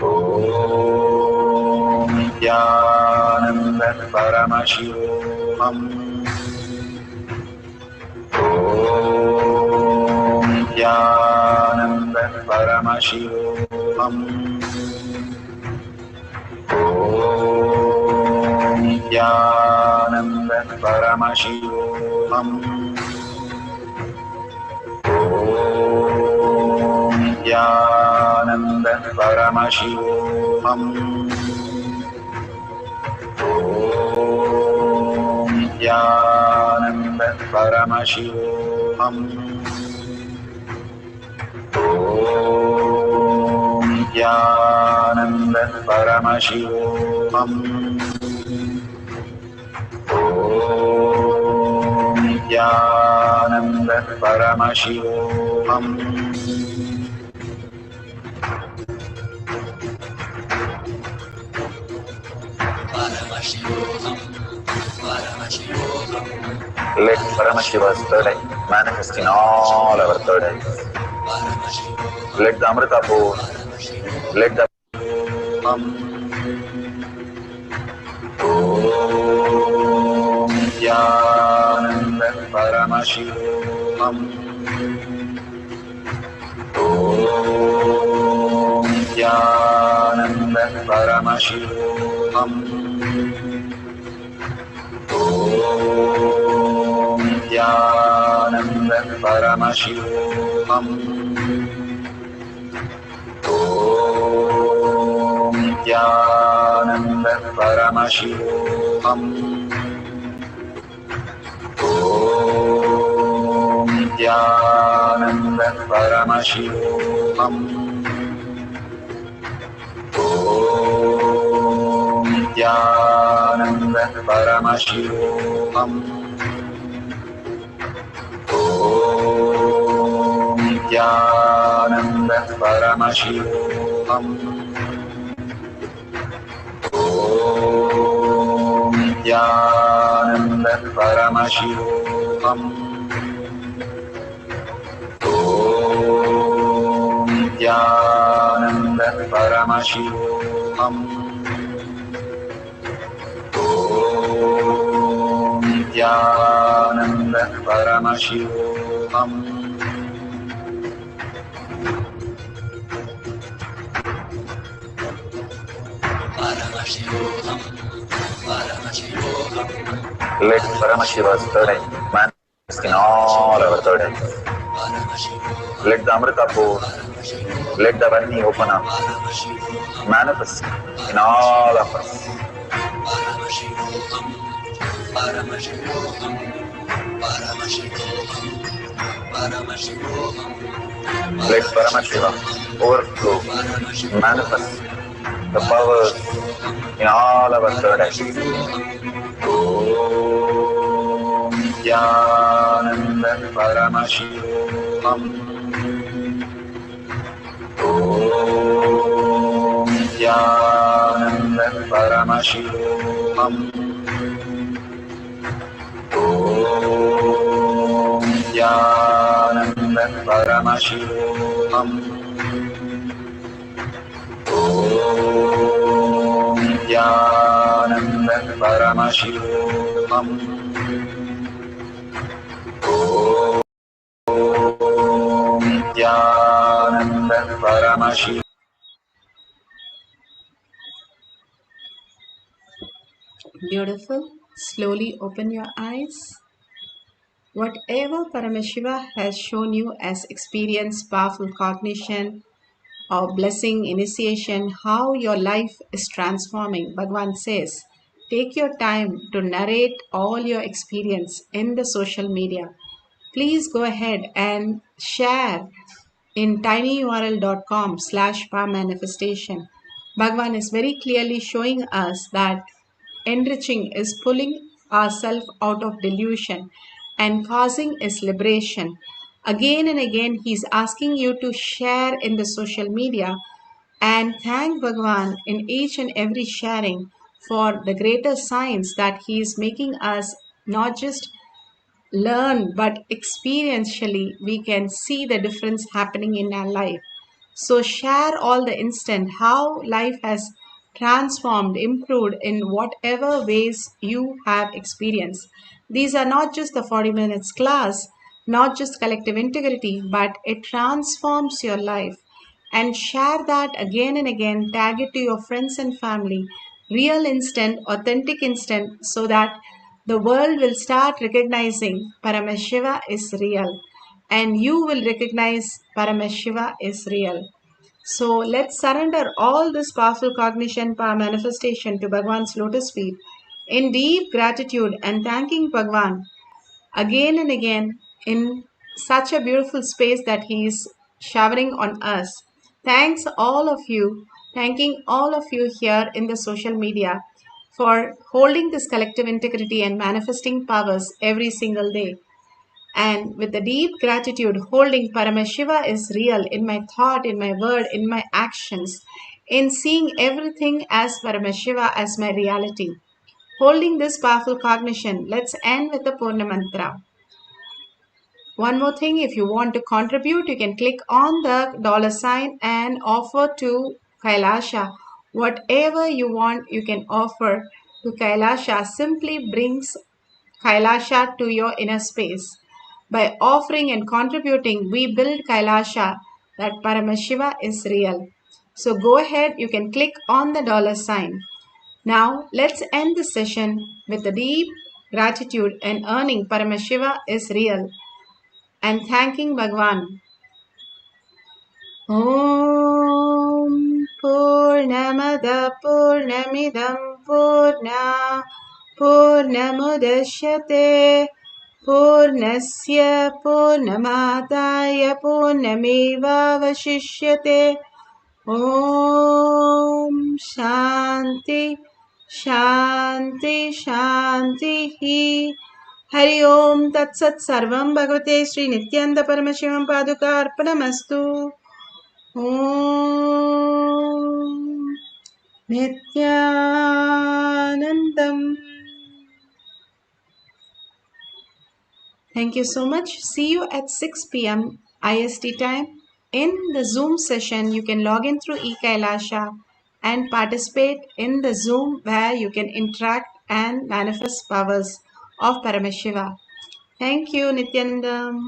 Om Nithyananda Paramashivam. Om Nithyananda Paramashivam. Om Nithyananda Paramashivam. Om Nithyananda Paramashivam. Om Nithyananda Paramashivam. Om ॐ नित्यानन्द परमशिवोऽहम् ॐ नित्यानन्द परमशिवोऽहम् Let Paramashiva's third eye manifest in all our third eyes. Let the Amrita pour, let the Om Nithyananda Paramashivam Om Nithyananda Paramashivam Om Nithyananda Paramashivam Om Nithyananda Paramashivam Om Nithyananda Paramashivam Om Nithyananda Paramashivam Om Nithyananda Paramashivam Om Nithyananda Paramashivam Om Nithyananda Paramashivam Om Nithyananda Paramashivam Let Paramashiva's third eye manifest in all our third eyes. Let the Amrita pour, let the Varni open up, manifest in all of us. Let Paramashiva overflow, manifest the powers in all our third eyes. Om Nithyananda Paramashivam Om Nithyananda Paramashivam Om Nithyananda Paramashivam Om Nithyananda Paramashivam Om Nithyananda Paramashivam. Beautiful. Slowly open your eyes. Whatever Paramashiva has shown you as experience, powerful cognition, or blessing, initiation, how your life is transforming, Bhagavan says, take your time to narrate all your experience in the social media. Please go ahead and share in tinyurl.com/powermanifestation. Bhagavan is very clearly showing us that enriching is pulling ourselves out of delusion and causing is liberation. Again and again, he's asking you to share in the social media and thank Bhagavan in each and every sharing for the greater signs that he is making us not just learn, but experientially we can see the difference happening in our life. So share all the instant how life has transformed, improved in whatever ways you have experienced. These are not just the 40 minutes class, not just collective integrity, but it transforms your life. And share that again and again, tag it to your friends and family, real instant, authentic instant, so that the world will start recognizing Paramashiva is real and you will recognize Paramashiva is real. So let's surrender all this powerful cognition, power manifestation to Bhagwan's lotus feet in deep gratitude and thanking Bhagwan again and again in such a beautiful space that he is showering on us. Thanks all of you, thanking all of you here in the social media for holding this collective integrity and manifesting powers every single day. And with the deep gratitude, holding Paramashiva is real in my thought, in my word, in my actions, in seeing everything as Paramashiva as my reality. Holding this powerful cognition, let's end with the Purna Mantra. One more thing, if you want to contribute, you can click on the $sign and offer to Kailasa. Whatever you want, you can offer to Kailasa. Simply brings Kailasa to your inner space. By offering and contributing, we build Kailasa that Paramashiva is real. So go ahead, you can click on the $sign. Now let's end the session with the deep gratitude and earning Paramashiva is real and thanking Bhagwan. Om Purnamada Purnamidam Purna Purnamudashyate Purnasya Purnamadaya Purnamevavashishyate. Om Shanti Shanti Shanti. Hari Om Tat Sat Sarvam Bhagavate Sri Nithyananda Paramashivam Paduka Arpanamastu. Om Nithyanandam. Thank you so much. See you at 6 p.m. IST time. In the Zoom session, you can log in through eKailasha and participate in the Zoom where you can interact and manifest powers of Paramashiva. Thank you, Nithyanandam.